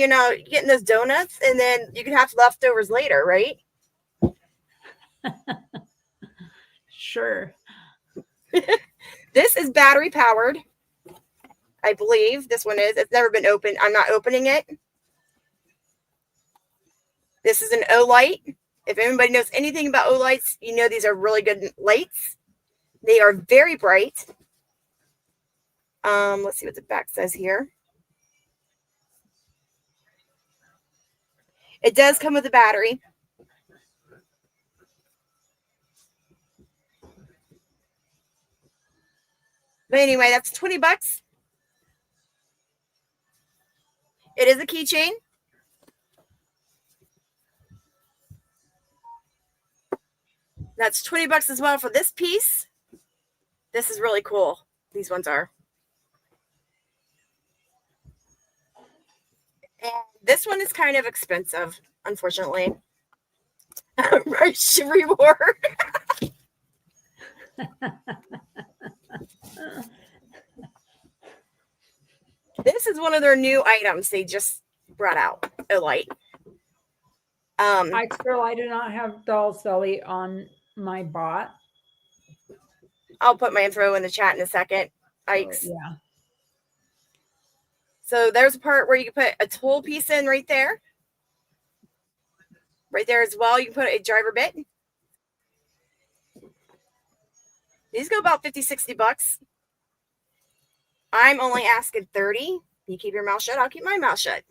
getting those donuts, and then you can have leftovers later, right? Sure. This is battery powered. I believe this one is. It's never been opened. I'm not opening it. This is an O light. If anybody knows anything about O lights, these are really good lights. They are very bright. Let's see what the back says here. It does come with a battery. But anyway, that's $20. It is a keychain. That's $20 as well for this piece. This is really cool. These ones are. And this one is kind of expensive, unfortunately. Reward. This is one of their new items they just brought out. A light. I do not have Doll's Belly on my bot. I'll put my info in the chat in a second. Ike's. Yeah. So there's a part where you can put a tool piece in right there. Right there as well. You can put a driver bit. These go about $50-$60. I'm only asking $30. You keep your mouth shut, I'll keep my mouth shut.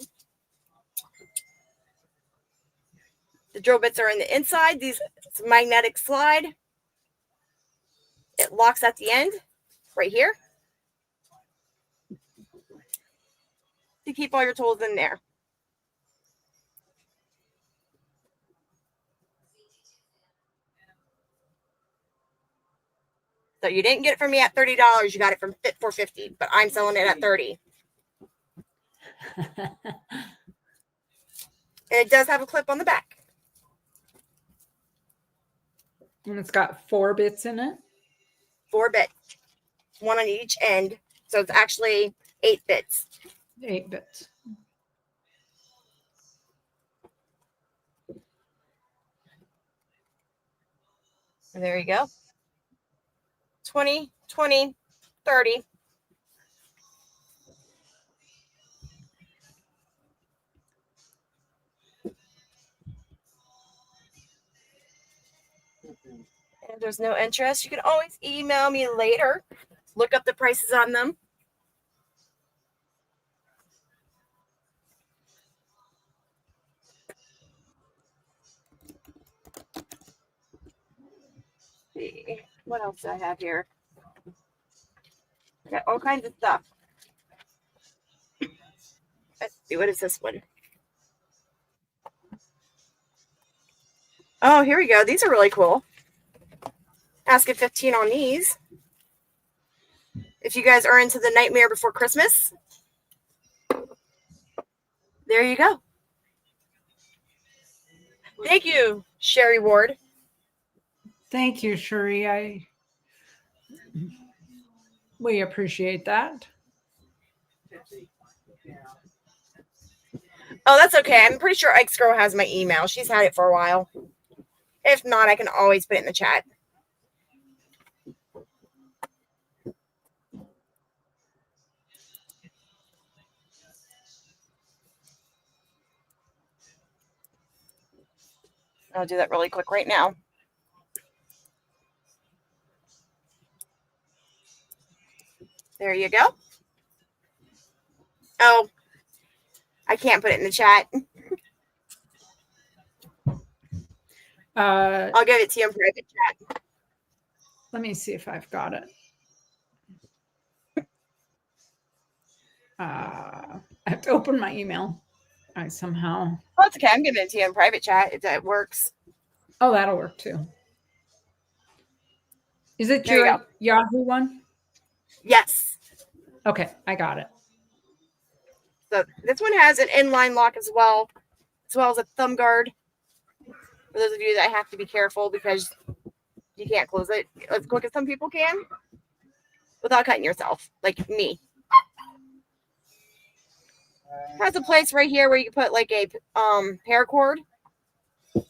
The drill bits are in the inside. It's a magnetic slide. It locks at the end, right here. To keep all your tools in there. So you didn't get it from me at $30. You got it from Fit for $50, but I'm selling it at $30. And it does have a clip on the back. And it's got 4 bits in it. 4 bits. 1 on each end. So it's actually 8 bits. 8 bits. And there you go. 20, 20, 30. And if there's no interest, you can always email me later. Look up the prices on them. See, what else do I have here? I got all kinds of stuff. Let's see, what is this one? Oh, here we go. These are really cool. Ask at 15 on these. If you guys are into the Nightmare Before Christmas, there you go. Thank you, Sherry Ward. Thank you, Sherry. We appreciate that. Oh, that's okay. I'm pretty sure Ike's Girl has my email. She's had it for a while. If not, I can always put it in the chat. I'll do that really quick right now. There you go. Oh, I can't put it in the chat. I'll give it to you in private chat. Let me see if I've got it. I have to open my email. I somehow. Oh, it's okay. I'm giving it to you in private chat if that works. Oh, that'll work too. Is it There you your go. Yahoo one? Yes. Okay, I got it. So this one has an inline lock as well as a thumb guard. For those of you that have to be careful because you can't close it as quick as some people can without cutting yourself, like me. Has a place right here where you can put like a paracord,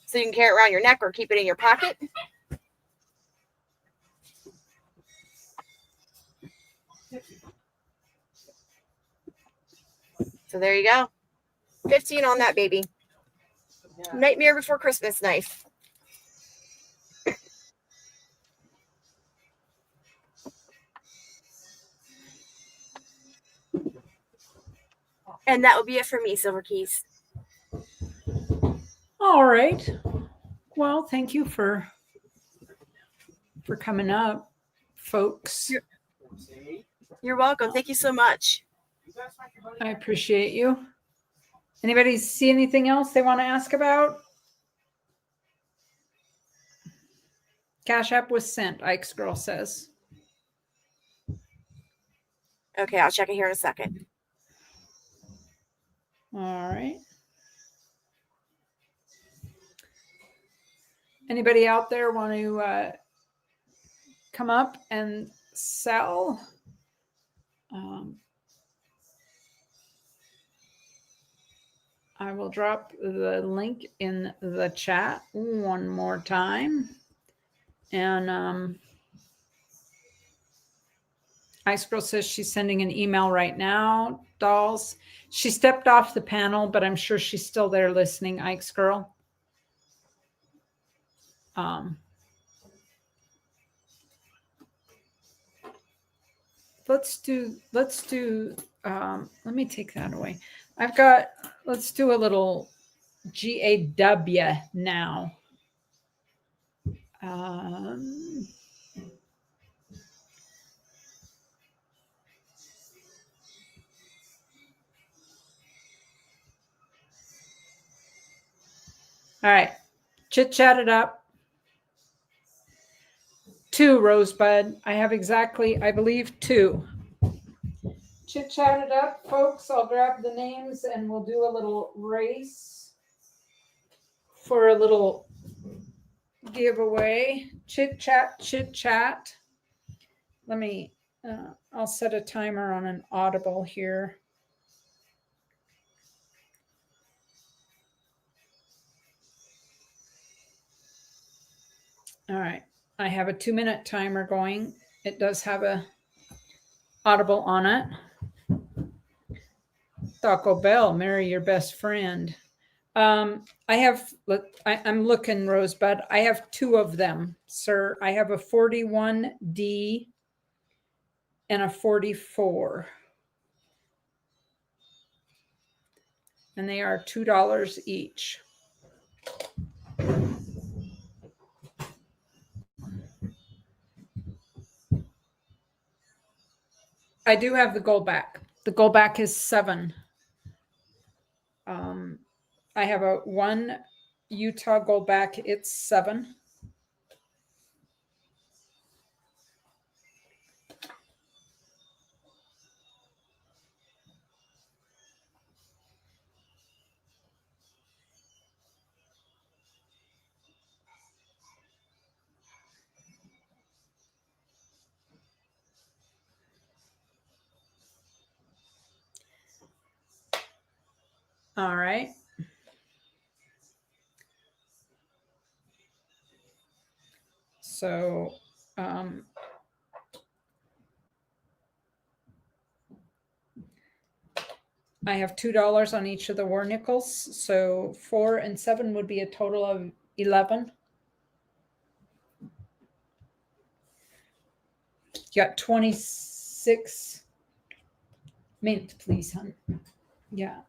so you can carry it around your neck or keep it in your pocket. So there you go. 15 on that baby. Nightmare Before Christmas knife. And that will be it for me, Silver Keys. All right. Well, thank you for coming up, folks. You're welcome. Thank you so much. I appreciate you. Anybody see anything else they want to ask about? Cash App was sent, Ike's Girl says. Okay, I'll check it here in a second. All right. Anybody out there want to come up and sell? I will drop the link in the chat one more time. And Ice Girl says she's sending an email right now, dolls. She stepped off the panel, but I'm sure she's still there listening, Ike's Girl. Let's do, let me take that away. Let's do a little GAW now. All right, chit chat it up. 2, Rosebud. I have exactly, I believe, 2. Chit chat it up, folks. I'll grab the names and we'll do a little race for a little giveaway. Chit chat, chit chat. Let me, I'll set a timer on an Audible here. All right. I have a 2-minute timer going. It does have a audible on it. Taco Bell, marry your best friend. I'm looking, Rosebud. I have 2 of them, sir. I have a 41D and a 44. And they are $2 each. I do have the gold back. The gold back is 7. I have a 1 Utah gold back. It's 7. All right. So, I have $2 on each of the war nickels. So 4 and 7 would be a total of 11. You got 26 mint, please, hon. Yeah.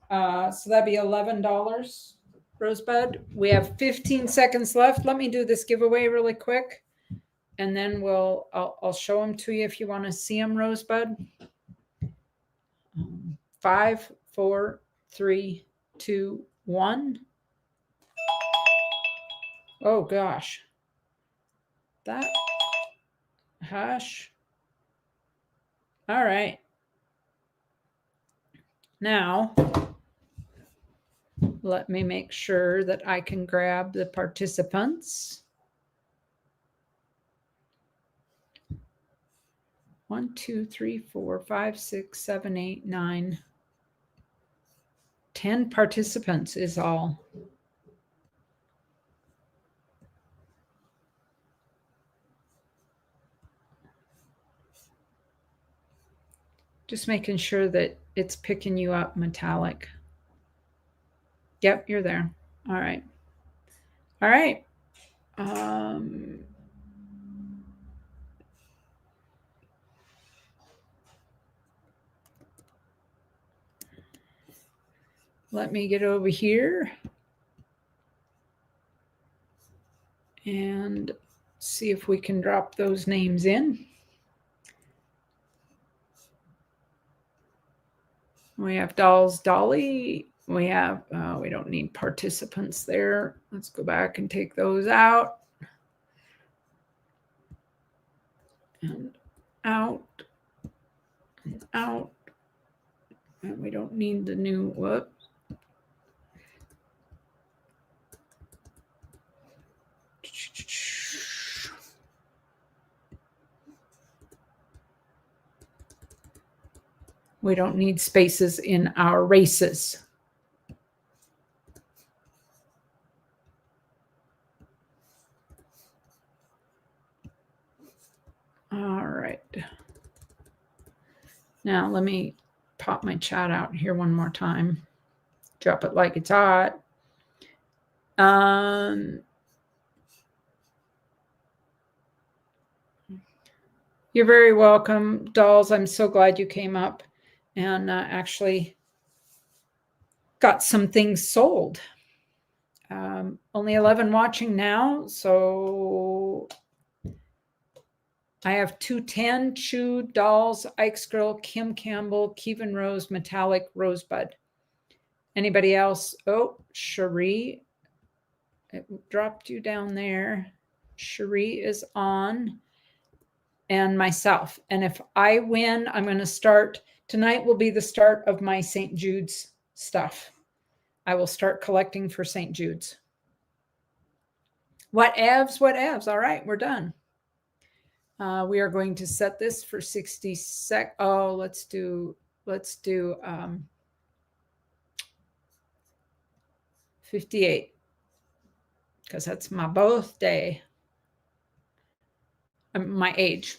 So that'd be $11. Rosebud, we have 15 seconds left. Let me do this giveaway really quick, and then I'll show them to you if you want to see them, Rosebud. 5, 4, 3, 2, 1. Oh gosh. That. Hush. All right. Now, let me make sure that I can grab the participants. 1, 2, 3, 4, 5, 6, 7, 8, 9, 10 participants is all. Just making sure that it's picking you up metallic. Yep, you're there. All right. All right. Let me get over here and see if we can drop those names in. We have Dolls Dolly. We have, we don't need participants there. Let's go back and take those out. And out. And out. And we don't need the new, whoops. We don't need spaces in our races. All right. Now let me pop my chat out here one more time. Drop it like it's hot. You're very welcome, Dolls. I'm so glad you came up and actually got some things sold. Only 11 watching now, so I have 210, Chew, Dolls, Ike's Girl, Kim Campbell, Kevin Rose, Metallic, Rosebud. Anybody else? Oh, Cherie. It dropped you down there. Cherie is on. And myself. And if I win, I'm going to start. Tonight will be the start of my St. Jude's stuff. I will start collecting for St. Jude's. Whatevs, whatevs. All right, we're done. We are going to set this for 60 sec. Oh, let's do 58 because that's my birthday. my age,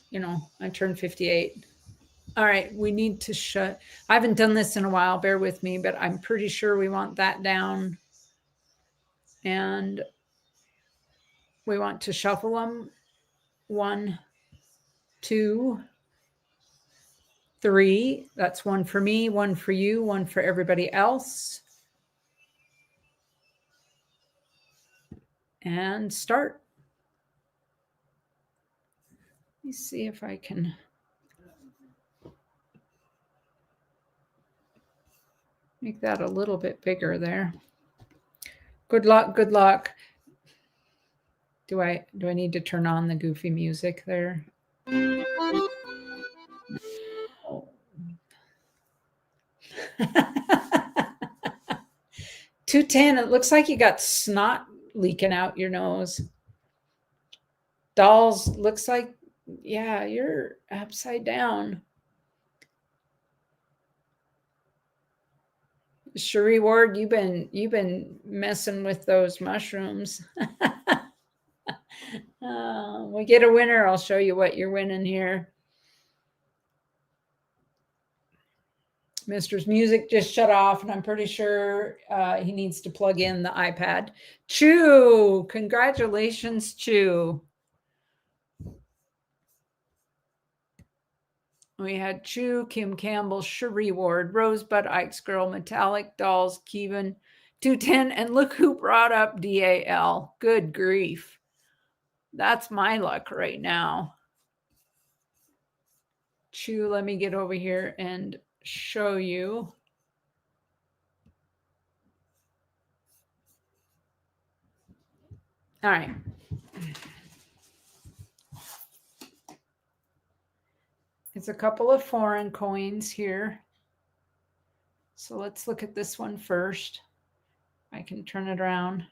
I turned 58. All right, we need to shut. I haven't done this in a while, bear with me, but I'm pretty sure we want that down. And we want to shuffle them. 1, 2, 3. That's one for me, one for you, one for everybody else. And start. Let me see if I can. Make that a little bit bigger there. Good luck, good luck. Do I need to turn on the goofy music there? Oh. 210, it looks like you got snot leaking out your nose. Dolls, looks like, yeah, you're upside down. Cherie Ward, you've been messing with those mushrooms. We get a winner. I'll show you what you're winning here. Mister's music just shut off, and I'm pretty sure he needs to plug in the iPad. Chew, congratulations, Chew. We had Chew, Kim Campbell, Cherie Ward, Rosebud, Ike's Girl, Metallic, Dolls, Kevin, 210, and look who brought up DAL. Good grief. That's my luck right now. Chew, let me get over here and show you. All right. It's a couple of foreign coins here. So let's look at this one first. I can turn it around.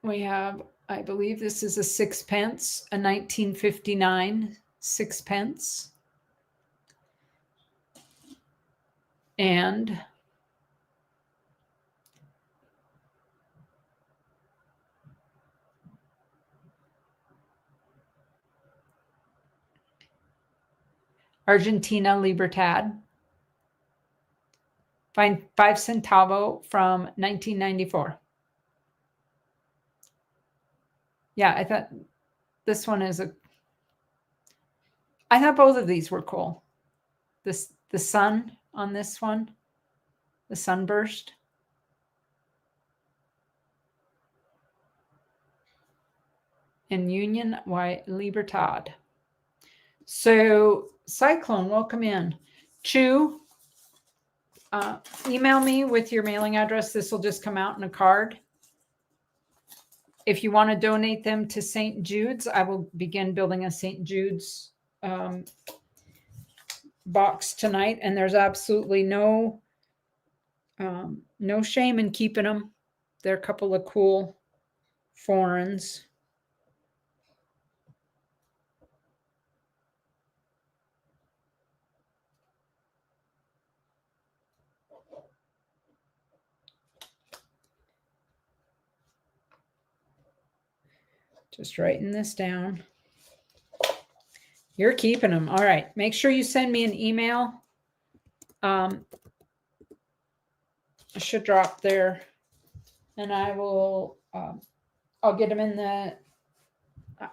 We have, I believe this is a 6-pence, a 1959 6-pence. And Argentina Libertad. 5 centavo from 1994. Yeah, I thought this one is I thought both of these were cool. The sun on this one, the sunburst. And Union y Libertad. So Cyclone, welcome in. Chew, email me with your mailing address. This will just come out in a card. If you want to donate them to St. Jude's, I will begin building a St. Jude's box tonight. And there's absolutely no shame in keeping them. They're a couple of cool foreigns. Just writing this down. You're keeping them. All right. Make sure you send me an email. I should drop there. And I will, I'll get them in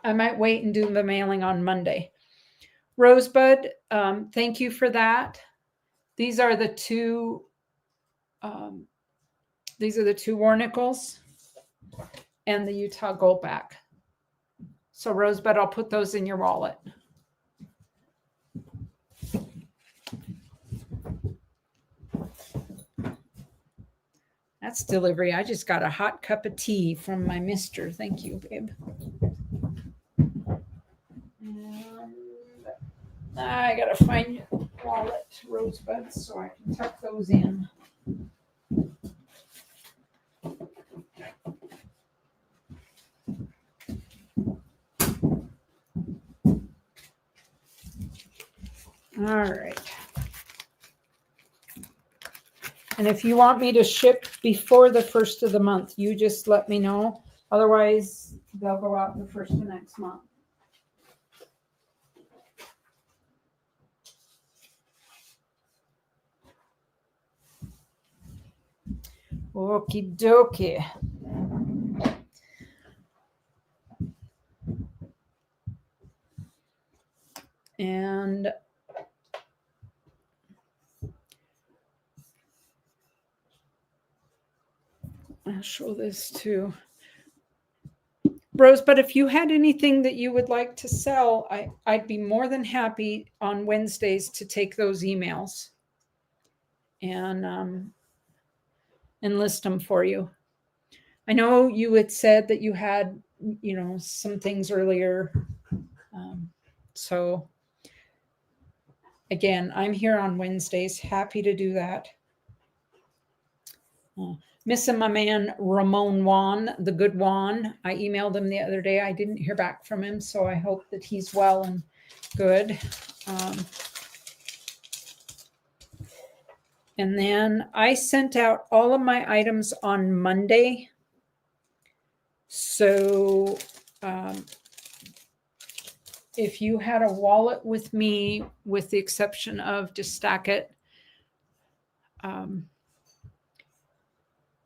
I might wait and do the mailing on Monday. Rosebud, thank you for that. These are the two Warnicles and the Utah Goldback. So Rosebud, I'll put those in your wallet. That's delivery. I just got a hot cup of tea from my mister. Thank you, babe. And I got to find your wallet, Rosebud, so I can tuck those in. All right. And if you want me to ship before the 1st of the month, you just let me know. Otherwise, they'll go out the 1st of next month. Okie dokie. And I'll show this too. Rose, but if you had anything that you would like to sell, I'd be more than happy on Wednesdays to take those emails and list them for you. I know you had said that you had, some things earlier. So again, I'm here on Wednesdays. Happy to do that. Missing my man, Ramon Juan, the good Juan. I emailed him the other day. I didn't hear back from him, so I hope that he's well and good. And then I sent out all of my items on Monday. So if you had a wallet with me, with the exception of Destackit,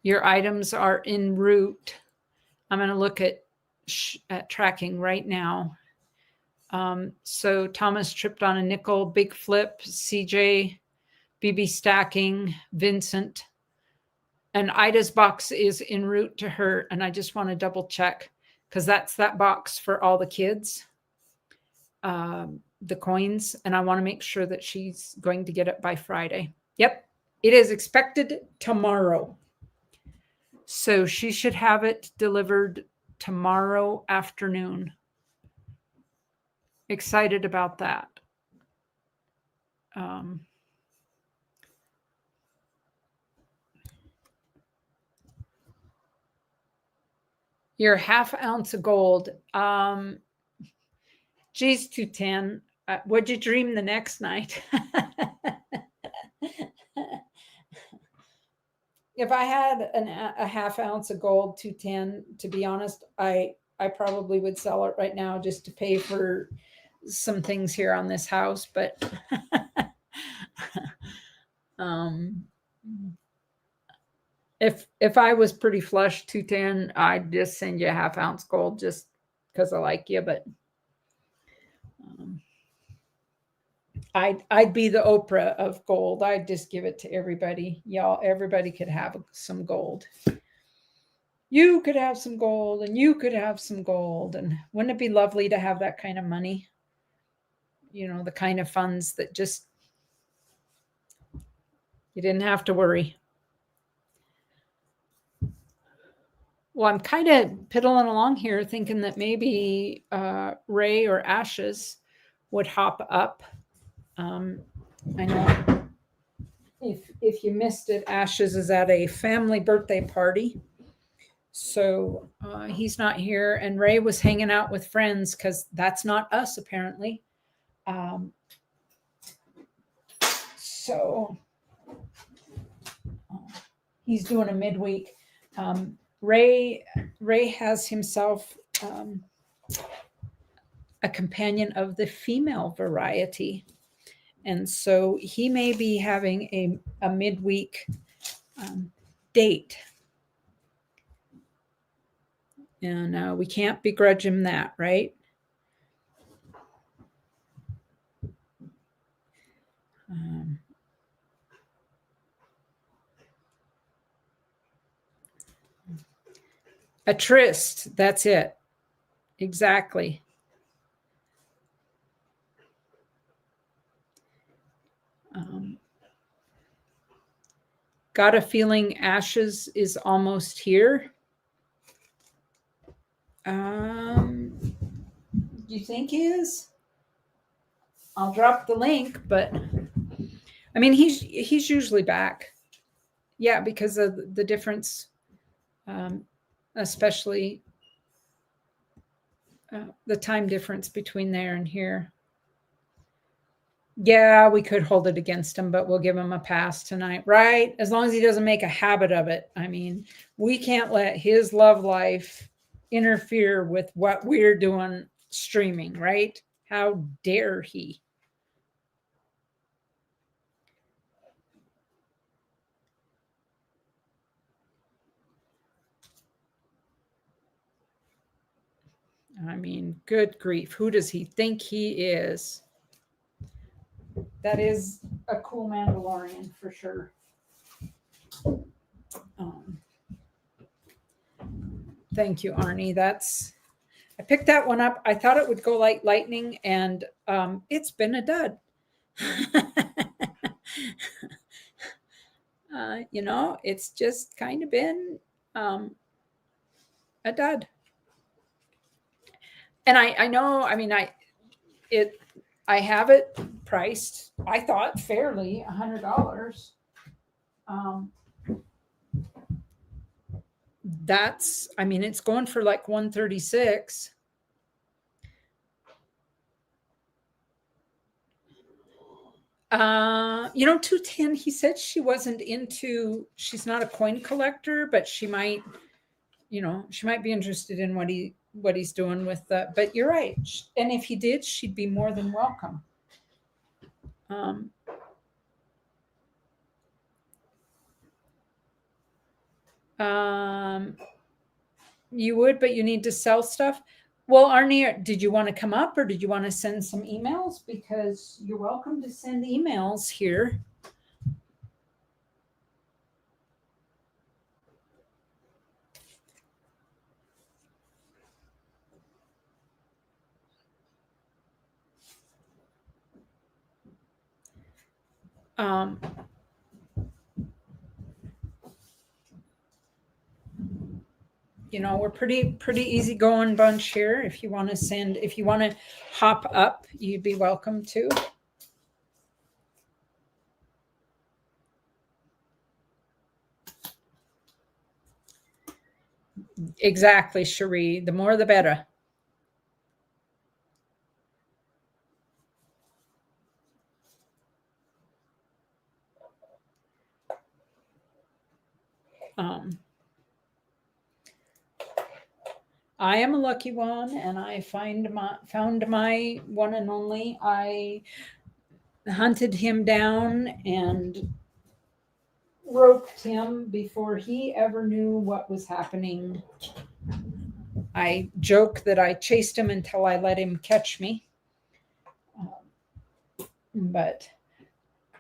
your items are en route. I'm going to look at tracking right now. So Thomas tripped on a nickel, Big Flip, CJ, BB stacking, Vincent, and Ida's box is en route to her. And I just want to double check because that's that box for all the kids, the coins. And I want to make sure that she's going to get it by Friday. Yep. It is expected tomorrow. So she should have it delivered tomorrow afternoon. Excited about that. Your half ounce of gold. Geez, 210. What'd you dream the next night? If I had a half ounce of gold, 210, to be honest, I probably would sell it right now just to pay for some things here on this house. But if I was pretty flush, 210, I'd just send you a half ounce gold just because I like you. But I'd be the Oprah of gold. I'd just give it to everybody. Y'all, everybody could have some gold. You could have some gold and you could have some gold. And wouldn't it be lovely to have that kind of money? The kind of funds that just, you didn't have to worry. Well, I'm kind of piddling along here thinking that maybe Ray or Ashes would hop up. I know if you missed it, Ashes is at a family birthday party. So he's not here. And Ray was hanging out with friends because that's not us, apparently. So he's doing a midweek. Ray has himself a companion of the female variety. And so he may be having a midweek date. And we can't begrudge him that, right? A tryst, that's it. Exactly. Got a feeling Ashes is almost here. Do you think he is? I'll drop the link, but I mean, he's usually back. Yeah, because of the difference, especially the time difference between there and here. Yeah, we could hold it against him, but we'll give him a pass tonight, right? As long as he doesn't make a habit of it. I mean, we can't let his love life interfere with what we're doing streaming, right? How dare he? I mean, good grief. Who does he think he is? That is a cool Mandalorian for sure. Thank you, Arnie. I picked that one up. I thought it would go like lightning, and it's been a dud. It's just kind of been a dud. And I know, I mean, I have it priced, I thought fairly, $100. I mean, it's going for like 136. You know, 210, he said she's not a coin collector, but she might be interested in what he's doing with that. But you're right. And if he did, she'd be more than welcome. You would, but you need to sell stuff. Well, Arnie, did you want to come up or did you want to send some emails? Because you're welcome to send emails here. We're pretty easygoing bunch here. If you want to hop up, you'd be welcome to. Exactly, Cherie. The more the better. I am a lucky one, and I found my one and only. I hunted him down and roped him before he ever knew what was happening. I joke that I chased him until I let him catch me.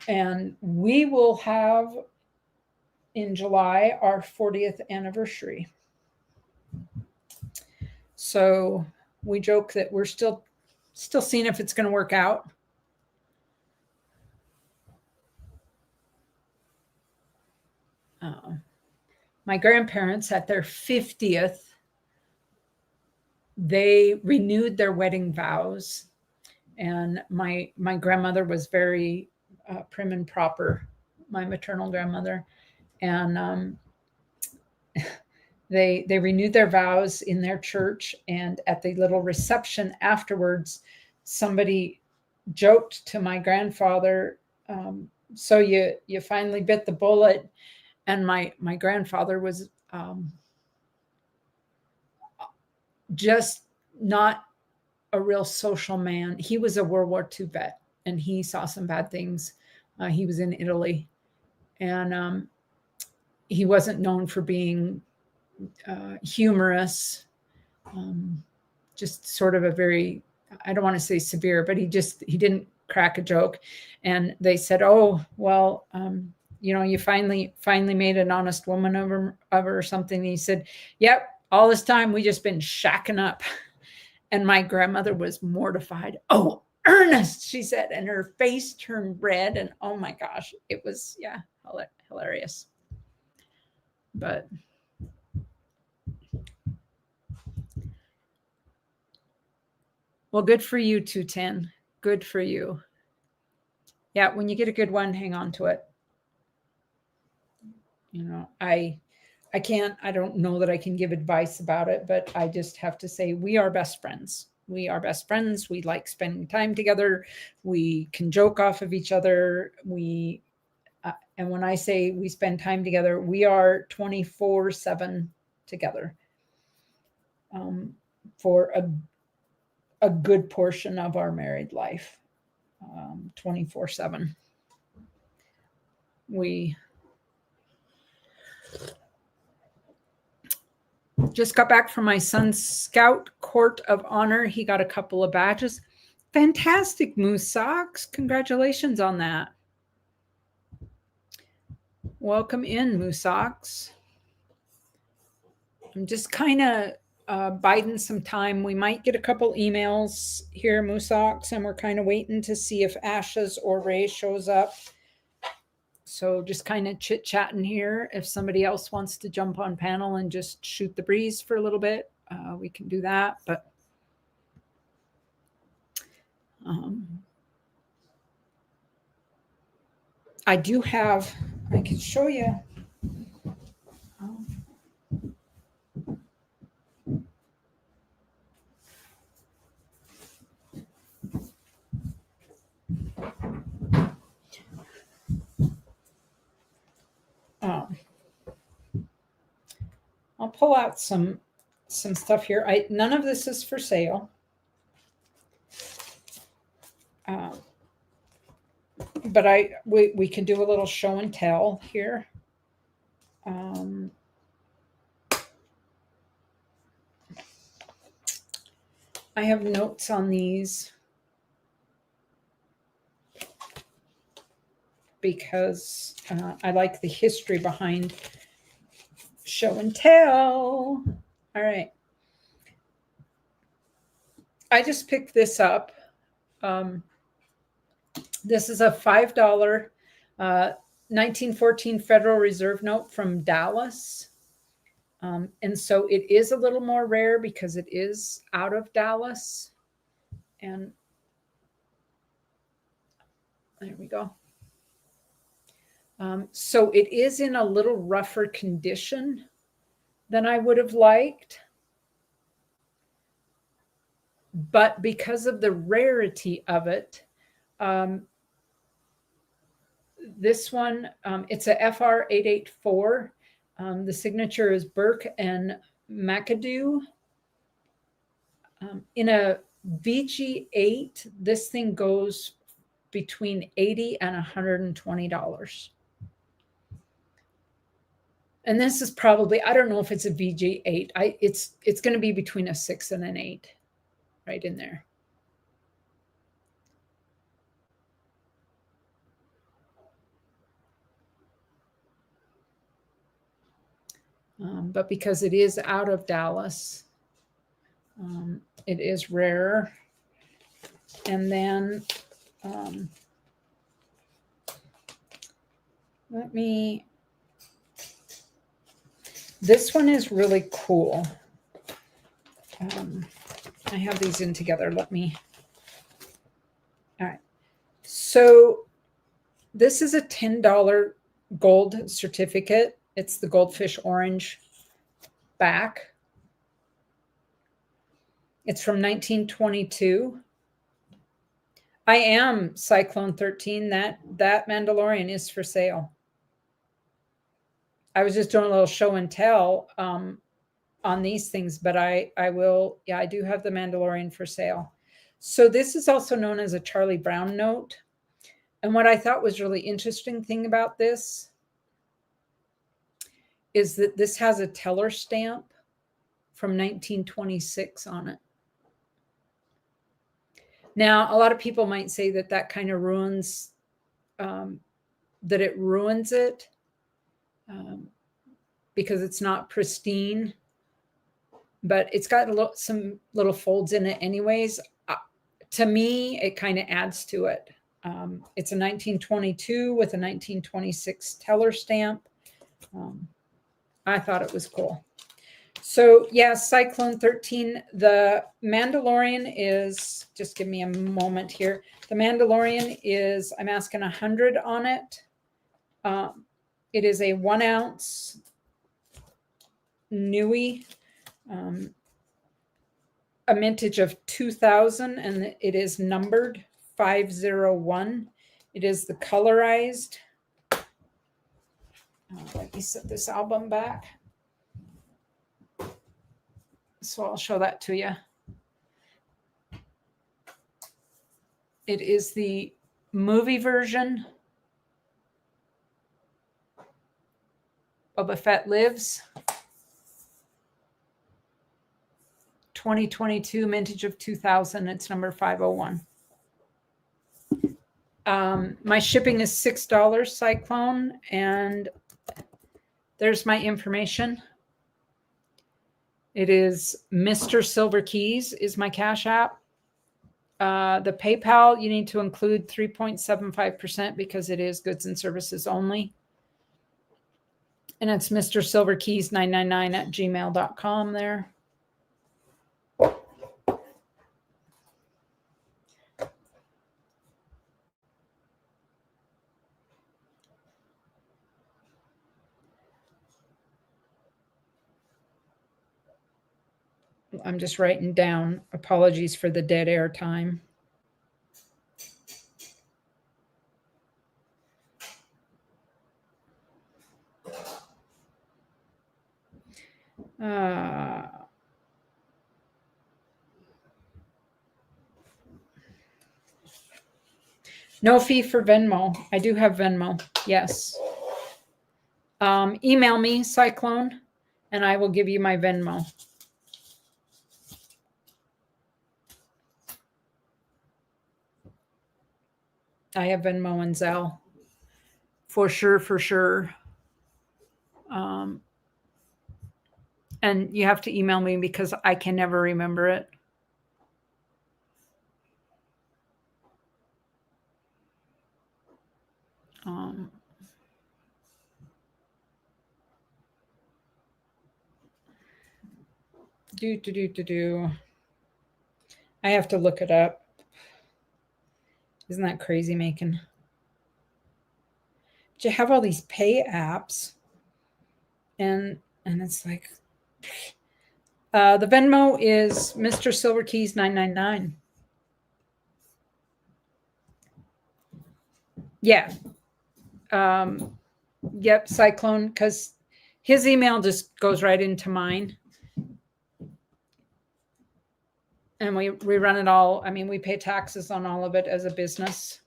And we will have in July our 40th anniversary. So we joke that we're still seeing if it's going to work out. My grandparents at their 50th, they renewed their wedding vows. And my grandmother was very prim and proper, my maternal grandmother. And they renewed their vows in their church. And at the little reception afterwards, somebody joked to my grandfather, so you finally bit the bullet. And my grandfather was just not a real social man. He was a World War II vet, and he saw some bad things. He was in Italy, and he wasn't known for being humorous. Just sort of a very, I don't want to say severe, but he didn't crack a joke. And they said, "Oh, well, you finally made an honest woman of her or something." And he said, "Yep, all this time we just been shacking up." And my grandmother was mortified. "Oh, Ernest," she said, and her face turned red. And oh my gosh, it was, hilarious. But well, good for you, 210. Good for you. Yeah, when you get a good one, hang on to it. I don't know that I can give advice about it, but I just have to say we are best friends. We are best friends. We like spending time together. We can joke off of each other. And when I say we spend time together, we are 24/7 together for a good portion of our married life, 24/7. We just got back from my son's Scout Court of Honor. He got a couple of badges. Fantastic, Moose Socks. Congratulations on that. Welcome in, Moose Socks. I'm just kind of biding some time. We might get a couple emails here, Moose Socks, and we're kind of waiting to see if Ashes or Ray shows up. So just kind of chit-chatting here. If somebody else wants to jump on panel and just shoot the breeze for a little bit, we can do that. But I do have, I can show you. I'll pull out some stuff here. None of this is for sale. But we can do a little show and tell here. I have notes on these because I like the history behind show and tell. All right. I just picked this up. This is a $5 1914 Federal Reserve note from Dallas. And so it is a little more rare because it is out of Dallas. And there we go. So it is in a little rougher condition than I would have liked. But because of the rarity of it, this one, it's a FR 884. The signature is Burke and McAdoo. In a VG8, this thing goes between $80 and $120. And this is probably, I don't know if it's a VG8. It's going to be between a 6 and an 8, right in there. But because it is out of Dallas, it is rarer. And then this one is really cool. I have these in together. All right. So this is a $10 gold certificate. It's the goldfish orange back. It's from 1922. I am Cyclone 13. That Mandalorian is for sale. I was just doing a little show and tell on these things, but I do have the Mandalorian for sale. So this is also known as a Charlie Brown note. And what I thought was really interesting thing about this is that this has a teller stamp from 1926 on it. Now, a lot of people might say that kind of ruins, that it ruins it because it's not pristine, but it's got some little folds in it anyways. To me, it kind of adds to it. It's a 1922 with a 1926 teller stamp. I thought it was cool. So yeah, Cyclone 13, the Mandalorian is, just give me a moment here. The Mandalorian is, I'm asking 100 on it. It is a 1 ounce Nui. a mintage of 2000, and it is numbered 501. It is the colorized. Let me set this album back. So I'll show that to you. It is the movie version. Boba Fett Lives. 2022 mintage of 2000. It's number 501. My shipping is $6, Cyclone, and there's my information. It is Mr. Silver Keys is my Cash App. The PayPal, you need to include 3.75% because it is goods and services only. And it's Mr. Silver Keys 999 at gmail.com there. I'm just writing down. Apologies for the dead air time. No fee for Venmo. I do have Venmo. Yes. Email me, Cyclone, and I will give you my Venmo. I have Venmo and Zelle. For sure, for sure. And you have to email me because I can never remember it. I have to look it up. Isn't that crazy, Macon? But you have all these pay apps, and it's like, the Venmo is Mr. Silver Keys 999. Yeah. Yep, Cyclone, because his email just goes right into mine. And we run it all. I mean, we pay taxes on all of it as a business.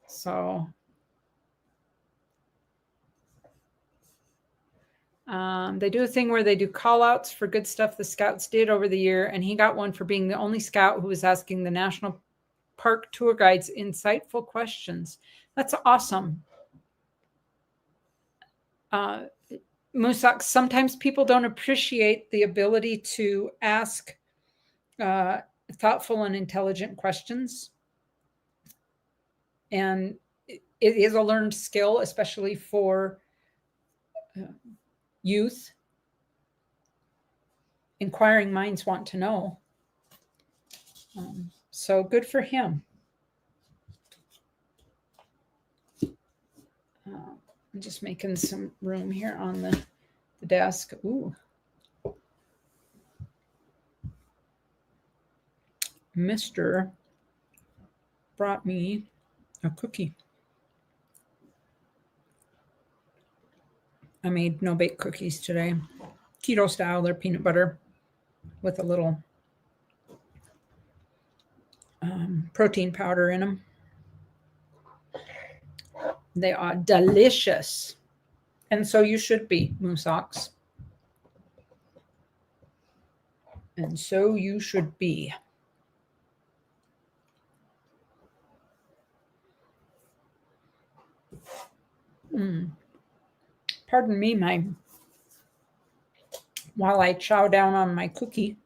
So they do a thing where they do call outs for good stuff the scouts did over the year. And he got one for being the only scout who was asking the national park tour guides insightful questions. That's awesome. Musak, sometimes people don't appreciate the ability to ask thoughtful and intelligent questions. And it is a learned skill, especially for youth. Inquiring minds want to know. So good for him. I'm just making some room here on the desk. Ooh. Mr. brought me a cookie. I made no-bake cookies today. Keto style, they're peanut butter with a little protein powder in them. They are delicious. And so you should be, Moosocks. And so you should be. Pardon me, while I chow down on my cookie.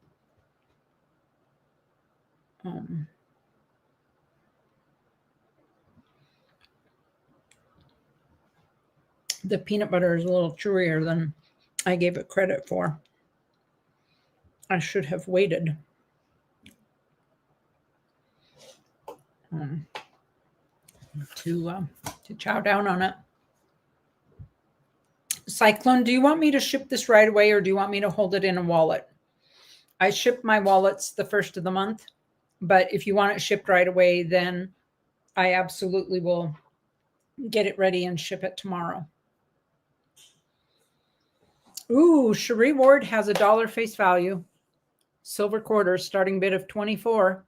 The peanut butter is a little chewier than I gave it credit for. I should have waited. To chow down on it. Cyclone, do you want me to ship this right away or do you want me to hold it in a wallet? I ship my wallets the first of the month, but if you want it shipped right away, then I absolutely will get it ready and ship it tomorrow. Ooh, Cherie Ward has $1 face value. Silver quarters, starting bid of 24.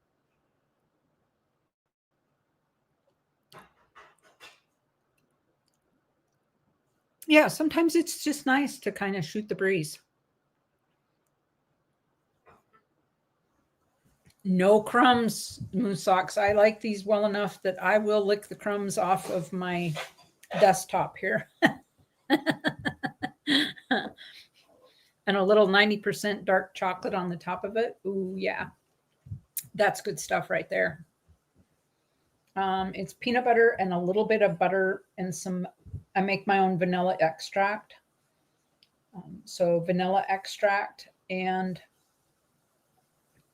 Yeah, sometimes it's just nice to kind of shoot the breeze. No crumbs, Moose Socks. I like these well enough that I will lick the crumbs off of my desktop here. And a little 90% dark chocolate on the top of it. Ooh, yeah. That's good stuff right there. It's peanut butter and a little bit of butter and I make my own vanilla extract. So vanilla extract and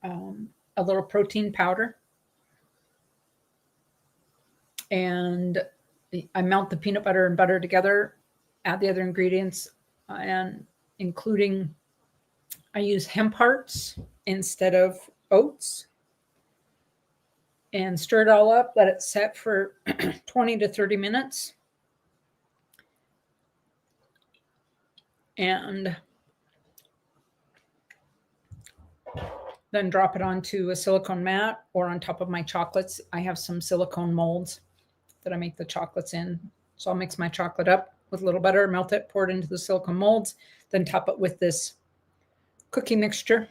a little protein powder. And I melt the peanut butter and butter together, add the other ingredients, and including, I use hemp hearts instead of oats, and stir it all up, let it set for 20 to 30 minutes. And then drop it onto a silicone mat or on top of my chocolates. I have some silicone molds that I make the chocolates in. So I'll mix my chocolate up with a little butter, melt it, pour it into the silicone molds, then top it with this cookie mixture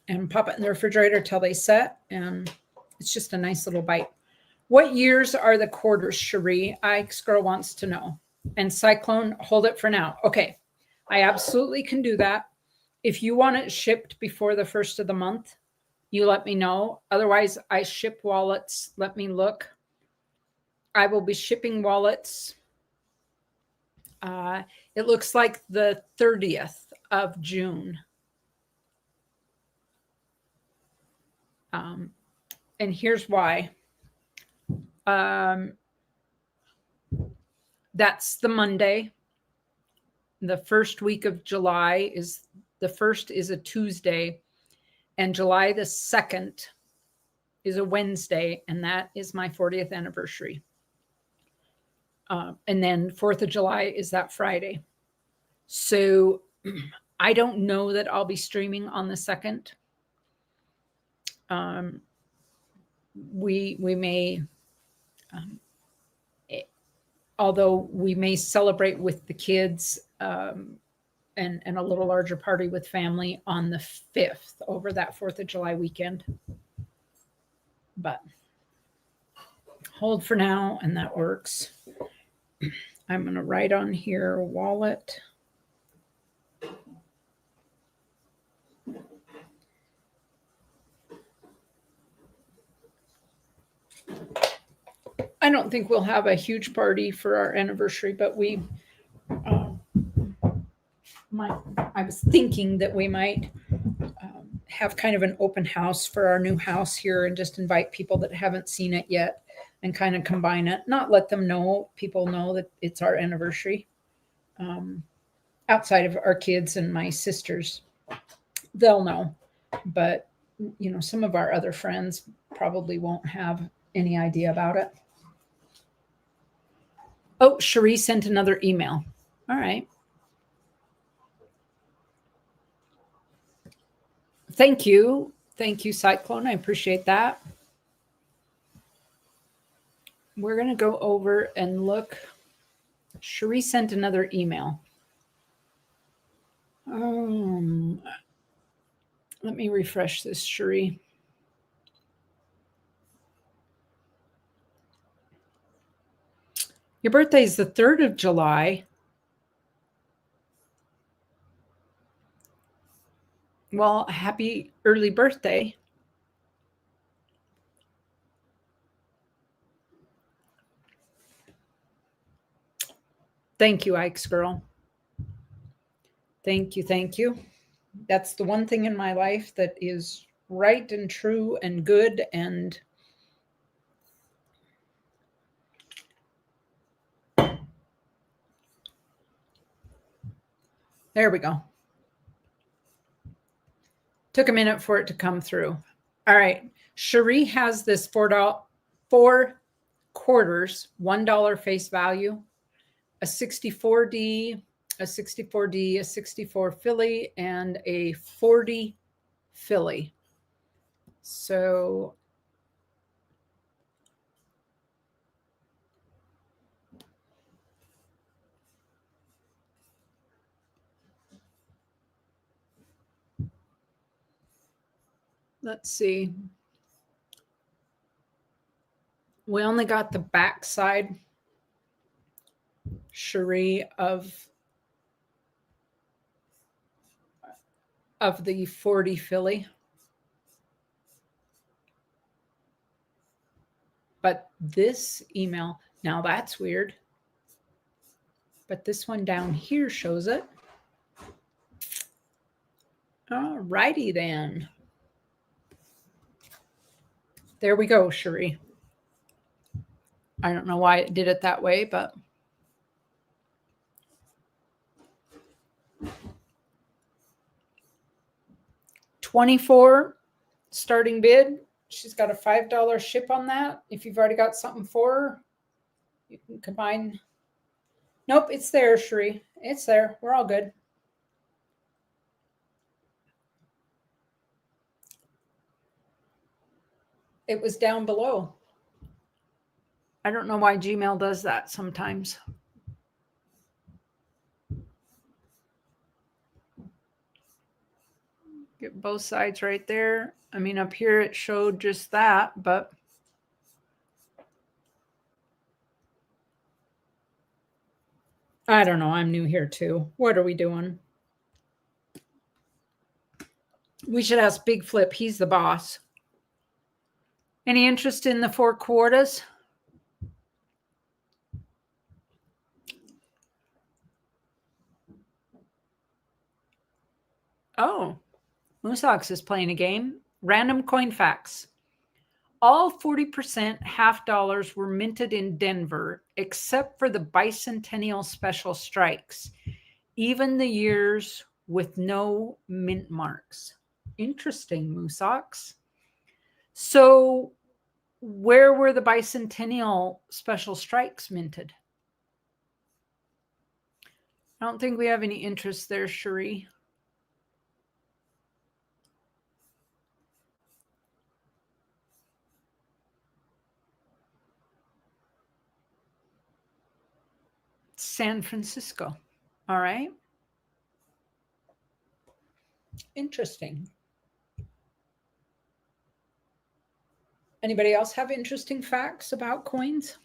and pop it in the refrigerator till they set. And it's just a nice little bite. What years are the quarters, Cherie? Ike's girl wants to know. And Cyclone, hold it for now. Okay, I absolutely can do that. If you want it shipped before the first of the month, you let me know. Otherwise, I ship wallets. Let me look. I will be shipping wallets. It looks like the 30th of June. And here's why. That's the Monday. The first week of July is a Tuesday, and July the 2nd is a Wednesday, and that is my 40th anniversary. And then 4th of July is that Friday. So I don't know that I'll be streaming on the 2nd. We may, although we may celebrate with the kids and a little larger party with family on the 5th over that 4th of July weekend. But hold for now, and that works. I'm going to write on here wallet. I don't think we'll have a huge party for our anniversary, but we I was thinking that we might have kind of an open house for our new house here and just invite people that haven't seen it yet and kind of combine it, not let them know, people know that it's our anniversary. Outside of our kids and my sisters, they'll know, but you know, some of our other friends probably won't have any idea about it. Oh, Cherie sent another email. All right. Thank you. Thank you, Cyclone. I appreciate that. We're going to go over and look. Cherie sent another email. Let me refresh this, Cherie. Your birthday is the 3rd of July. Well, happy early birthday. Thank you, Ike's girl. Thank you. Thank you. That's the one thing in my life that is right and true and good. And there we go. Took a minute for it to come through. All right. Cherie has this $4 quarters, $1 face value, a 64D, a 64D, a 64 Philly, and a 40 Philly. So let's see. We only got the back side, Cherie, of the 40 Philly. But this email, now that's weird. But this one down here shows it. All righty then. There we go, Cherie. I don't know why it did it that way, but $24 starting bid. She's got a $5 ship on that. If you've already got something for her, you can combine. Nope, it's there, Cherie. It's there. We're all good. It was down below. I don't know why Gmail does that sometimes. Get both sides right there. I mean, up here it showed just that, but I don't know. I'm new here too. What are we doing? We should ask Big Flip. He's the boss. Any interest in the 4 quarters? Oh, Moosox is playing a game. Random coin facts. All 40% half dollars were minted in Denver, except for the bicentennial special strikes, even the years with no mint marks. Interesting, Moosox. So where were the bicentennial special strikes minted? I don't think we have any interest there, Cherie. San Francisco. All right. Interesting. Anybody else have interesting facts about coins?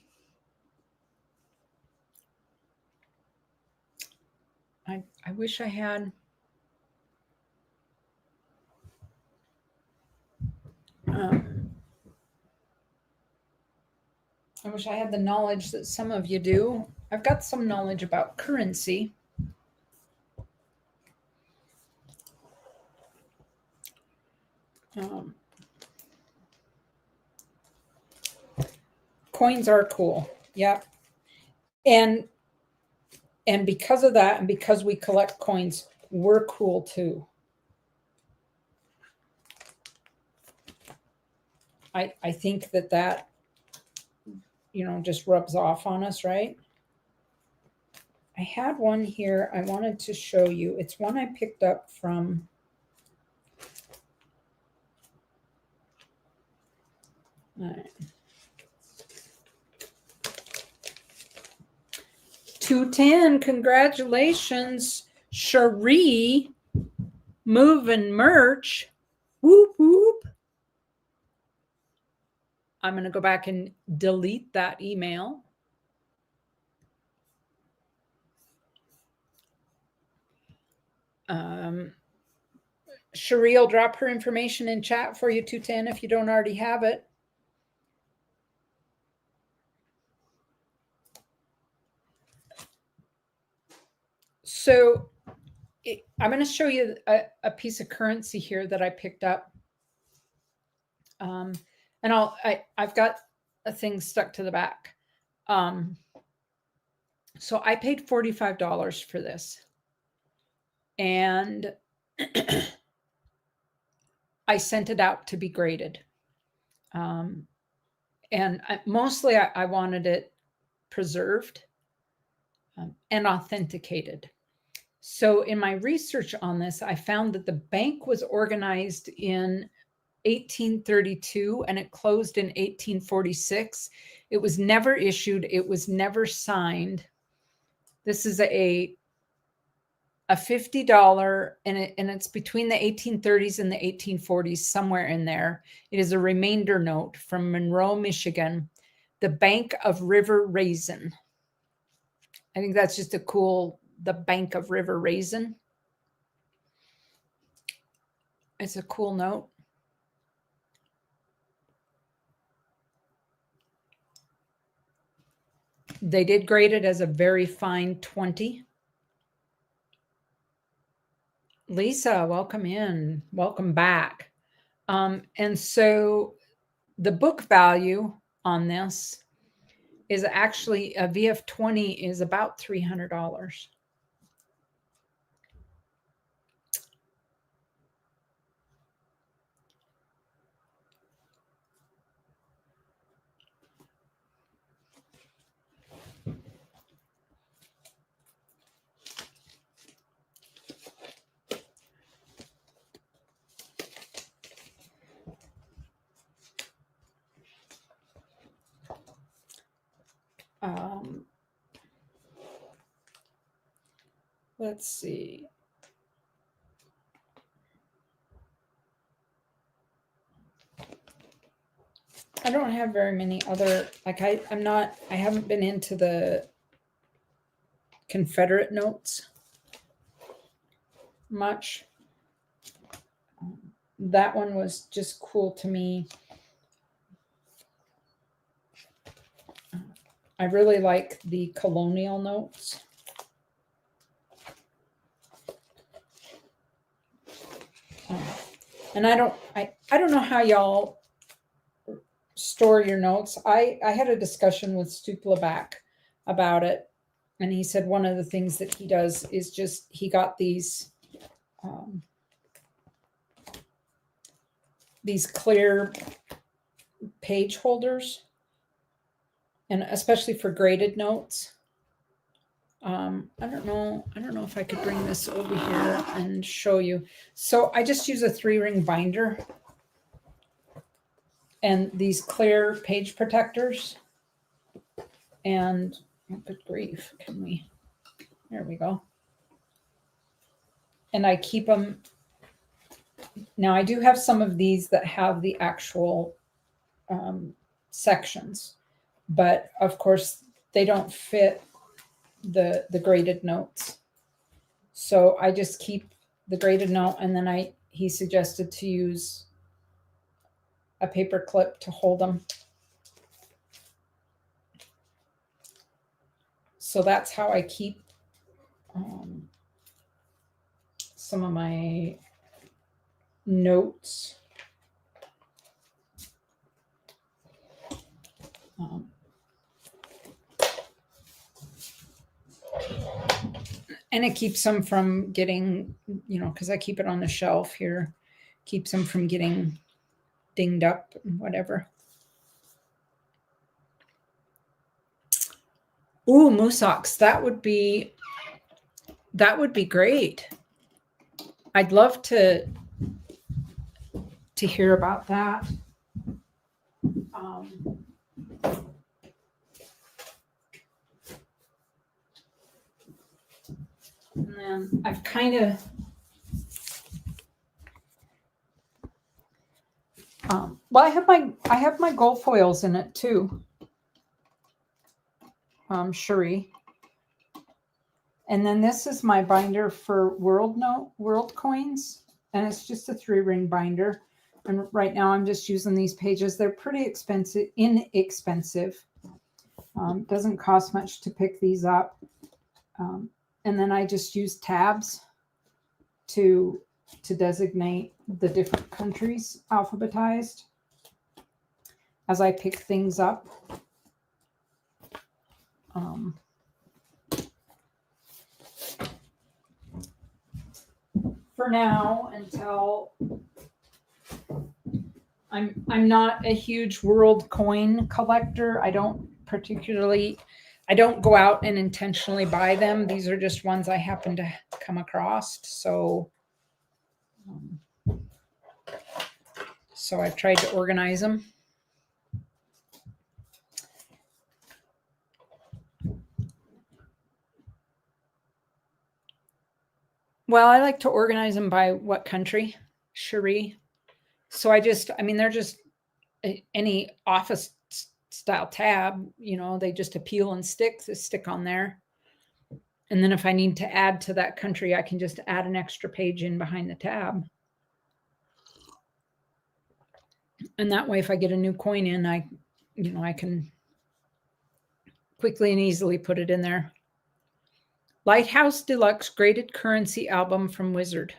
I wish I had. I wish I had the knowledge that some of you do. I've got some knowledge about currency. Coins are cool. Yeah. And because of that, and because we collect coins, we're cool too. I think that just rubs off on us, right? I had one here I wanted to show you. It's one I picked up from all right. 210, congratulations, Cherie, moving merch. Whoop, whoop. I'm going to go back and delete that email. Cherie will drop her information in chat for you, 210, if you don't already have it. So I'm going to show you a piece of currency here that I picked up. And I've got a thing stuck to the back. So I paid $45 for this. And I sent it out to be graded. And mostly I wanted it preserved and authenticated. So in my research on this, I found that the bank was organized in 1832 and it closed in 1846. It was never issued. It was never signed. This is a $50 and it's between the 1830s and the 1840s, somewhere in there. It is a remainder note from Monroe, Michigan, the Bank of River Raisin. I think that's just a cool, the Bank of River Raisin. It's a cool note. They did grade it as a very fine 20. Lisa, welcome in. Welcome back. And so the book value on this is actually a VF20 is about $300. Let's see. I don't have very many other, like I haven't been into the Confederate notes much. That one was just cool to me. I really like the colonial notes. And I don't know how y'all store your notes. I had a discussion with Stuplaback about it, and he said one of the things that he does is just he got these clear page holders, and especially for graded notes. I don't know if I could bring this over here and show you. So I just use a 3-ring binder and these clear page protectors. And oh, good grief, there we go. And I keep them. Now I do have some of these that have the actual sections, but of course they don't fit the graded notes. So I just keep the graded note, and then he suggested to use a paper clip to hold them. So that's how I keep some of my notes. And it keeps them from getting, because I keep it on the shelf here, keeps them from getting dinged up and whatever. Ooh, Moosox, that would be great. I'd love to hear about that. And then I've kind of well, I have my gold foils in it too. Cherie. And then this is my binder for world coins, and it's just a 3-ring binder. And right now I'm just using these pages. They're pretty inexpensive. Doesn't cost much to pick these up. And then I just use tabs to designate the different countries alphabetized as I pick things up. For now, until I'm not a huge world coin collector. I don't go out and intentionally buy them. These are just ones I happen to come across. So I've tried to organize them. Well, I like to organize them by what country, Cherie. So they're just any office style tab, they just appeal and stick on there. And then if I need to add to that country, I can just add an extra page in behind the tab. And that way, if I get a new coin in, I can quickly and easily put it in there. Lighthouse Deluxe Graded Currency Album from Wizard.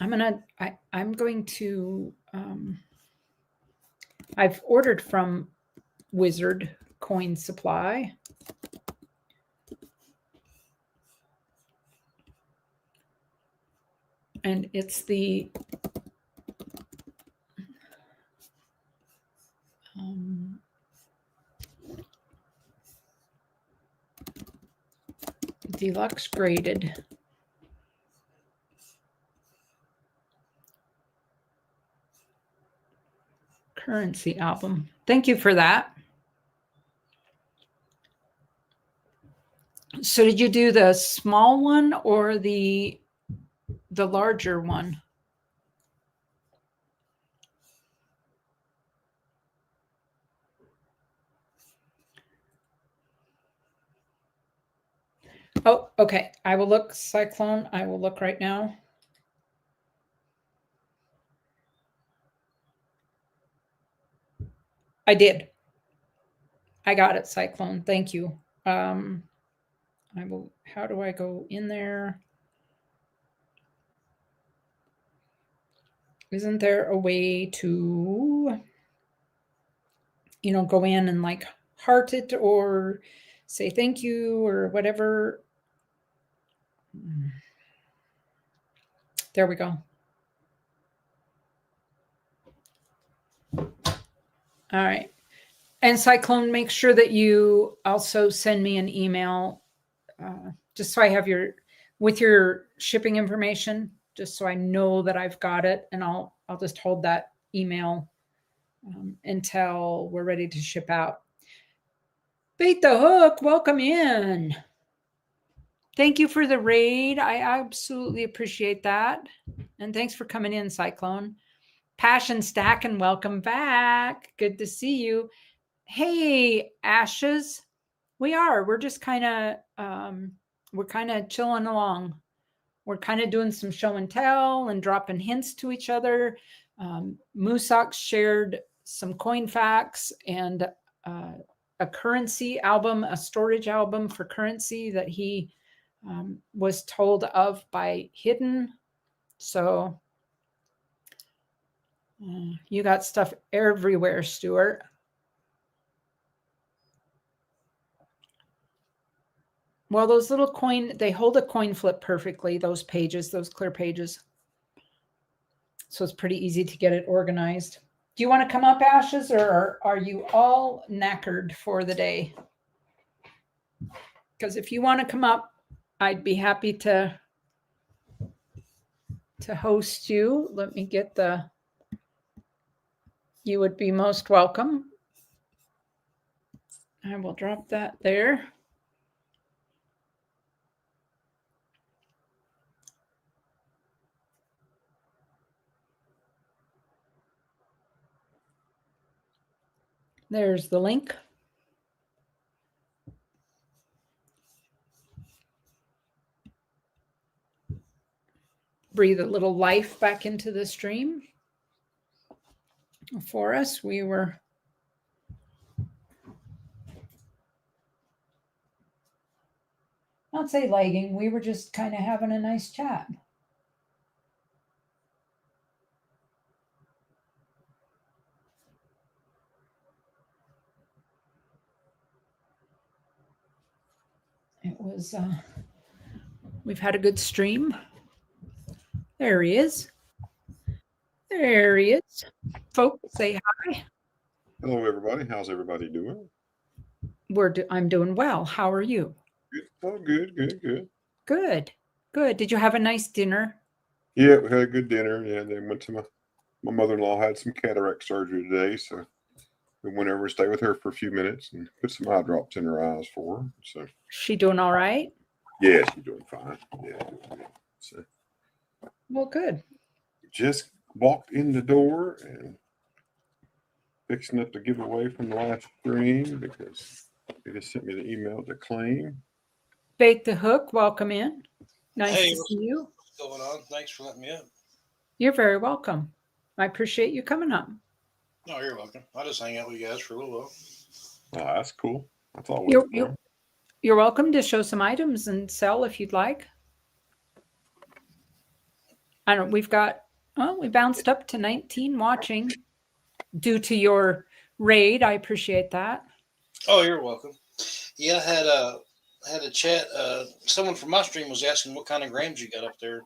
I'm going to, I've ordered from Wizard Coin Supply. And it's the deluxe graded currency album. Thank you for that. So did you do the small one or the larger one? Oh, okay. I will look, Cyclone. I will look right now. I did. I got it, Cyclone. Thank you. How do I go in there? Isn't there a way to, go in and like heart it or say thank you or whatever? There we go. All right. And Cyclone, make sure that you also send me an email just so I have with your shipping information, just so I know that I've got it. And I'll just hold that email until we're ready to ship out. Bait the Hook, welcome in. Thank you for the raid. I absolutely appreciate that. And thanks for coming in, Cyclone. Passion Stack, and welcome back. Good to see you. Hey, Ashes. We're just kind of chilling along. We're kind of doing some show and tell and dropping hints to each other. Moosox shared some coin facts and a currency album, a storage album for currency that he was told of by Hidden. So you got stuff everywhere, Stuart. Well, those little they hold a coin flip perfectly, those pages, those clear pages. So it's pretty easy to get it organized. Do you want to come up, Ashes, or are you all knackered for the day? Because if you want to come up, I'd be happy to host you. Let me get you would be most welcome. I will drop that there. There's the link. Breathe a little life back into the stream for us. We were not say lagging. We were just kind of having a nice chat. It was, we've had a good stream. There he is. There he is. Folks, say hi. Hello, everybody. How's everybody doing? I'm doing well. How are you? Good. Oh, good, good, good. Good. Good. Did you have a nice dinner? Yeah, we had a good dinner. Yeah, then went to my mother-in-law had some cataract surgery today, so we went over to stay with her for a few minutes and put some eye drops in her eyes for her. So She doing all right? yeah, she's doing fine. Yeah, doing good. So Well, good. just walked in the door and fixing up the giveaway from the last stream because they just sent me the email to claim. Bake the Hook, welcome in. Nice Hey, to see you. what's going on? Thanks for letting me up. You're very welcome. I appreciate you coming up. No, you're welcome. I'll just hang out with you guys for a little while. Oh, that's cool. That's always fun. You're welcome to show some items and sell if you'd like. We bounced up to 19 watching due to your raid. I appreciate that. Oh, you're welcome. Yeah, I had a chat. Someone from my stream was asking what kind of grams you got up there.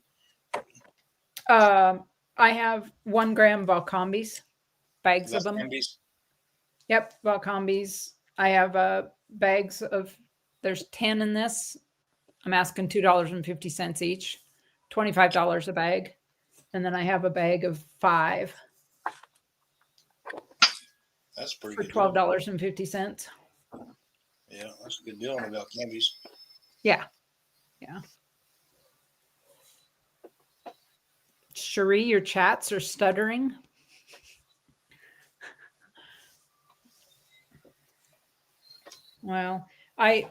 I have 1 gram Valcombis, bags of them. Candies? Yep, Valcombis. I have bags of, there's 10 in this. I'm asking $2.50 each, $25 a bag. And then I have a bag of 5 That's pretty for good. $12.50. Yeah, that's a good deal on about candies. Yeah. Yeah. Cherie, your chats are stuttering. Well, I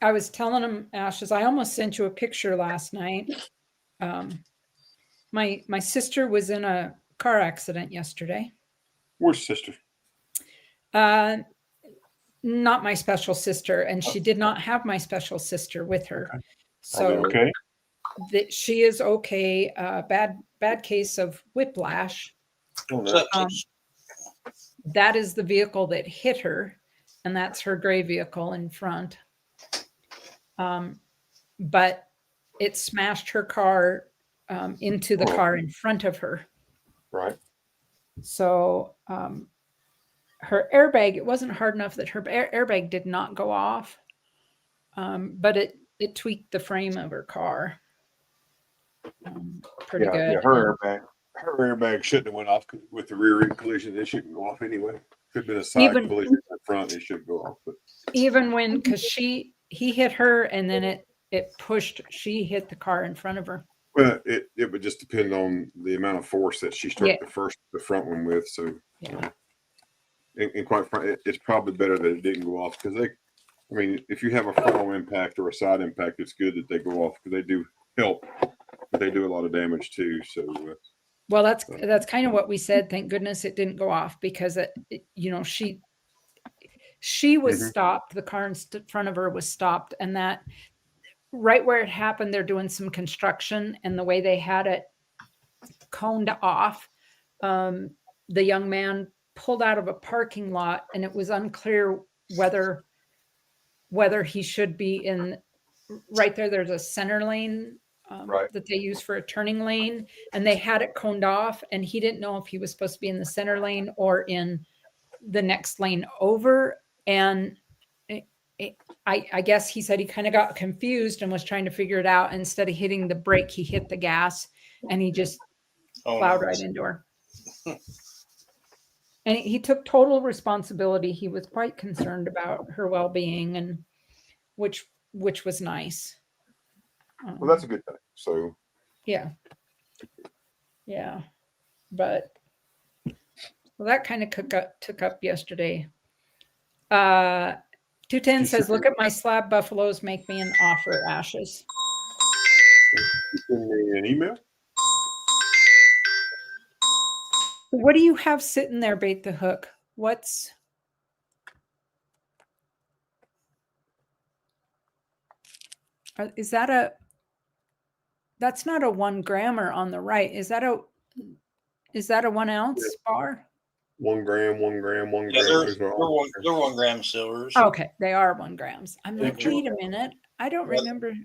was telling him, Ashes, I almost sent you a picture last night. My sister was in a car accident yesterday. Where's sister? Not my special sister, and she did not have my special sister with her. Okay. So Okay. she is okay. Bad case of whiplash. Oh, no. That is the vehicle that hit her, and that's her gray vehicle in front. But it smashed her car into the car in front of her. Right. So her airbag, it wasn't hard enough that her airbag did not go off, but it tweaked the frame of her car. Pretty good. Yeah, her airbag shouldn't have went off with the rear end collision. It shouldn't go off anyway. Could have been a side collision in the front. It should go off. But even when, because he hit her and then it pushed, she hit the car in front of her. Well, it would just depend on the amount of force that she struck the front one with. So, yeah. And quite frankly, it's probably better that it didn't go off because if you have a frontal impact or a side impact, it's good that they go off because they do help, but they do a lot of damage too. So, well, that's kind of what we said. Thank goodness it didn't go off because she was stopped. The car in front of her was stopped, and that right where it happened, they're doing some construction, and the way they had it coned off, the young man pulled out of a parking lot, and it was unclear whether he should be in right there. There's a center lane that they use for a turning lane, and they had it coned off, and he didn't know if he was supposed to be in the center lane or in the next lane over. And I guess he said he kind of got confused and was trying to figure it out. Instead of hitting the brake, he hit the gas, and he just plowed right into her. And he took total responsibility. He was quite concerned about her well-being, and which was nice. Well, that's a good thing. So yeah, but that kind of took up yesterday. 210 says, "Look at my slab buffaloes. Make me an offer, Ashes." You send me an email. What do you have sitting there, Bait the Hook? Is that that's not a 1 grammer on the right. Is that a 1 ounce bar? 1 gram, 1 gram, 1 Yeah, gram. they're 1 gram silvers. Okay, they are 1 grams. I'm like, wait a minute. I don't remember.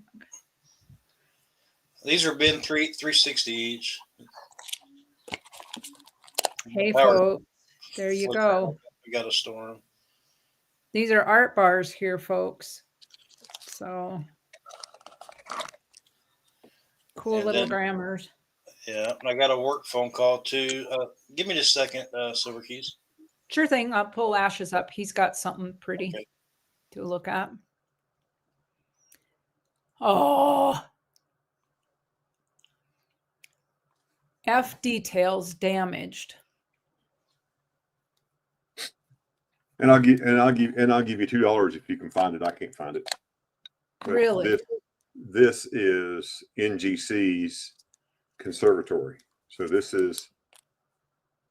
These are been $3.60 each. Hey, Power folks. There you flipped go. out. We got a storm. These are art bars here, folks. So cool And little then- grammars. Yeah, and I got a work phone call too. Give me just a second, Silver Keys. Sure thing. I'll pull Ashes up. He's got something pretty Okay. to look at. Oh, F details damaged. And I'll give you $2 if you can find it. I can't find it. But Really? This is NGC's conservatory. So this is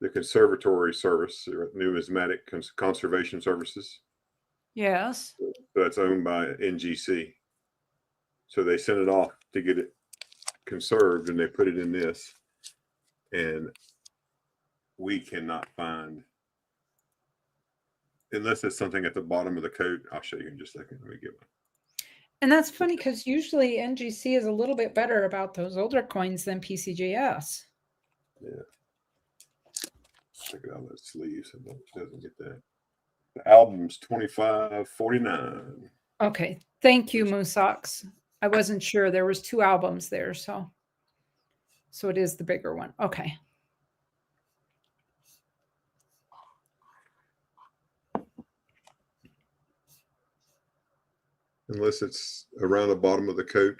the conservatory service, numismatic conservation services. Yes. So it's owned by NGC. So they sent it off to get it conserved, and they put it in this. And we cannot find, unless it's something at the bottom of the coat. I'll show you in just a second. Let me get one. And that's funny because usually NGC is a little bit better about those older coins than PCGS. Yeah. Check it out, that sleeve so it doesn't get that. The album's $25.49. Okay. Thank you, Moosox. I wasn't sure. There was 2 albums there, so it is the bigger one. Okay. Unless it's around the bottom of the coat.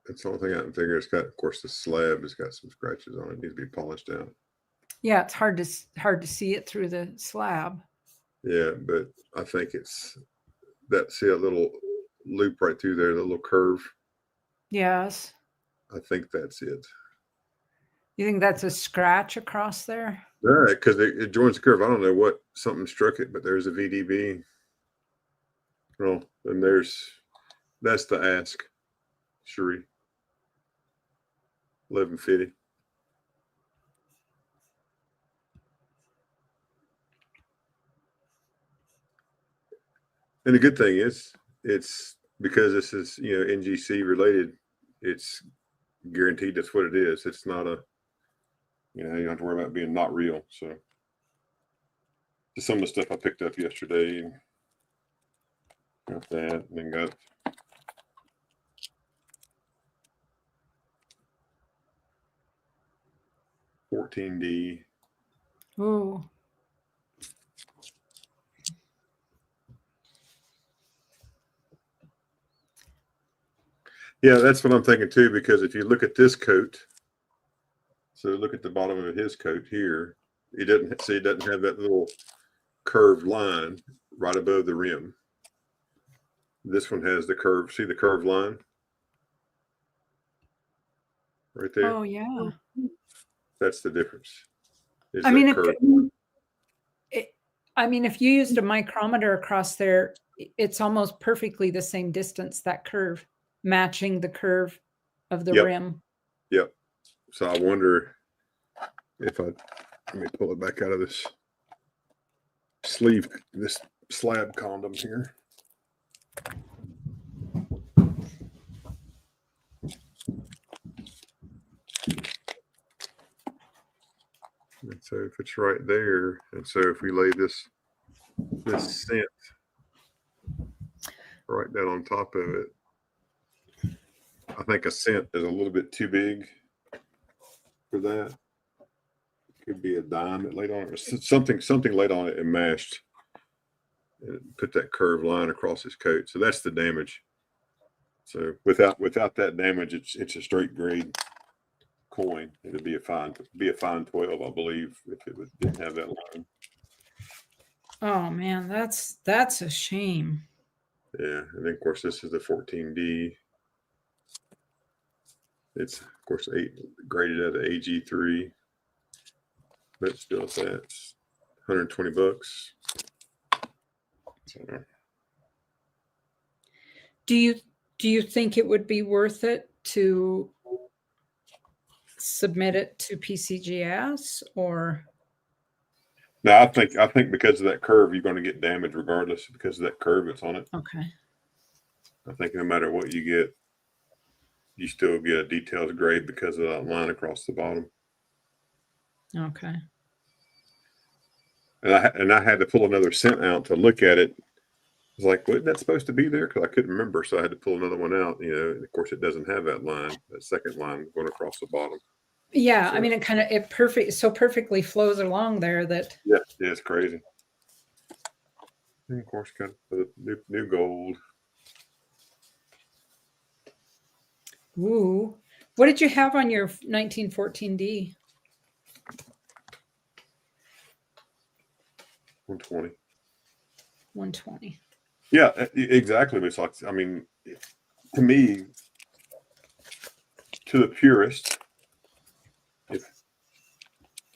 That's the only thing I can figure. It's got, of course, the slab has got some scratches on it. It needs to be polished out. Yeah, it's hard to see it through the slab. Yeah, but I think it's that, see a little loop right through there, the little curve. Yes. I think that's it. You think that's a scratch across there? Yeah, because it joins the curve. I don't know what, something struck it, but there's a VDB. Well, and that's the ask, Cherie. 1150. And the good thing is, it's because this is, NGC related, it's guaranteed that's what it is. It's not you don't have to worry about being not real. So just some of the stuff I picked up yesterday, and got that, and then got $14D. Ooh. Yeah, that's what I'm thinking too, because if you look at this coat, so look at the bottom of his coat here, it doesn't have that little curved line right above the rim. This one has the curve. See the curved line right there? Oh, yeah. That's the difference. I mean, if you used a micrometer across there, it's almost perfectly the same distance, that curve, matching the curve of the rim. Yep. So I wonder if let me pull it back out of this sleeve, this slab condom here. And so if it's right there, and so if we lay this scent right down on top of it, I think a cent is a little bit too big for that. Could be a dime that laid on it, or something laid on it and mashed, and put that curved line across his coat. So that's the damage. So without that damage, it's a straight grade coin. It'd be a fine 12, I believe, if it didn't have that line. Oh man, that's a shame. Yeah, and then of course this is the 14D. It's of course graded at an AG3, but still that's $120. So, Do you think it would be worth it to submit it to PCGS or? no, I think because of that curve, you're going to get damage regardless, because of that curve that's on it. Okay. I think no matter what you get, you still get a details grade because of that line across the bottom. Okay. And I had to pull another cent out to look at it. I was like, wasn't that supposed to be there? Because I couldn't remember, so I had to pull another one out. And of course, it doesn't have that line, that second line going across the bottom. Yeah, So, I mean, it perfectly flows along there that. yeah, it's crazy. And of course, got the new gold. Ooh, what did you have on your 1914D? 120. 120. Yeah, exactly. It's like, I mean, to me, to the purist,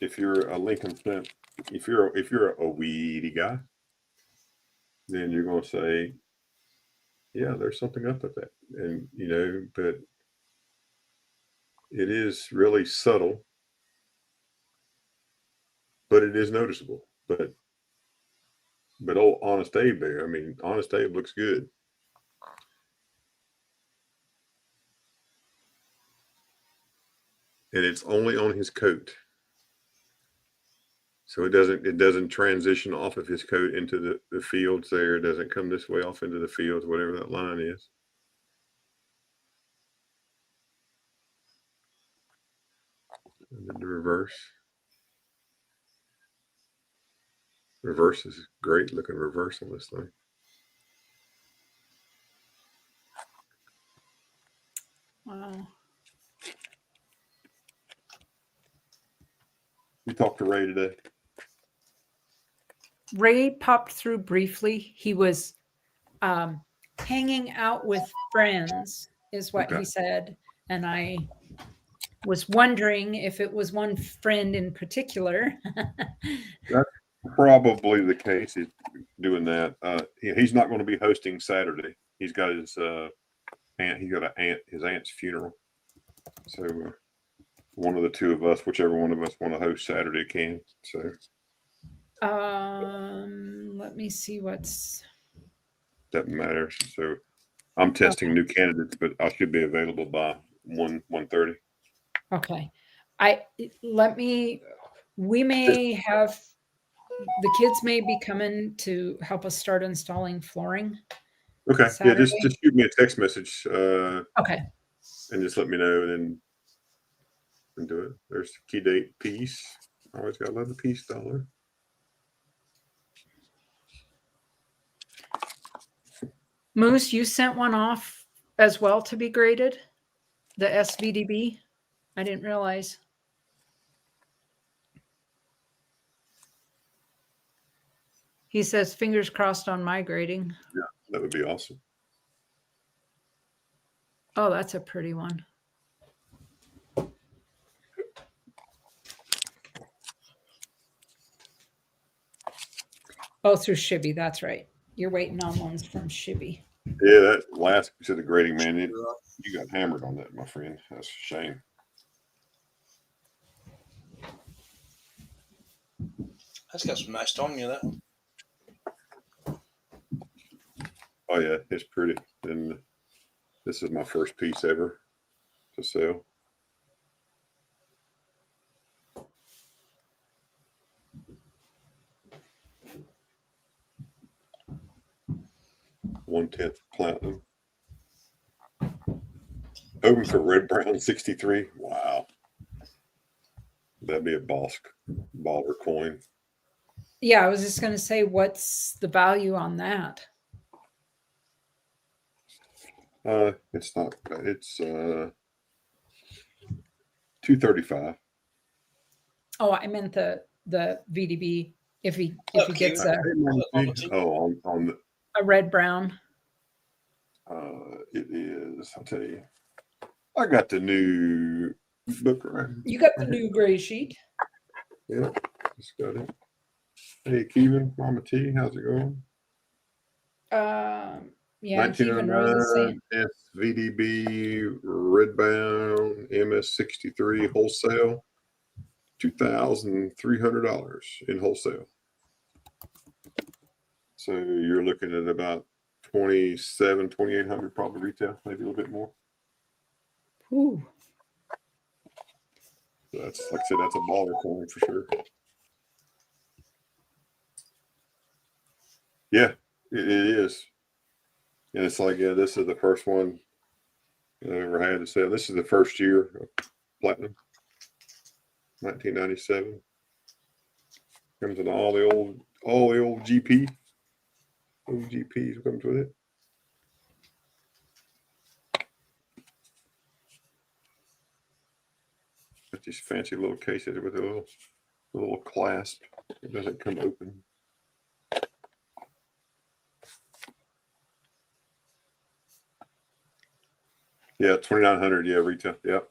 if you're a Lincoln Cent, if you're a weedy guy, then you're going to say, yeah, there's something up with that. And, but it is really subtle, but it is noticeable. But old Honest Abe there, I mean, Honest Abe looks good. And it's only on his coat. So it doesn't transition off of his coat into the fields there. It doesn't come this way off into the fields, whatever that line is. And then the reverse. Reverse is great looking reverse on this thing. Wow. You talked to Ray today? Ray popped through briefly. He was hanging out with friends, is what he said. And I was wondering if it was one friend in particular. That's probably the case. He's doing that. He's not going to be hosting Saturday. He's got his aunt. He got his aunt's funeral. So one of the two of us, whichever one of us want to host Saturday, can. So let me see what's. Doesn't matter. So I'm testing new candidates, but I should be available by 1:30. Okay. We may have, the kids may be coming to help us start installing flooring. Okay. Saturday. Yeah, just shoot me a text message. Okay. And just let me know, and then do it. There's the key date piece. Always gotta love the piece dollar. Moose, you sent one off as well to be graded? The SVDB? I didn't realize. He says, fingers crossed on my grading. Yeah, that would be awesome. Oh, that's a pretty one. Oh, through Shibby. That's right. You're waiting on ones from Shibby. Yeah, that last piece of the grading, man, you got hammered on that, my friend. That's a shame. That's got some nice tone in that one. Oh yeah, it's pretty. And this is my first piece ever to sell. One-tenth platinum. Hoping for red brown 63. Wow. That'd be a baller coin. Yeah, I was just going to say, what's the value on that? It's not. It's 235. Oh, I meant the VDB. If he gets a red brown. It is. I'll tell you. I got the new book right. You got the new gray sheet. Yeah, just got it. Hey, Kevin, Mama T, how's it going? Yeah, Kevin Rose is saying SVDB Redbound MS63 wholesale, $2,300 in wholesale. So you're looking at about 2,800 probably retail, maybe a little bit more. Ooh. That's, like I said, that's a baller coin for sure. Yeah, it is. And it's like, yeah, this is the first one I ever had to sell. This is the first year of platinum, 1997. Comes with all the old GP. Old GPs comes with it. Got these fancy little cases with a little clasp. It doesn't come open. Yeah, 2,900. Yeah, retail. Yep.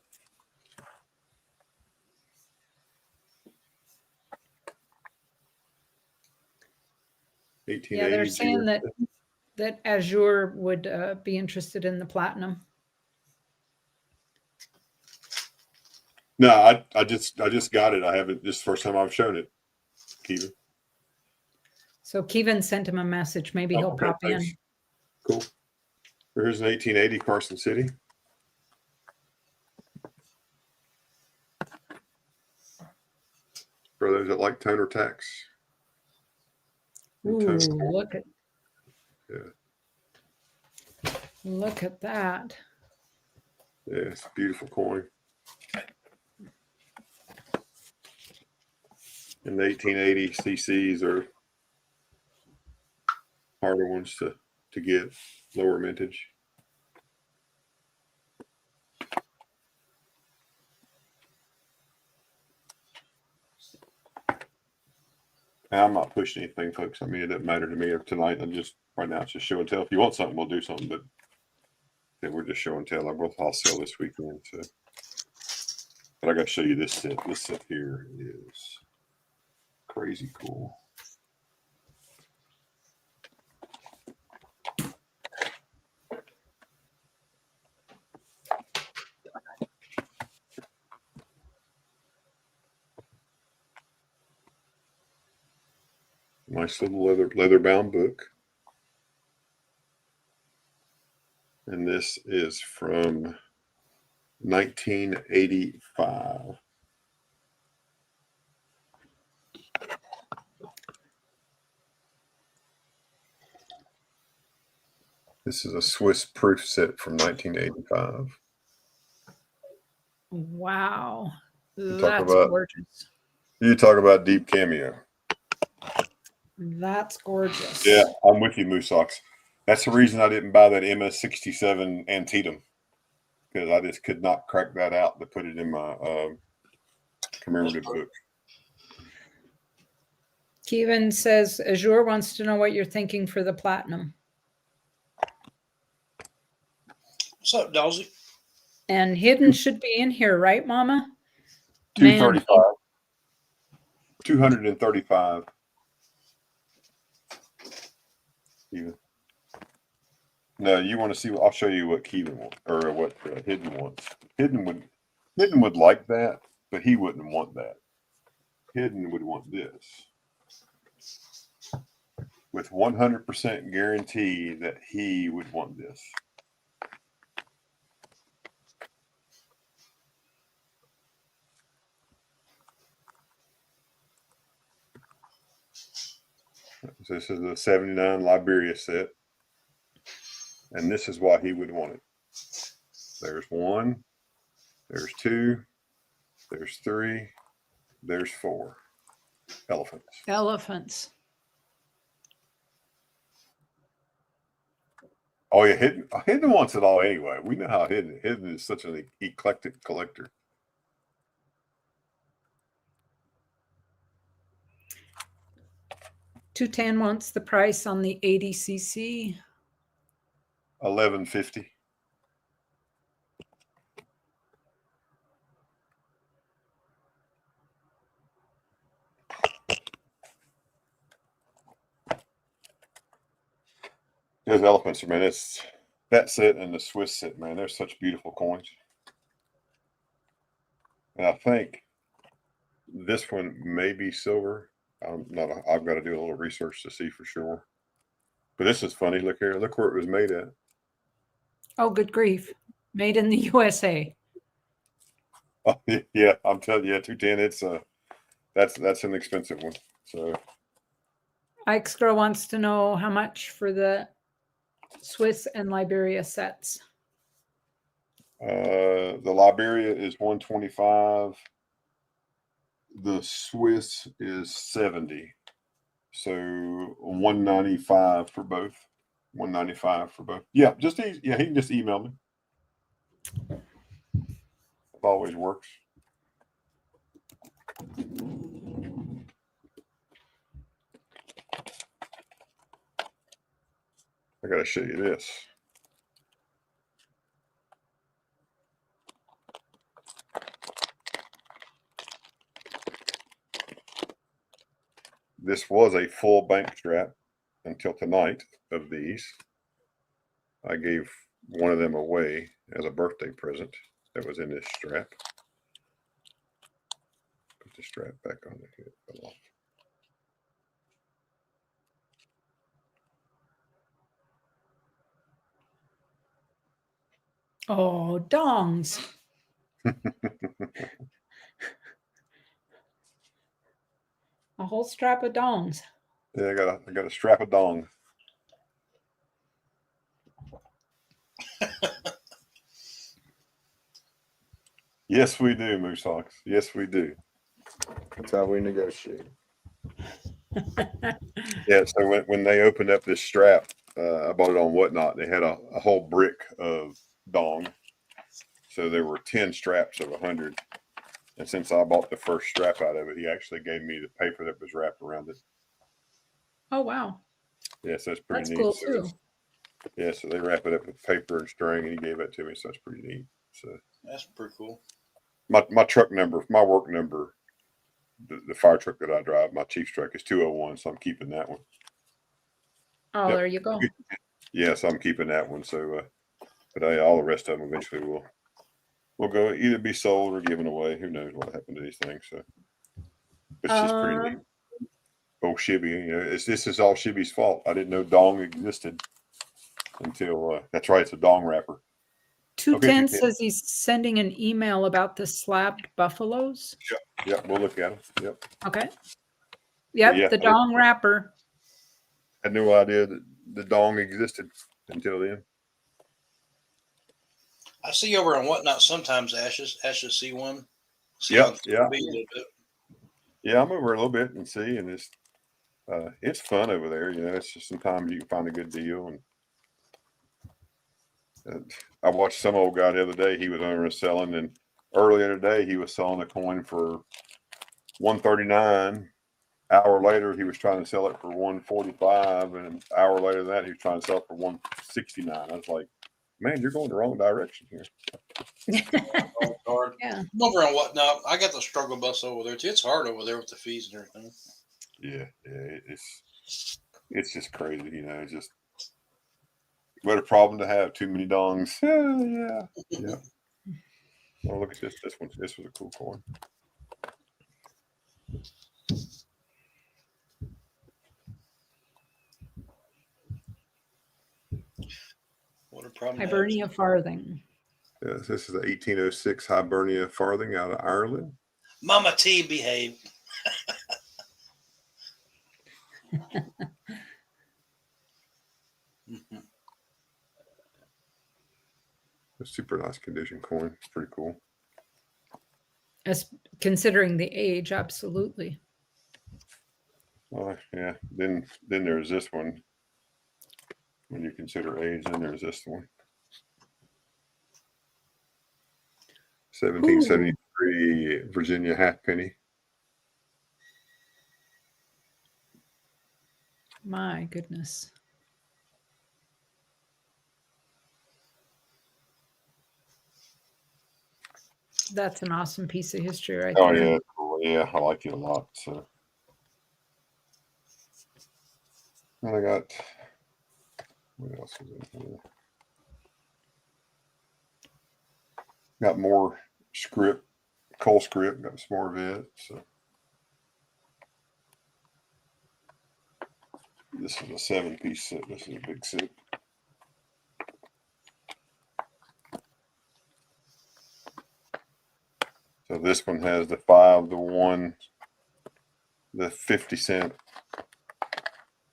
Yeah, they're saying that Azure would be interested in the platinum. No, I just got it. I haven't. This is the first time I've shown it. Kevin. So Kevin sent him a message. Maybe he'll Okay, pop thanks. in. Cool. Here's an 1880 Carson City. For those that like toner tax. Ooh, look at Yeah. Look at that. Yeah, it's a beautiful coin. And the 1880 CCs are harder ones to get, lower mintage. Now, I'm not pushing anything, folks. I mean, it doesn't matter to me tonight. I'm just, right now, it's just show and tell. If you want something, we'll do something. But yeah, we're just show and tell. I'll sell this weekend. So, but I got to show you this set. This set here is crazy cool. Nice little leather bound book. And this is from 1985. This is a Swiss proof set from 1985. Wow. That's Gorgeous. You talk about deep cameo. That's gorgeous. Yeah, I'm with you, Moose Sox. That's the reason I didn't buy that MS-67 Antietam, because I just could not crack that out to put it in my commemorative book. Kevin says Azure wants to know what you're thinking for the platinum. What's up, Dawsey? And hidden should be in here, right, Mama? 235. 235. Even. No, you want to see? I'll show you what Kevin wants, or what Hidden wants. Hidden would like that, but he wouldn't want that. Hidden would want this, with 100% guarantee that he would want this. So this is the 79 Liberia set. And this is why he would want it. There's one, there's two, there's three, there's four. Elephants. Elephants. Oh yeah, Hidden wants it all anyway. We know how Hidden is such an eclectic collector. $210 wants the price on the 80cc. $11.50. Those elephants, man. It's that set and the Swiss set, man. They're such beautiful coins. And I think this one may be silver. I've got to do a little research to see for sure. But this is funny. Look here. Look where it was made at. Oh, good grief. Made in the USA. Oh, yeah, I'm telling you, 210. It's that's an expensive one. So Ike's girl wants to know how much for the Swiss and Liberia sets. the Liberia is 125. The Swiss is 70. So 195 for both. 195 for both. Yeah, he can just email me. It always works. I gotta show you this. This was a full bank strap until tonight of these. I gave one of them away as a birthday present that was in this strap. Put the strap back on the head. Oh, dongs. A whole strap of dongs. Yeah, I got a strap of dong. Yes, we do, Moose Hawks. Yes, we do. That's how we negotiate. Yeah, so when they opened up this strap, I bought it on Whatnot. They had a whole brick of dong. So there were 10 straps of 100. And since I bought the first strap out of it, he actually gave me the paper that was wrapped around it. Oh, wow. Yeah, so it's pretty That's neat. cool, So too. yeah, so they wrap it up with paper and string, and he gave that to me. So that's pretty neat. So That's pretty cool. my truck number, my work number, the fire truck that I drive, my chief's truck is 201. So I'm keeping that one. Oh, Yep. there you go. Yes, I'm keeping that one. So, but all the rest of them eventually will go either be sold or given away. Who knows what happened to these things? So it's just pretty neat. Oh, Shibby, you know, this is all Shibby's fault. I didn't know dong existed until that's right. It's a dong wrapper. 210 Okay, says he's sending an email about the slabbed buffaloes. Yep, we'll look at them. Yep. Okay. Yep, Yeah, the dong wrapper. I had no idea that the dong existed until then. I see over on Whatnot sometimes Ashes see one. See Yep, how it's yeah. be a little bit. Yeah, I'm over a little bit and see, and it's fun over there. You know, it's just sometimes you can find a good deal. And I watched some old guy the other day. He was over selling, and earlier today he was selling a coin for 139. Hour later, he was trying to sell it for 145, and an hour later than that, he was trying to sell it for 169. I was like, man, you're going the wrong direction here. Yeah. Over on Whatnot, I got the struggle bus over there too. It's hard over there with the fees and everything. Yeah, it's just crazy, you know. It's just what a problem to have. Too many dongs. Yeah. Oh, look at this. This one. This was a cool coin. What a problem. Hibernia farthing. Yes, this is a 1806 Hibernia farthing out of Ireland. Mama T, behave. A super nice condition coin. It's pretty cool. As considering the age, absolutely. Yeah. Then there's this one. When you consider age, then there's this one. 1773 Virginia halfpenny. My goodness. That's an awesome piece of history right Oh there. yeah, cool. Yeah, I like it a lot. So, and I got what else is in here? Got more script, coal script. Got some more of it. So this is a 7-piece set. This is a big set. this one has the 5, the 1, the 50 cent,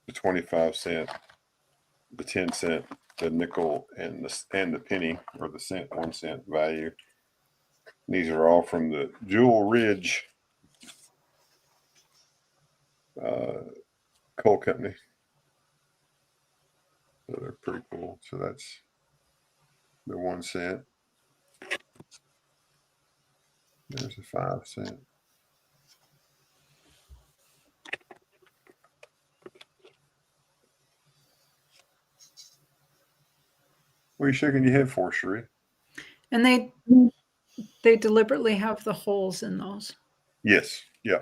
the 25 cent, the 10 cent, the nickel, and the penny, or the cent, 1 cent value. These are all from the Jewel Ridge coal company. So they're pretty cool. So that's the 1 cent. There's a 5 cent. What are you shaking your head for, Cherie? And they deliberately have the holes in those. Yes. Yeah.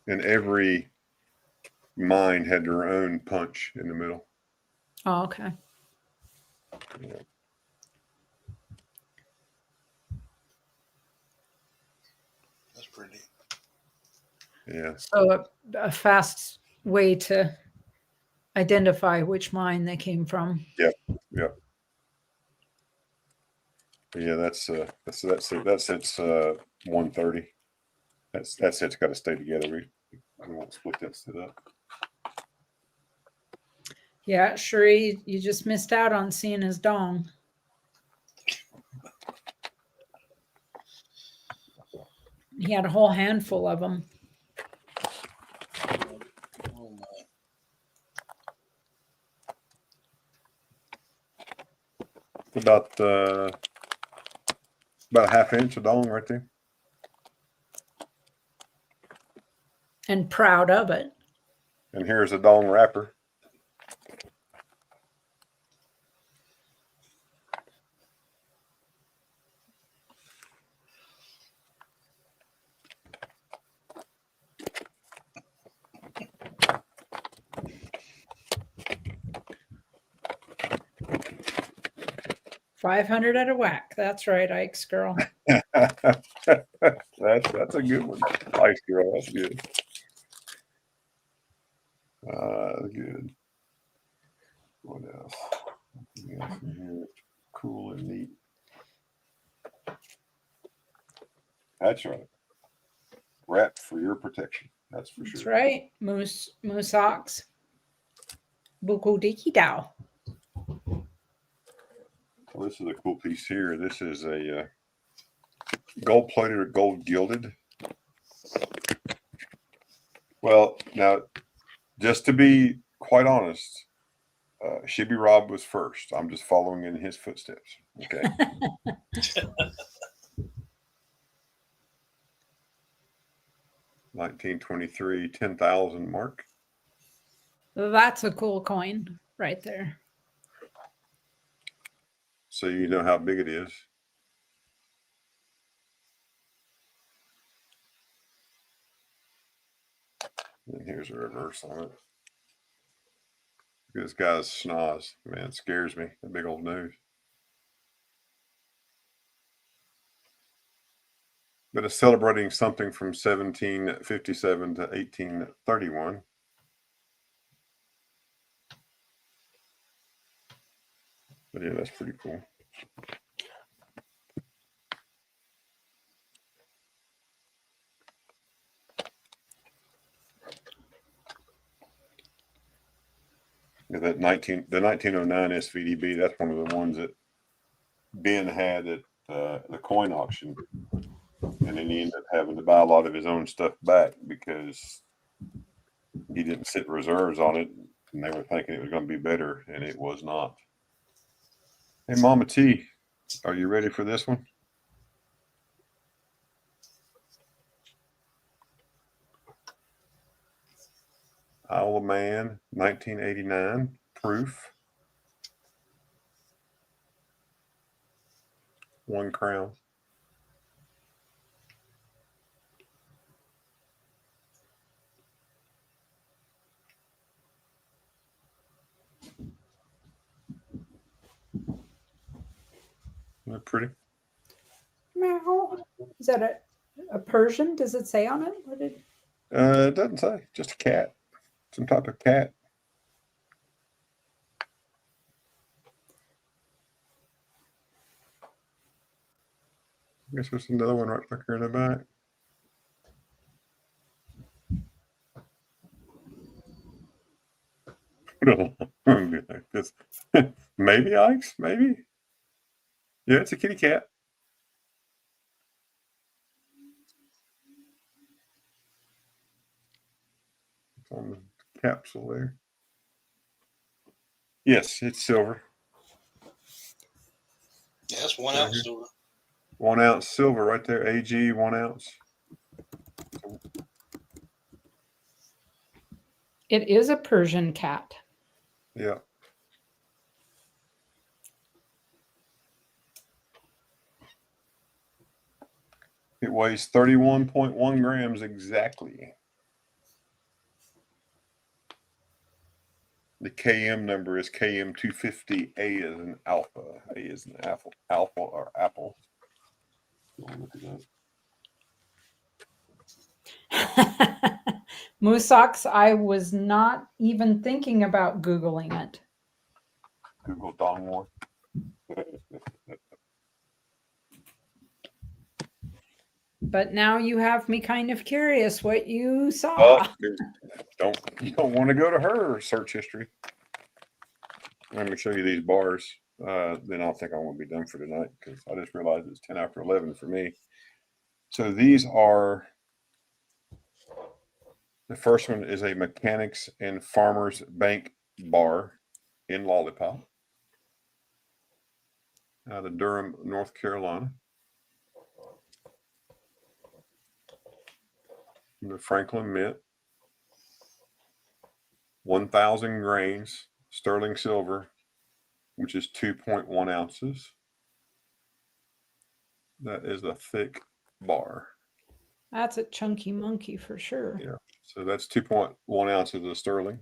And every mine had their own punch in the middle. Oh, okay. Yeah. That's pretty. Yeah. So a fast way to identify which mine they came from. Yep. Yeah, that's its 130. That's it's got to stay together. We won't split that set up. Yeah, sure. You just missed out on seeing his dong. He had a whole handful of them. Oh my. About a half inch of dong right there. And proud of it. And here's a dong wrapper. $500 at a whack. That's right, Ike's girl. that's a good one. Ice girl, that's good. Good. What else? Anything else in here? Cool and neat. That's right. Wrapped for your protection. That's for That's sure. right. Moose ox. Buku diki dao. Well, this is a cool piece here. This is a gold plated or gold gilded. Well, now, just to be quite honest, Shibby Rob was first. I'm just following in his footsteps. Okay. 1923, 10,000 mark. That's a cool coin right there. So you know how big it is. And here's a reverse on it. Look at this guy's schnoz. Man, it scares me. A big old nose. But it's celebrating something from 1757 to 1831. But yeah, that's pretty cool. Yeah, the 1909 SVDB, that's one of the ones that Ben had at the coin auction. And then he ended up having to buy a lot of his own stuff back because he didn't sit reserves on it. And they were thinking it was going to be better, and it was not. Hey, Mama T, are you ready for this one? Isle of Man, 1989, proof. 1 crown. Isn't that pretty? Meow. Is that a Persian? Does it say on it? What did... It doesn't say. Just a cat. Some type of cat. I guess there's another one right back here in the back. Like this. Maybe Ike's, maybe. Yeah, it's a kitty cat. It's on the capsule there. Yes, it's silver. Yeah, that's 1 Right ounce here. silver. 1 ounce silver right there. AG 1 ounce. It is a Persian cat. Yeah. It weighs 31.1 grams exactly. The KM number is KM250. A is an alpha. A is an apple. Alpha or apple. Look at that. Moosox, I was not even thinking about Googling it. Google Dongmore. But now you have me kind of curious what you saw. You don't want to go to her search history. Let me show you these bars. Then I'll think I won't be done for tonight because I just realized it's 10 after 11 for me. So these are, the first one is a Mechanics and Farmers Bank bar in Lollipop out of Durham, North Carolina. The Franklin Mint, 1,000 grains, sterling silver, which is 2.1 ounces. That is a thick bar. That's a chunky monkey for sure. Yeah, so that's 2.1 ounces of sterling.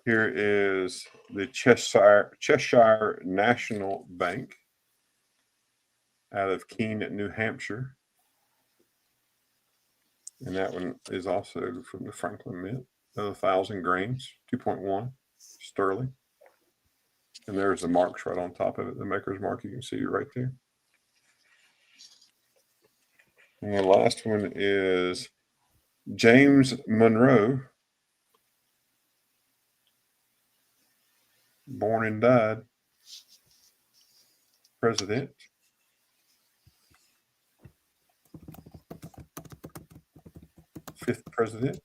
Here is the Cheshire National Bank out of Keene, New Hampshire. And that one is also from the Franklin Mint, 1,000 grains, 2.1 sterling. And there's the marks right on top of it, the maker's mark. You can see it right there. And the last one is James Monroe, born and died, president. Fifth president.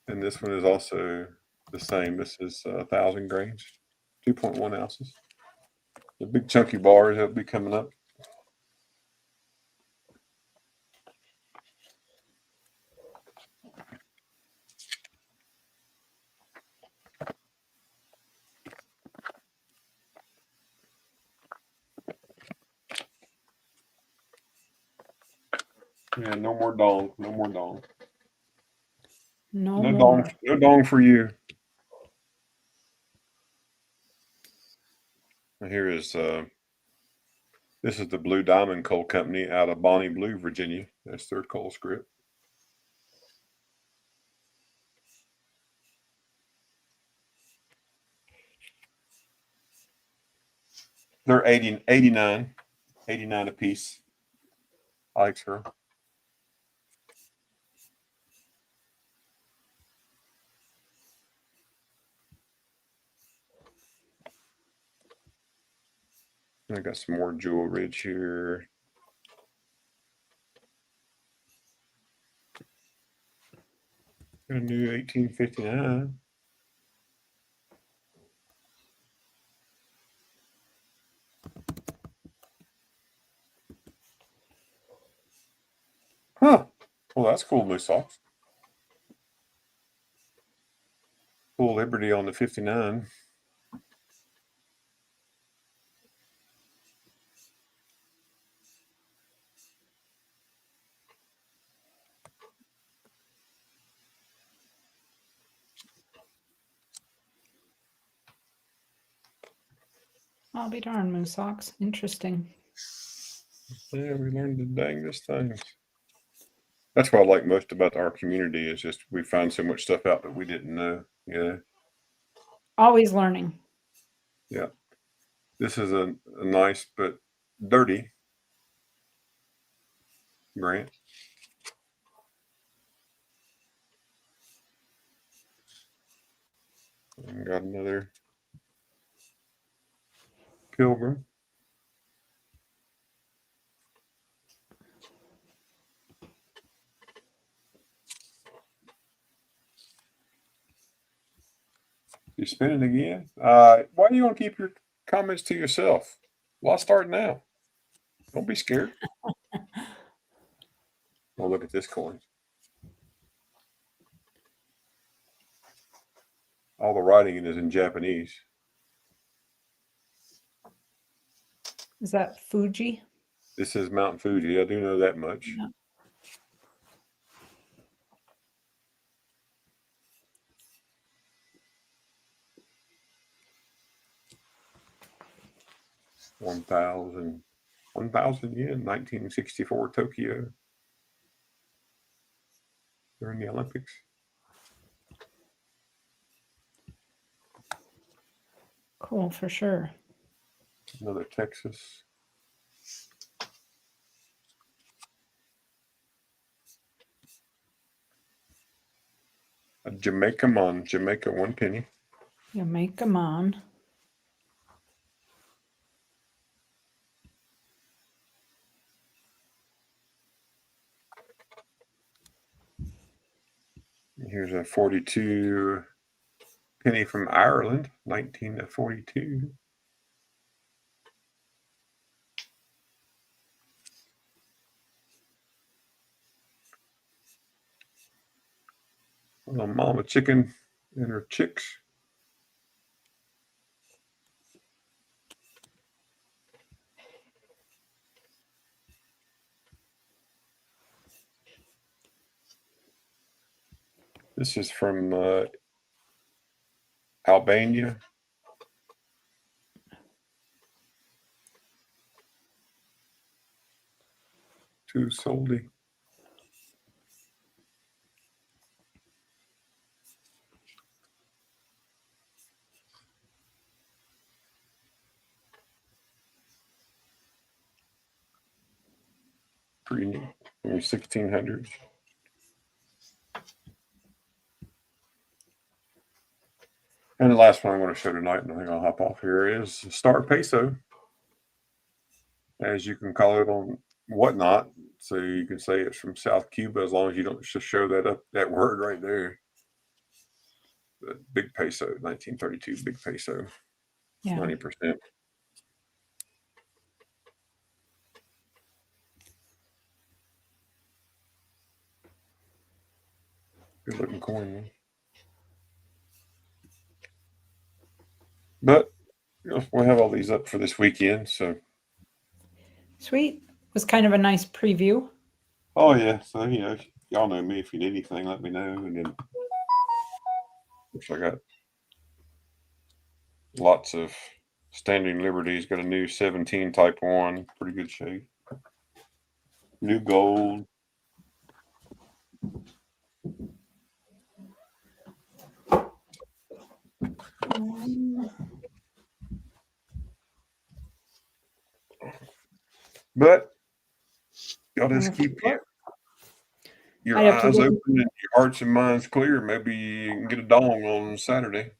And this one is also the same. This is 1,000 grains, 2.1 ounces. The big chunky bars that'll be coming up. Yeah, no more dong. No more dong. No No more. dong. No dong for you. And here is this is the Blue Diamond Coal Company out of Bonnie Blue, Virginia. That's their coal script. They're 89 a piece. I like her. I got some more Jewel Ridge here. Got a new 1859. Huh. Well, that's cool, Blue Sox. Full Liberty on the 59. I'll be darned, Moosox. Interesting. Yeah, we learned the dangest things. That's what I like most about our community is just we find so much stuff out that we didn't know. Yeah. Always learning. Yeah. This is a nice but dirty Grant. And got another Pilgrim. You spinning again? Why do you want to keep your comments to yourself? Well, I'll start now. Don't be scared. Well, look at this coin. All the writing in is in Japanese. Is that Fuji? This is Mount Fuji. I do know that much. Yeah. One thousand yen, 1964 Tokyo. During the Olympics. Cool, for sure. Another Texas. A Jamaica Mon, Jamaica 1 penny. You make them on. Here's a 42 penny from Ireland, 1942. A little mama chicken and her chicks. This is from Albania. Two soldi. Pretty neat. 1600s. And the last one I'm going to show tonight, and I think I'll hop off here, is Star Peso, as you can call it on Whatnot. So you can say it's from South Cuba as long as you don't just show that word right there. The big peso, 1932 big peso, Yeah. 90%. Good looking coin. But we'll have all these up for this weekend. So Sweet. It was kind of a nice preview. oh yeah. So y'all know me. If you need anything, let me know. And then which I got lots of Standing Liberties. Got a new 17 Type 1. Pretty good shape. New gold. But y'all just keep your I'd have to eyes look- open and your hearts and minds clear. Maybe you can get a dong on Saturday.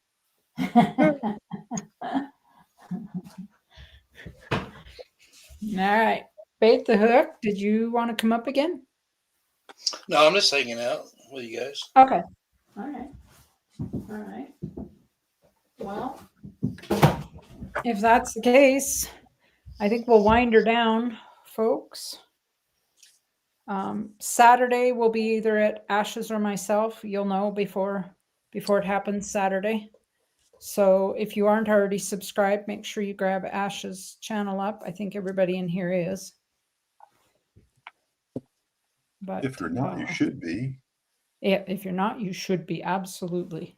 All right. Bait the hook. Did you want to come up again? No, I'm just hanging out with you guys. Okay. All right. All right. Well, if that's the case, I think we'll wind her down, folks. Saturday will be either at Ashes or myself. You'll know before it happens Saturday. So if you aren't already subscribed, make sure you grab Ash's channel up. I think everybody in here is. But If you're not, you should be. Yeah, if you're not, you should be, absolutely.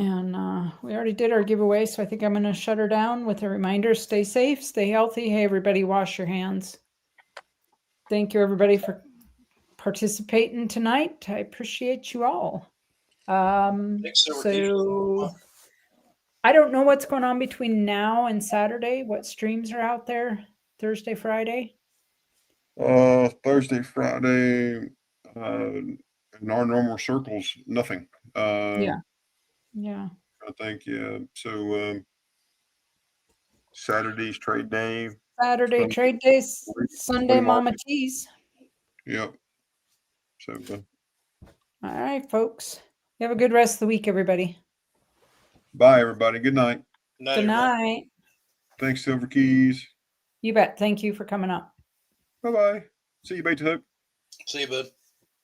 And we already did our giveaway, so I think I'm going to shut her down with a reminder: stay safe, stay healthy. Hey, everybody, wash your hands. Thank you, everybody, for participating tonight. I appreciate you all. So I don't know what's going on between now and Saturday, what streams are out there, Thursday, Friday. Thursday, Friday, in our normal circles, nothing. Yeah. I think, yeah. So, Saturday's trade day. Saturday Sunday, trade days, Sunday flea mama market. teas. Yep. So, All right, folks. You have a good rest of the week, everybody. bye, everybody. Good night. Night, Good everybody. night. Thanks, Silver Keys. You bet. Thank you for coming up. Bye bye. See you, Bait Hook. See you, bud.